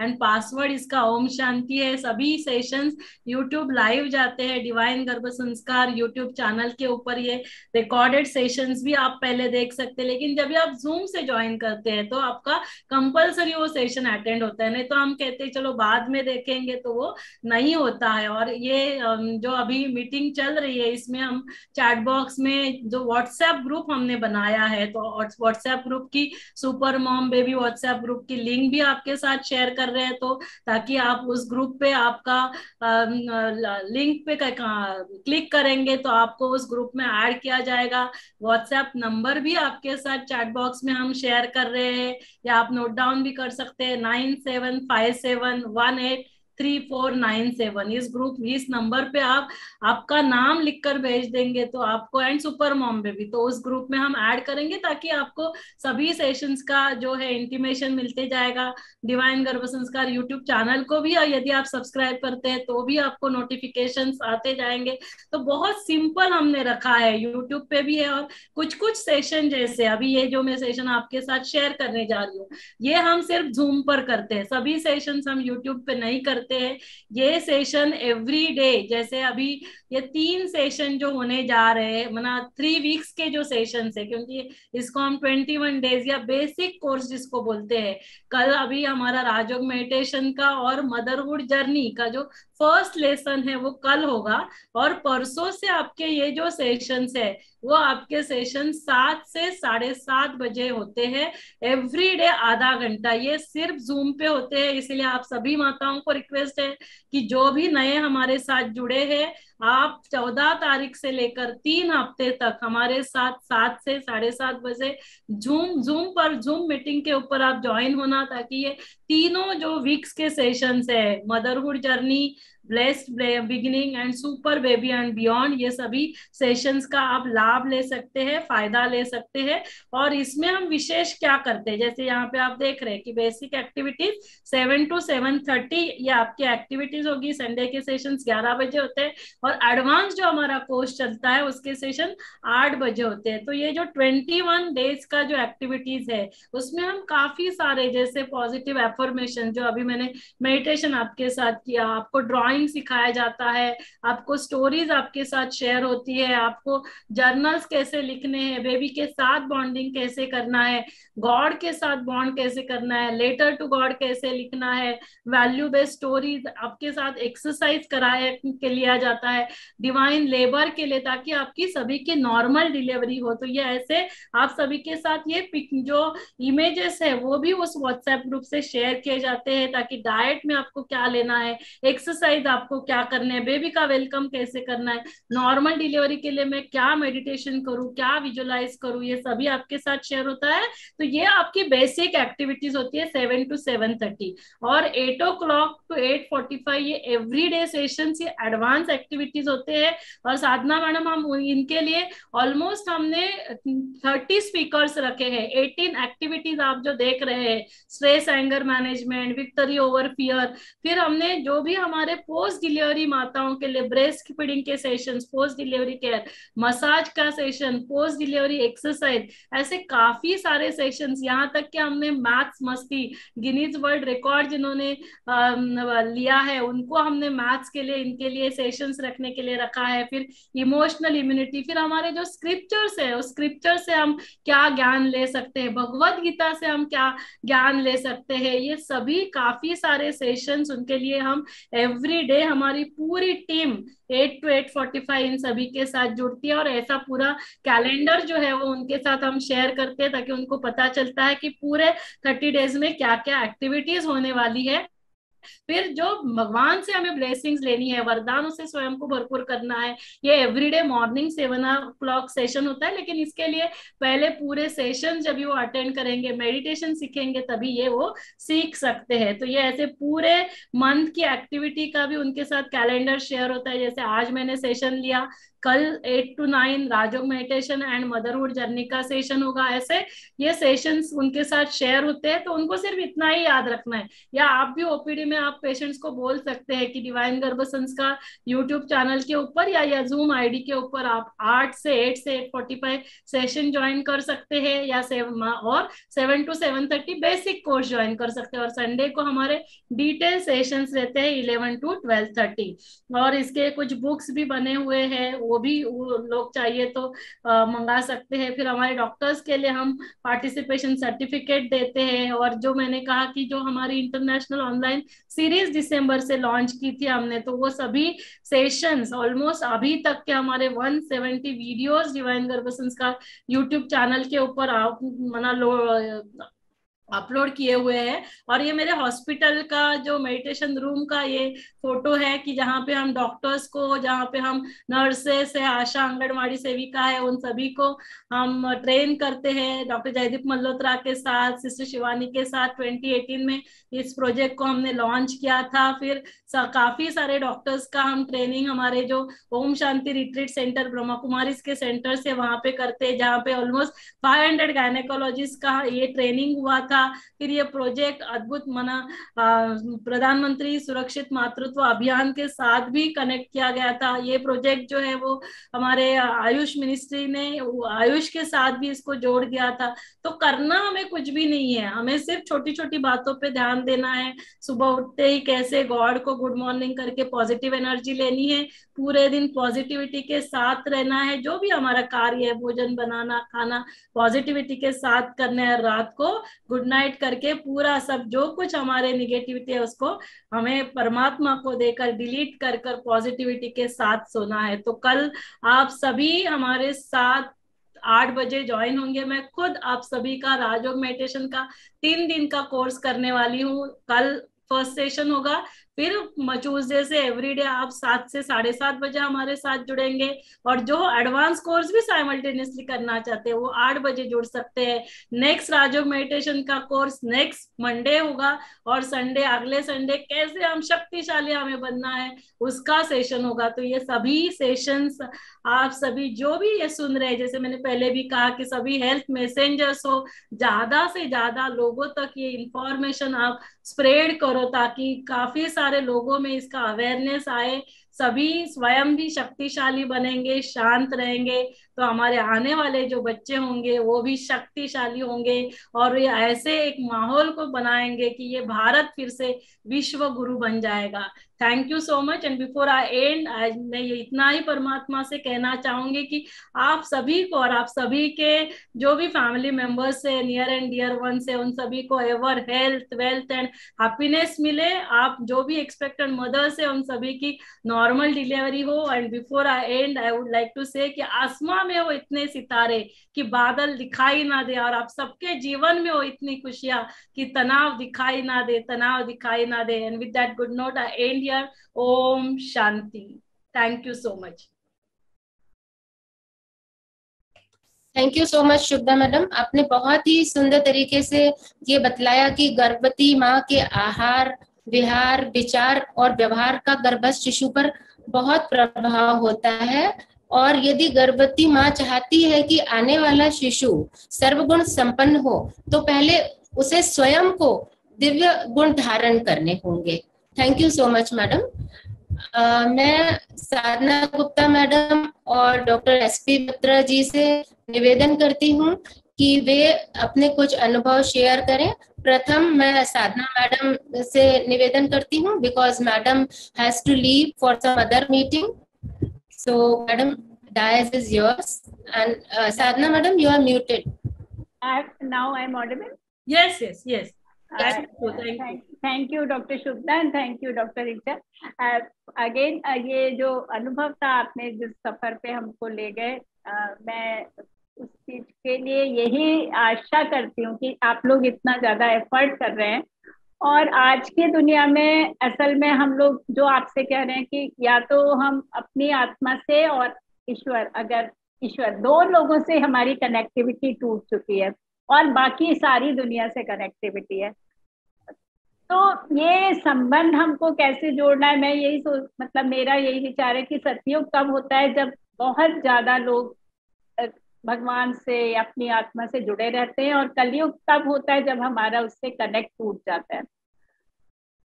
एंड पासवर्ड इसका ओम शांति है। सभी सेशंस यूट्यूब लाइव जाते हैं डिवाइन गर्भ संस्कार यूट्यूब चैनल के ऊपर। ये रिकॉर्डेड सेशंस भी आप पहले देख सकते हैं, लेकिन जब भी आप जूम से ज्वाइन करते हैं तो आपका कंपलसरी वो सेशन अटेंड होता है। नहीं तो हम कहते हैं चलो बाद में देखेंगे, तो वो नहीं होता है। और ये जो अभी मीटिंग चल रही है, इसमें हम चैट बॉक्स में जो व्हाट्सएप ग्रुप हमने बनाया है, तो व्हाट्सएप ग्रुप की super mom baby WhatsApp group की लिंक भी आपके साथ शेयर कर रहे हैं, तो ताकि आप उस ग्रुप पे आपका लिंक पे क्लिक करेंगे तो आपको उस ग्रुप में ऐड किया जाएगा। व्हाट्सएप नंबर भी आपके साथ चैट बॉक्स में हम शेयर कर रहे हैं, या आप नोट डाउन भी कर सकते हैं, 9757183497। इस ग्रुप इस नंबर पे आप आपका नाम लिखकर भेज देंगे तो आपको, एंड सुपर मॉम बेबी, तो उस ग्रुप में हम ऐड करेंगे, ताकि आपको सभी सेशंस का जो है इंटीमेशन मिलते जाएगा। डिवाइन गर्भ संस्कार यूट्यूब चैनल को भी, और यदि आप सब्सक्राइब करते हैं तो भी आपको नोटिफिकेशंस आते जाएंगे। तो बहुत सिंपल हमने रखा है, यूट्यूब पे भी है, और कुछ कुछ सेशन जैसे अभी ये जो मैं सेशन आपके साथ शेयर करने जा रही हूँ, ये हम सिर्फ जूम पर करते हैं। सभी सेशंस हम यूट्यूब पे नहीं करते हैं। ये सेशन एवरी डे, जैसे अभी ये 3 सेशन जो होने जा रहे हैं, माना 3 वीक्स के जो सेशन है, क्योंकि इसको हम 21 डेज या बेसिक कोर्स जिसको बोलते हैं। कल अभी हमारा राजयोग मेडिटेशन का और मदरहुड जर्नी का जो फर्स्ट लेसन है वो कल होगा, और परसों से आपके ये जो सेशंस है वो आपके सेशन 7 से 7:30 बजे होते हैं, एवरी डे आधा घंटा। ये सिर्फ जूम पे होते हैं, इसलिए आप सभी माताओं को रिक्वेस्ट रिक्वेस्ट है कि जो भी नए हमारे साथ जुड़े हैं, आप 14 तारीख से लेकर 3 हफ्ते तक हमारे साथ 7 से 7:30 बजे जूम मीटिंग के ऊपर आप ज्वाइन होना, ताकि ये तीनों जो वीक्स के सेशंस है, motherhood journey, blessed beginning and super baby and beyond, ये सभी सेशंस का आप लाभ ले सकते हैं, फायदा ले सकते हैं। और इसमें हम विशेष क्या करते हैं, जैसे यहाँ पे आप देख रहे हैं कि बेसिक एक्टिविटीज 7 to 7:30 ये आपकी एक्टिविटीज होगी। संडे के सेशंस 11 बजे होते हैं और एडवांस जो हमारा कोर्स चलता है उसके सेशन 8 बजे होते हैं। तो ये जो 21 डेज का जो एक्टिविटीज है उसमें हम काफी सारे, जैसे पॉजिटिव एफर्मेशन, जो अभी मैंने मेडिटेशन आपके साथ किया, आपको ड्राइंग सिखाया जाता है, आपको स्टोरीज आपके साथ शेयर होती है, आपको जर्नल्स कैसे लिखने हैं, बेबी के साथ बॉन्डिंग कैसे करना है, गॉड के साथ बॉन्ड कैसे करना है, लेटर टू गॉड कैसे लिखना है, वैल्यू बेस्ड स्टोरीज आपके साथ एक्सरसाइज कराया के लिया जाता है, डिवाइन लेबर के लिए, ताकि आपकी सभी की नॉर्मल डिलीवरी हो। तो ये ऐसे आप सभी के साथ ये जो इमेजेस है वो भी उस व्हाट्सएप ग्रुप से शेयर किए जाते हैं, ताकि डाइट में आपको क्या लेना है, एक्सरसाइज आपको क्या करना है, बेबी का वेलकम कैसे करना है, नॉर्मल डिलीवरी के लिए मैं क्या मेडिटेशन करूं, क्या विजुअलाइज करूं, ये सभी आपके साथ शेयर होता है। तो ये आपकी बेसिक एक्टिविटीज होती है 7 to 7:30। और 8 o'clock to 8:45 ये एवरीडे सेशन, ये एडवांस एक्टिविटीज होते हैं। और साधना मैडम, हम इनके लिए ऑलमोस्ट हमने 30 स्पीकर्स रखे हैं। 18 एक्टिविटीज आप जो देख रहे हैं, stress anger management, victory over fear, फिर हमने जो भी हमारे पोस्ट डिलीवरी माताओं के लिए ब्रेस्ट फीडिंग के sessions, post delivery care, massage का सेशन, पोस्ट डिलीवरी एक्सरसाइज, ऐसे काफी सारे सेशंस। यहाँ तक कि हमने मैथ्स मस्ती, गिनीज वर्ल्ड रिकॉर्ड जिन्होंने लिया है उनको हमने मैथ्स के लिए, इनके लिए सेशंस रखने के लिए रखा है। फिर इमोशनल इम्यूनिटी, फिर हमारे जो स्क्रिप्चर्स है उस स्क्रिप्चर से हम क्या ज्ञान ले सकते हैं, भगवत गीता से हम क्या ज्ञान ले सकते हैं, ये सभी काफी सारे सेशंस उनके लिए हम एवरी डे, हमारी पूरी टीम 8 to 8:45 इन सभी के साथ जुड़ती है। और ऐसा पूरा कैलेंडर जो है वो उनके साथ हम शेयर करते हैं, ताकि उनको पता चलता है कि पूरे 30 डेज में क्या क्या एक्टिविटीज होने वाली है। फिर जो भगवान से हमें ब्लेसिंग्स लेनी है, वरदान उसे स्वयं को भरपूर करना है, ये एवरीडे मॉर्निंग 7 o'clock सेशन होता है। लेकिन इसके लिए पहले पूरे सेशन जब वो अटेंड करेंगे, मेडिटेशन सीखेंगे, तभी ये वो सीख सकते हैं। तो ये ऐसे पूरे मंथ की एक्टिविटी का भी उनके साथ कैलेंडर शेयर होता है। जैसे आज मैंने सेशन लिया, कल 8 to 9 Rajyoga meditation and motherhood journey का सेशन होगा। ऐसे ये सेशंस उनके साथ शेयर होते हैं। तो उनको सिर्फ इतना ही याद रखना है, या आप भी ओपीडी में आप पेशेंट्स को बोल सकते हैं कि डिवाइन गर्भ संस्कार यूट्यूब चैनल के ऊपर या जूम आईडी के ऊपर आप 8 से 8:45 सेशन ज्वाइन कर सकते हैं, या 7 to 7:30 बेसिक कोर्स ज्वाइन कर सकते हैं। और संडे को हमारे डिटेल सेशंस रहते हैं 11 to 12:30। और इसके कुछ बुक्स भी बने हुए हैं, वो भी वो लोग चाहिए तो मंगा सकते हैं। फिर हमारे डॉक्टर्स के लिए हम पार्टिसिपेशन सर्टिफिकेट देते हैं। और जो मैंने कहा कि जो हमारी इंटरनेशनल ऑनलाइन सीरीज दिसंबर से लॉन्च की थी हमने, तो वो सभी सेशंस ऑलमोस्ट अभी तक के हमारे 170 वीडियोस डिवाइन गर्भ संस्कार यूट्यूब चैनल के ऊपर अपलोड किए हुए हैं। और ये मेरे हॉस्पिटल का जो मेडिटेशन रूम का ये फोटो है कि जहाँ पे हम डॉक्टर्स को, जहाँ पे हम नर्सेस है, आशा आंगनवाड़ी सेविका है, उन सभी को हम ट्रेन करते हैं। डॉक्टर जयदीप मल्होत्रा के साथ, सिस्टर शिवानी के साथ 2018 में इस प्रोजेक्ट को हमने लॉन्च किया था। फिर काफी सारे डॉक्टर्स का हम ट्रेनिंग हमारे जो ओम शांति रिट्रीट सेंटर ब्रह्मा कुमारी के सेंटर से वहां पे करते हैं, जहाँ पे ऑलमोस्ट 500 गायनेकोलॉजिस्ट का ये ट्रेनिंग हुआ था। फिर ये प्रोजेक्ट अद्भुत प्रधानमंत्री सुरक्षित मातृत्व अभियान के साथ भी कनेक्ट किया गया था। ये प्रोजेक्ट जो है वो हमारे आयुष मिनिस्ट्री ने आयुष के साथ भी इसको जोड़ दिया था। तो करना हमें कुछ भी नहीं है, हमें सिर्फ छोटी छोटी बातों पे ध्यान देना है। सुबह उठते ही कैसे गॉड को गुड मॉर्निंग करके पॉजिटिव एनर्जी लेनी है, पूरे दिन पॉजिटिविटी के साथ रहना है। जो भी हमारा कार्य है, भोजन बनाना, खाना, पॉजिटिविटी के साथ करना है। रात को गुड नाइट करके पूरा सब जो कुछ हमारे निगेटिविटी है उसको हमें परमात्मा को देकर डिलीट कर कर पॉजिटिविटी के साथ सोना है। तो कल आप सभी हमारे साथ 8 बजे ज्वाइन होंगे। मैं खुद आप सभी का राजयोग मेडिटेशन का 3 दिन का कोर्स करने वाली हूँ। कल फर्स्ट सेशन होगा, फिर ट्यूसडे से एवरीडे आप 7 से 7:30 बजे हमारे साथ जुड़ेंगे। और जो एडवांस कोर्स भी साइमल्टेनियसली करना चाहते हैं वो 8 बजे जुड़ सकते हैं। नेक्स्ट राजयोग मेडिटेशन का कोर्स नेक्स्ट मंडे होगा, और संडे अगले संडे कैसे हम शक्तिशाली हमें बनना है उसका सेशन होगा। तो ये सभी सेशंस आप सभी जो भी ये सुन रहे हैं, जैसे मैंने पहले भी कहा कि सभी हेल्थ मैसेंजर्स हो, ज्यादा से ज्यादा लोगों तक ये इंफॉर्मेशन आप स्प्रेड करो ताकि काफी सारे लोगों में इसका अवेयरनेस आए। सभी स्वयं भी शक्तिशाली बनेंगे, शांत रहेंगे, तो हमारे आने वाले जो बच्चे होंगे वो भी शक्तिशाली होंगे, और ये ऐसे एक माहौल को बनाएंगे कि ये भारत फिर से विश्व गुरु बन जाएगा। Thank you so much. And before I and, आज मैं ये इतना ही परमात्मा से कहना चाहूंगी कि आप सभी को और आप सभी के जो भी फैमिली मेंबर्स है, नियर एंड डियर वन से, उन सभी को ever health, wealth and happiness मिले। आप जो भी एक्सपेक्टेड मदर्स है उन सभी की नॉर्मल डिलीवरी हो। And before I end, I would like to say कि आसमां में हो इतने सितारे कि बादल दिखाई ना दे, और आप सबके जीवन में हो इतनी खुशियां कि तनाव दिखाई ना दे, तनाव दिखाई ना दे। And with that good note I end here. ओम शांति। Thank you so much. Thank you so much Shubhada madam, आपने बहुत ही सुंदर तरीके से ये बतलाया कि गर्भवती माँ के आहार, विहार, विचार और व्यवहार का गर्भस्थ शिशु पर बहुत प्रभाव होता है। और यदि गर्भवती माँ चाहती है कि आने वाला शिशु सर्वगुण संपन्न हो, तो पहले उसे स्वयं को दिव्य गुण धारण करने होंगे। Thank you so much madam. मैं साधना गुप्ता मैडम और डॉक्टर एसपी बत्रा जी से निवेदन करती हूँ कि वे अपने कुछ अनुभव शेयर करें। प्रथम मैं साधना मैडम से निवेदन करती हूँ because madam has to leave for some other meeting. So madam, dais is yours and Sadhana madam, you are muted. Now I'm audible? Yes, yes, yes. Thank you, Dr. Shubhda, and thank you, Dr. Richa. Again, ये जो अनुभव था आपने जिस सफर पे हमको ले गए, मैं उस चीज के लिए यही आशा करती हूँ कि आप लोग इतना ज्यादा एफर्ट कर रहे हैं। और आज की दुनिया में असल में हम लोग जो आपसे कह रहे हैं कि या तो हम अपनी आत्मा से और ईश्वर, अगर ईश्वर, दो लोगों से हमारी कनेक्टिविटी टूट चुकी है और बाकी सारी दुनिया से कनेक्टिविटी है, तो ये संबंध हमको कैसे जोड़ना है। मैं यही मतलब मेरा यही विचार है कि सतयुग कब होता है, जब बहुत ज्यादा लोग भगवान से, अपनी आत्मा से जुड़े रहते हैं, और कलयुग तब होता है जब हमारा उससे कनेक्ट टूट जाता है।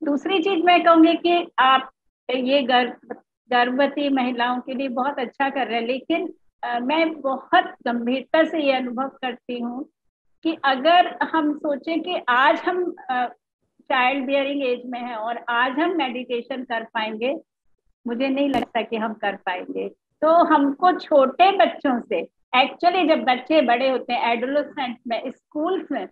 दूसरी चीज मैं कहूंगी कि आप ये गर्भवती महिलाओं के लिए बहुत अच्छा कर रहे हैं, लेकिन मैं बहुत गंभीरता से ये अनुभव करती हूँ कि अगर हम सोचें कि आज हम चाइल्ड बियरिंग एज में हैं और आज हम मेडिटेशन कर पाएंगे, मुझे नहीं लगता कि हम कर पाएंगे। तो हमको छोटे बच्चों से, एक्चुअली जब बच्चे बड़े होते हैं एडोलेसेंट में, स्कूल्स में,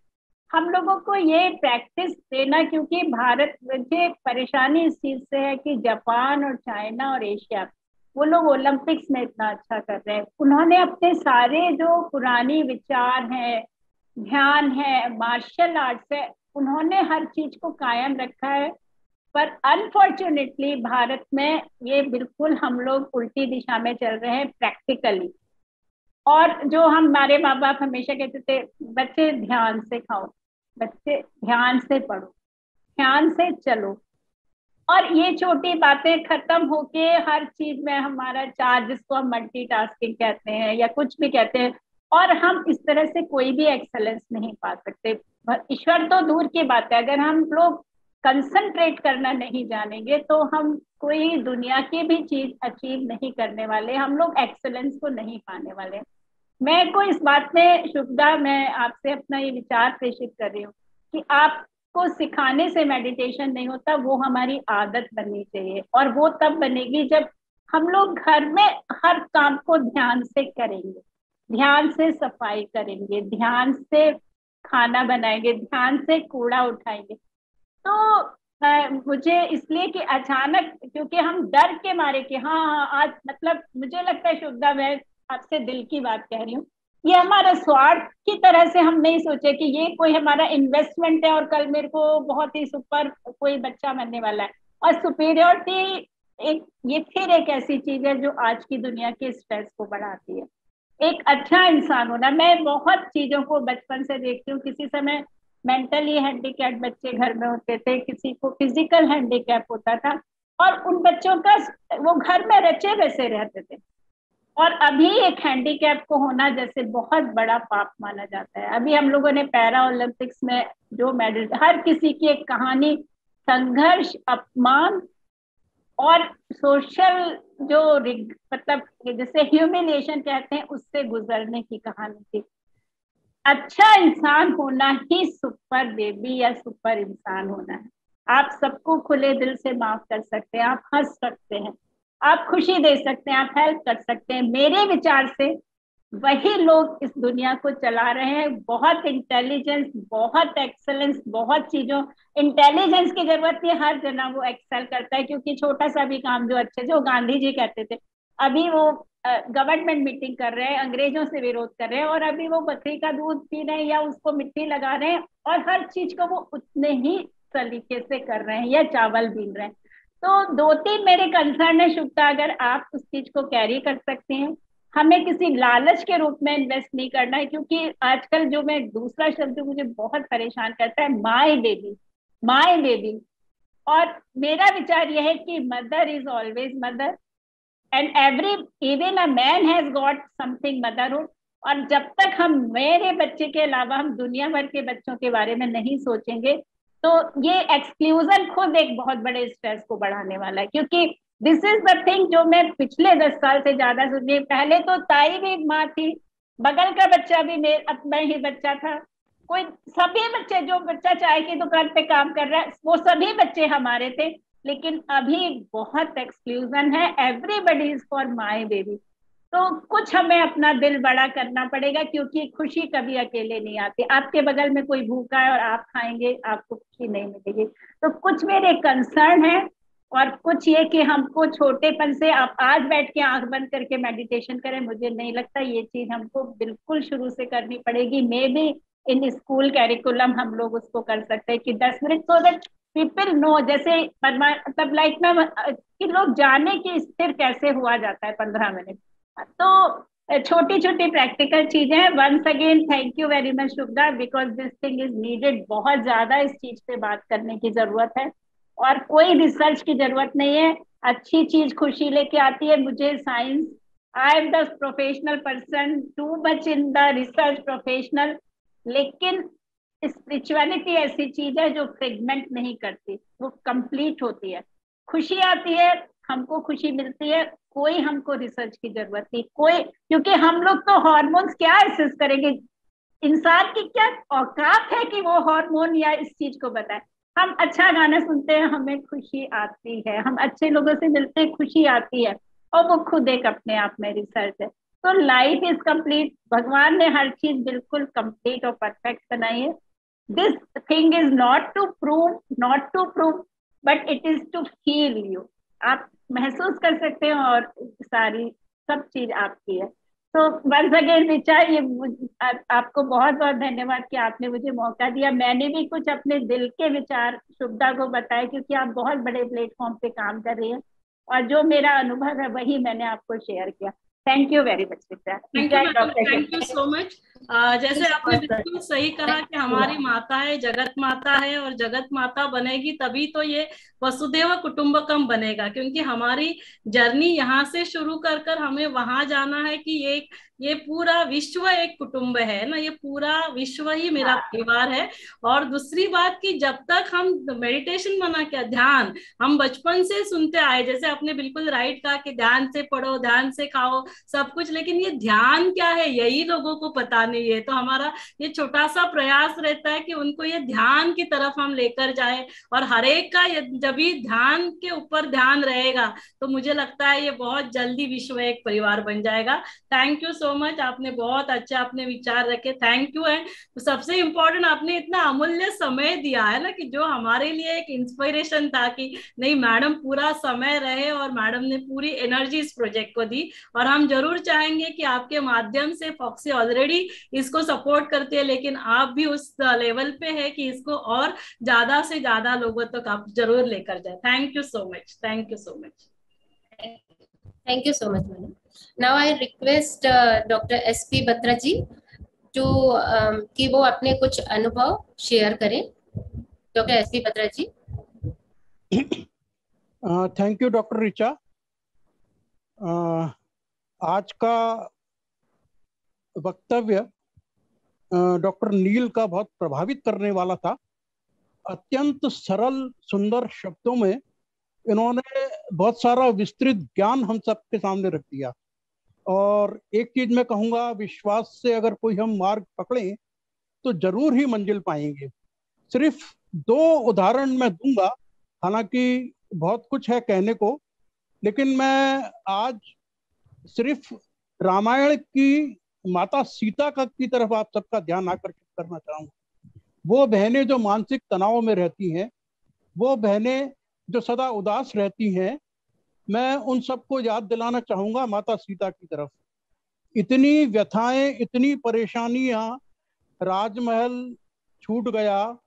हम लोगों को ये प्रैक्टिस देना, क्योंकि भारत में परेशानी इस चीज से है कि जापान और चाइना और एशिया, वो लोग ओलंपिक्स में इतना अच्छा कर रहे हैं। उन्होंने अपने सारे जो पुरानी विचार हैं, ध्यान है, मार्शल आर्ट्स है, उन्होंने हर चीज को कायम रखा है। पर अनफॉर्चुनेटली भारत में ये बिल्कुल हम लोग उल्टी दिशा में चल रहे हैं प्रैक्टिकली। और जो हमारे माँ बाप हमेशा कहते थे, बच्चे ध्यान से खाओ, बच्चे ध्यान से पढ़ो, ध्यान से चलो, और ये छोटी बातें खत्म होके हर चीज में हमारा चार्ज, जिसको हम मल्टीटास्किंग कहते हैं या कुछ भी कहते हैं, और हम इस तरह से कोई भी एक्सेलेंस नहीं पा सकते। ईश्वर तो दूर की बात है, अगर हम लोग कंसंट्रेट करना नहीं जानेंगे तो हम कोई दुनिया की भी चीज अचीव नहीं करने वाले, हम लोग एक्सेलेंस को नहीं पाने वाले। मैं को इस बात में शुभदा, मैं आपसे अपना ये विचार प्रेषित कर रही हूँ कि आपको सिखाने से मेडिटेशन नहीं होता, वो हमारी आदत बननी चाहिए। और वो तब बनेगी जब हम लोग घर में हर काम को ध्यान से करेंगे, ध्यान से सफाई करेंगे, ध्यान से खाना बनाएंगे, ध्यान से कूड़ा उठाएंगे। तो मुझे इसलिए कि अचानक, क्योंकि हम डर के मारे कि हाँ आज, मतलब मुझे लगता है शुभदा, मैं आपसे दिल की बात कह रही हूँ, ये हमारा स्वार्थ की तरह से हम नहीं सोचे कि ये कोई हमारा इन्वेस्टमेंट है और कल मेरे को बहुत ही सुपर कोई बच्चा बनने वाला है। और सुपीरियरिटी ये फिर एक ऐसी चीज है जो आज की दुनिया के स्ट्रेस को बढ़ाती है। एक अच्छा इंसान होना, मैं बहुत चीजों को बचपन से देखती हूँ। किसी समय मेंटली हैंडीकैप बच्चे घर में होते थे, किसी को फिजिकल हैंडीकैप होता था, और उन बच्चों का वो घर में रचे वैसे रहते थे। और अभी एक हैंडीकैप को होना जैसे बहुत बड़ा पाप माना जाता है। अभी हम लोगों ने पैरा ओलंपिक्स में जो मेडल, हर किसी की एक कहानी संघर्ष, अपमान और सोशल जो मतलब जिसे ह्यूमिलिएशन कहते हैं उससे गुजरने की कहानी थी। अच्छा इंसान होना ही सुपर बेबी या सुपर इंसान होना है। आप सबको खुले दिल से माफ कर सकते हैं, आप हंस सकते हैं, आप खुशी दे सकते हैं, आप हेल्प कर सकते हैं। मेरे विचार से वही लोग इस दुनिया को चला रहे हैं। बहुत इंटेलिजेंस, बहुत एक्सेलेंस, बहुत चीजों, इंटेलिजेंस की जरूरत नहीं, हर जना वो एक्सेल करता है, क्योंकि छोटा सा भी काम जो अच्छे, जो गांधी जी कहते थे, अभी वो गवर्नमेंट मीटिंग कर रहे हैं, अंग्रेजों से विरोध कर रहे हैं, और अभी वो बकरी का दूध पी रहे हैं या उसको मिट्टी लगा रहे हैं, और हर चीज को वो उतने ही तरीके से कर रहे हैं, या चावल बीन रहे हैं। तो 2-3 मेरे कंसर्न है शुभता, अगर आप उस चीज को कैरी कर सकते हैं। हमें किसी लालच के रूप में इन्वेस्ट नहीं करना है, क्योंकि आजकल जो मैं दूसरा शब्द जो मुझे बहुत परेशान करता है, माय बेबी, माय बेबी। और मेरा विचार यह है कि mother is always mother, and every even a man has got something motherhood. और जब तक हम मेरे बच्चे के अलावा हम दुनिया भर के बच्चों के बारे में नहीं सोचेंगे, तो ये एक्सक्लूजन खुद एक बहुत बड़े स्ट्रेस को बढ़ाने वाला है। क्योंकि दिस इज द थिंग जो मैं पिछले 10 साल से ज्यादा सुनी। पहले तो ताई भी माँ थी, बगल का बच्चा भी अपना ही बच्चा था, कोई सभी बच्चे, जो बच्चा चाय की दुकान पे काम कर रहा है वो सभी बच्चे हमारे थे। लेकिन अभी बहुत एक्सक्लूजन है, everybody is for my baby. तो कुछ हमें अपना दिल बड़ा करना पड़ेगा, क्योंकि खुशी कभी अकेले नहीं आती। आपके बगल में कोई भूखा है और आप खाएंगे, आपको खुशी नहीं मिलेगी। तो कुछ मेरे कंसर्न है, और कुछ ये कि हमको छोटेपन से, आप आज बैठ के आंख बंद करके मेडिटेशन करें, मुझे नहीं लगता ये चीज हमको बिल्कुल शुरू से करनी पड़ेगी। May be in school curriculum हम लोग उसको कर सकते हैं कि 10 minute, so that people know, जैसे मतलब लाइफ में कि लोग जाने की स्थिर कैसे हुआ जाता है 15 मिनट। तो छोटी छोटी प्रैक्टिकल चीजें हैं। Once again thank you very much Shubhada, because this thing is needed. बहुत ज्यादा इस चीज पे बात करने की जरूरत है, और कोई रिसर्च की जरूरत नहीं है। अच्छी चीज खुशी लेके आती है। मुझे science, I am the professional person, too much in the research professional, लेकिन स्पिरिचुअलिटी ऐसी चीज है जो फ्रेगमेंट नहीं करती, वो कंप्लीट होती है। खुशी आती है, हमको खुशी मिलती है, कोई हमको रिसर्च की जरूरत नहीं, कोई, क्योंकि हम लोग तो हार्मोन्स क्या एसेस करेंगे, इंसान की क्या औकात है कि वो हार्मोन या इस चीज को बताए। हम अच्छा गाना सुनते हैं, हमें खुशी आती है, हम अच्छे लोगों से मिलते हैं, खुशी आती है, और वो खुद एक अपने आप में रिसर्च है। तो लाइफ इज कंप्लीट, भगवान ने हर चीज बिल्कुल कंप्लीट और परफेक्ट बनाई है। This thing is not to prove, but it is to feel you. आप महसूस कर सकते हो, और सारी सब चीज आपकी है। तो वंस अगेन विचार, ये आपको बहुत बहुत धन्यवाद कि आपने मुझे मौका दिया। मैंने भी कुछ अपने दिल के विचार शुभदा को बताए, क्योंकि आप बहुत बड़े प्लेटफॉर्म पे काम कर रही हैं, और जो मेरा अनुभव है वही मैंने आपको शेयर किया। Thank you very much. Thank you so much. जैसे आपने बिल्कुल सही कहा कि हमारी माता है, जगत माता है, और जगत माता बनेगी तभी तो ये वसुदेव कुटुंबकम बनेगा, क्योंकि हमारी जर्नी यहाँ से शुरू कर कर हमें वहां जाना है कि ये पूरा विश्व एक कुटुंब है ना, ये पूरा विश्व ही मेरा परिवार है। और दूसरी बात कि जब तक हम मेडिटेशन बना क्या, ध्यान हम बचपन से सुनते आए, जैसे आपने बिल्कुल राइट कहा कि ध्यान से पढ़ो, ध्यान से खाओ, सब कुछ, लेकिन ये ध्यान क्या है यही लोगों को पता नहीं है। तो हमारा ये छोटा सा प्रयास रहता है कि उनको ये ध्यान की तरफ हम लेकर जाए, और हर एक का जब भी ध्यान के ऊपर ध्यान रहेगा तो मुझे लगता है ये बहुत जल्दी विश्व एक परिवार बन जाएगा। Thank you so so much, आपने बहुत अच्छा अपने विचार रखे, थैंक यू। एंड सबसे इम्पोर्टेंट, आपने इतना अमूल्य समय दिया है ना, कि जो हमारे लिए एक इंस्पिरेशन था कि नहीं, मैडम पूरा समय रहे और मैडम ने पूरी एनर्जी इस प्रोजेक्ट को दी। और हम जरूर चाहेंगे कि आपके माध्यम से, फॉक्सी ऑलरेडी इसको सपोर्ट करती है, लेकिन आप भी उस लेवल पे है कि इसको और ज्यादा से ज्यादा लोगों तक आप जरूर लेकर जाए। Thank you so much, thank you so much. Thank you so much, madam. Now I request Dr. SP Batra ji to कि वो अपने कुछ अनुभव शेयर करें। Doctor SP Batra ji. Thank you doctor Richa. आज का वक्तव्य डॉक्टर नील का बहुत प्रभावित करने वाला था। अत्यंत सरल सुंदर शब्दों में इन्होंने बहुत सारा विस्तृत ज्ञान हम सबके सामने रख दिया। और एक चीज मैं कहूँगा, विश्वास से अगर कोई हम मार्ग पकड़ें तो जरूर ही मंजिल पाएंगे। सिर्फ 2 उदाहरण मैं दूंगा, हालांकि बहुत कुछ है कहने को, लेकिन मैं आज सिर्फ रामायण की माता सीता की तरफ आप सबका ध्यान आकर्षित करना चाहूँगा। वो बहनें जो मानसिक तनाव में रहती हैं, वो बहनें जो सदा उदास रहती हैं, मैं उन सबको याद दिलाना चाहूँगा माता सीता की तरफ। इतनी व्यथाएं, इतनी परेशानियां, राजमहल छूट गया,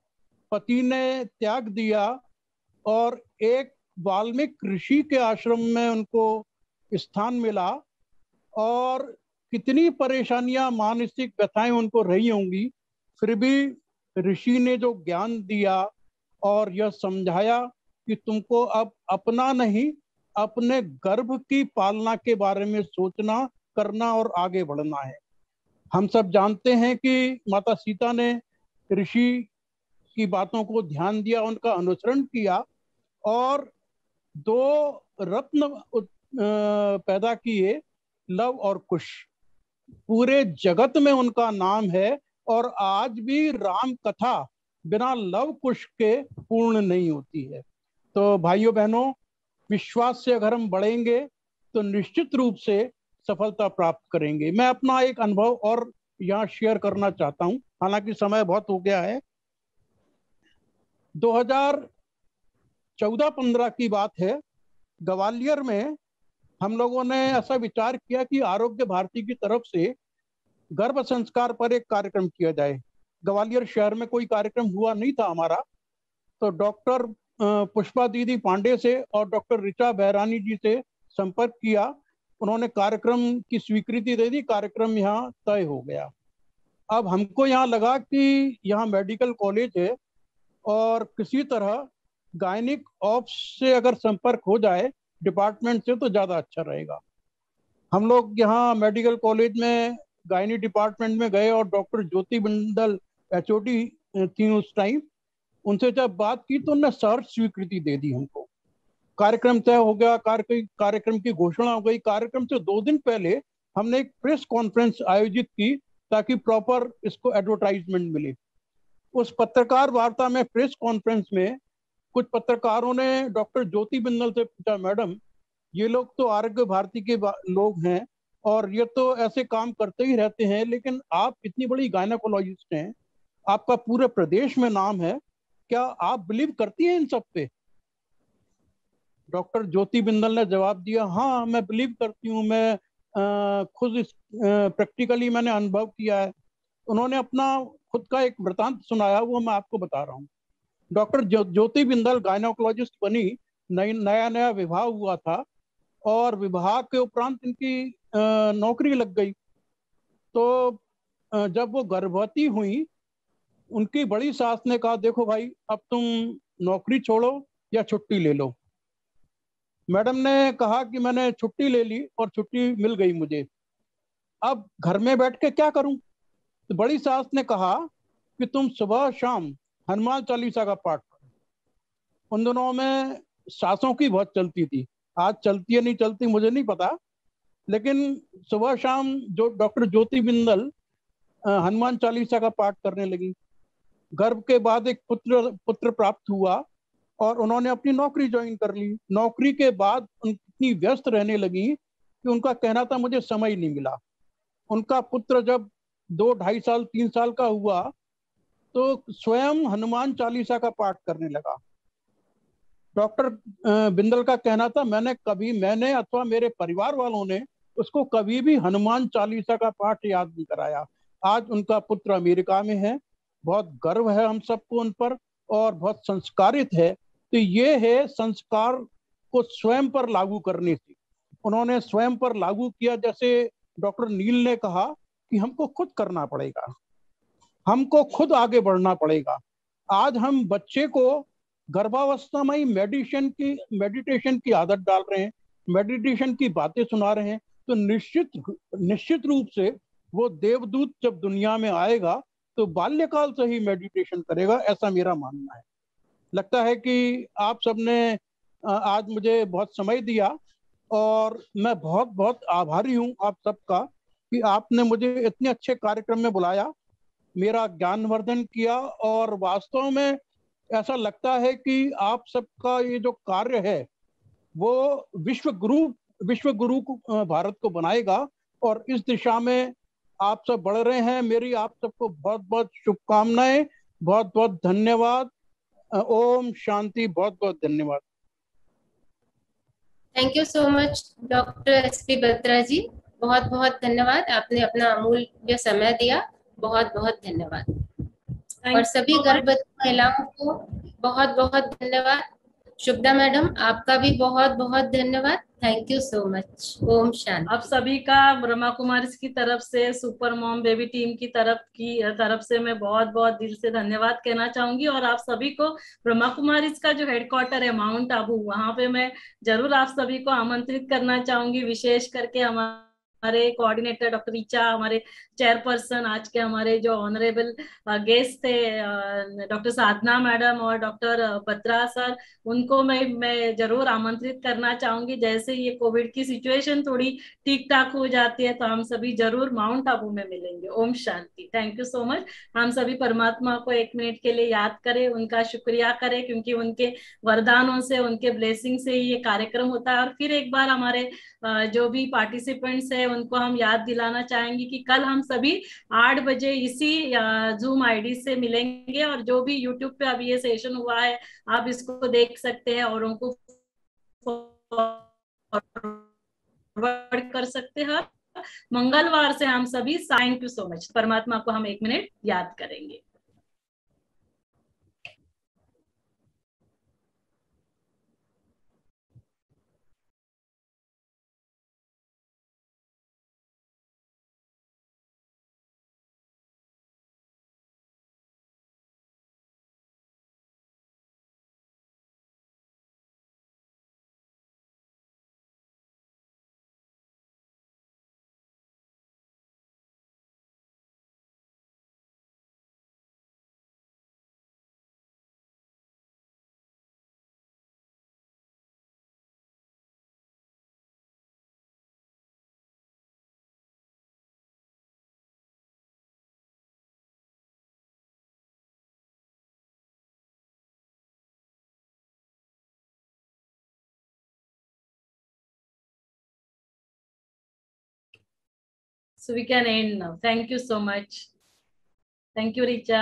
पति ने त्याग दिया और एक वाल्मीकि ऋषि के आश्रम में उनको स्थान मिला, और कितनी परेशानियां, मानसिक व्यथाएं उनको रही होंगी, फिर भी ऋषि ने जो ज्ञान दिया और यह समझाया कि तुमको अब अपना नहीं, अपने गर्भ की पालना के बारे में सोचना, करना और आगे बढ़ना है। हम सब जानते हैं कि माता सीता ने ऋषि की बातों को ध्यान दिया, उनका अनुसरण किया और 2 रत्न पैदा किए, लव और कुश। पूरे जगत में उनका नाम है, और आज भी राम कथा बिना लव कुश के पूर्ण नहीं होती है। तो भाइयों बहनों, विश्वास से अगर हम बढ़ेंगे तो निश्चित रूप से सफलता प्राप्त करेंगे। मैं अपना एक अनुभव और यहाँ शेयर करना चाहता हूँ, हालांकि समय बहुत हो गया है। 2014-15 की बात है, ग्वालियर में हम लोगों ने ऐसा विचार किया कि आरोग्य भारती की तरफ से गर्भ संस्कार पर एक कार्यक्रम किया जाए। ग्वालियर शहर में कोई कार्यक्रम हुआ नहीं था हमारा, तो डॉक्टर पुष्पा दीदी पांडे से और डॉक्टर ऋचा बहरानी जी से संपर्क किया। उन्होंने कार्यक्रम की स्वीकृति दे दी, कार्यक्रम यहाँ तय हो गया। अब हमको यहाँ लगा कि यहाँ मेडिकल कॉलेज है और किसी तरह गायनिक ऑप्स से अगर संपर्क हो जाए डिपार्टमेंट से तो ज़्यादा अच्छा रहेगा। हम लोग यहाँ मेडिकल कॉलेज में गायनी डिपार्टमेंट में गए और डॉक्टर ज्योति बिंदल HOD थी उस टाइम, उनसे जब बात की तो उन्होंने सहर्ष स्वीकृति दे दी हमको। कार्यक्रम तय हो गया, कार्यक्रम की घोषणा हो गई। कार्यक्रम से 2 दिन पहले हमने एक प्रेस कॉन्फ्रेंस आयोजित की ताकि प्रॉपर इसको एडवर्टाइजमेंट मिले। उस पत्रकार वार्ता में, प्रेस कॉन्फ्रेंस में, कुछ पत्रकारों ने डॉक्टर ज्योति बिंदल से पूछा, मैडम ये लोग तो आरोग्य भारती के लोग हैं और ये तो ऐसे काम करते ही रहते हैं, लेकिन आप इतनी बड़ी गायनेकोलॉजिस्ट हैं, आपका पूरे प्रदेश में नाम है, क्या आप बिलीव करती हैं इन सब पे? डॉक्टर ज्योति बिंदल ने जवाब दिया, हाँ मैं बिलीव करती हूँ, मैं खुद इस प्रैक्टिकली मैंने अनुभव किया है। उन्होंने अपना खुद का एक वृतांत सुनाया, वो मैं आपको बता रहा हूँ। डॉक्टर ज्योति बिंदल गायनेकोलॉजिस्ट बनी, नया नया विवाह हुआ था और विवाह के उपरांत इनकी नौकरी लग गई। तो जब वो गर्भवती हुई, उनकी बड़ी सास ने कहा, देखो भाई अब तुम नौकरी छोड़ो या छुट्टी ले लो। मैडम ने कहा कि मैंने छुट्टी ले ली और छुट्टी मिल गई मुझे, अब घर में बैठ के क्या करूं? तो बड़ी सास ने कहा कि तुम सुबह शाम हनुमान चालीसा का पाठ करो। उन दिनों में सासों की बहुत चलती थी, आज चलती है नहीं चलती मुझे नहीं पता, लेकिन सुबह शाम जो डॉक्टर ज्योति बिंदल हनुमान चालीसा का पाठ करने लगी। गर्भ के बाद एक पुत्र प्राप्त हुआ और उन्होंने अपनी नौकरी ज्वाइन कर ली। नौकरी के बाद इतनी व्यस्त रहने लगी कि उनका कहना था मुझे समय नहीं मिला। उनका पुत्र जब 2-2.5 साल 3 साल का हुआ तो स्वयं हनुमान चालीसा का पाठ करने लगा। डॉक्टर बिंदल का कहना था, मैंने अथवा मेरे परिवार वालों ने उसको कभी भी हनुमान चालीसा का पाठ याद नहीं कराया। आज उनका पुत्र अमेरिका में है, बहुत गर्व है हम सबको उन पर, और बहुत संस्कारित है। तो ये है संस्कार को स्वयं पर लागू करने से। उन्होंने स्वयं पर लागू किया, जैसे डॉक्टर नील ने कहा कि हमको खुद करना पड़ेगा, हमको खुद आगे बढ़ना पड़ेगा। आज हम बच्चे को गर्भावस्था में ही मेडिटेशन की आदत डाल रहे हैं, मेडिटेशन की बातें सुना रहे हैं, तो निश्चित रूप से वो देवदूत जब दुनिया में आएगा तो बाल्यकाल से ही मेडिटेशन करेगा, ऐसा मेरा मानना है। लगता है कि आप सबने आज मुझे बहुत समय दिया और मैं बहुत बहुत आभारी हूँ आप सबका कि आपने मुझे इतने अच्छे कार्यक्रम में बुलाया, मेरा ज्ञानवर्धन किया। और वास्तव में ऐसा लगता है कि आप सबका ये जो कार्य है वो विश्व गुरु को भारत को बनाएगा, और इस दिशा में आप सब बढ़ रहे हैं। मेरी आप सबको बहुत बहुत शुभकामनाएं, बहुत बहुत धन्यवाद। ओम शांति, बहुत बहुत धन्यवाद। Thank you so much doctor SP Batra ji, बहुत बहुत धन्यवाद, आपने अपना अमूल्य समय दिया, बहुत बहुत धन्यवाद। और सभी गर्भवती महिलाओं को बहुत बहुत धन्यवाद। शुभदा मैडम, आपका भी बहुत बहुत धन्यवाद। Thank you so much. ओम शांति। आप सभी का ब्रह्मा कुमारी की तरफ से, सुपर मॉम बेबी टीम की तरफ से मैं बहुत बहुत दिल से धन्यवाद कहना चाहूंगी। और आप सभी को ब्रह्मा कुमारी का जो हेडक्वार्टर है माउंट आबू, वहां पे मैं जरूर आप सभी को आमंत्रित करना चाहूंगी। विशेष करके हमारे कोऑर्डिनेटर डॉक्टर रीचा, हमारे चेयरपर्सन, आज के हमारे जो ऑनरेबल गेस्ट थे डॉक्टर साधना मैडम और डॉक्टर बत्रा सर, उनको मैं जरूर आमंत्रित करना चाहूंगी। जैसे ये कोविड की सिचुएशन थोड़ी ठीक ठाक हो जाती है तो हम सभी जरूर माउंट आबू में मिलेंगे। ओम शांति। Thank you so much. हम सभी परमात्मा को 1 मिनट के लिए याद करें, उनका शुक्रिया करें, क्योंकि उनके वरदानों से, उनके ब्लेसिंग से ये कार्यक्रम होता है। और फिर एक बार हमारे जो भी पार्टिसिपेंट्स है उनको हम याद दिलाना चाहेंगे कि कल हम सभी 8 बजे इसी जूम आईडी से मिलेंगे। और जो भी यूट्यूब पे अभी ये सेशन हुआ है आप इसको देख सकते हैं और उनको फॉरवर्ड कर सकते हैं। मंगलवार से हम सभी, थैंक यू सो मच। परमात्मा को हम 1 मिनट याद करेंगे। So we can end now. Thank you so much. Thank you, Richa.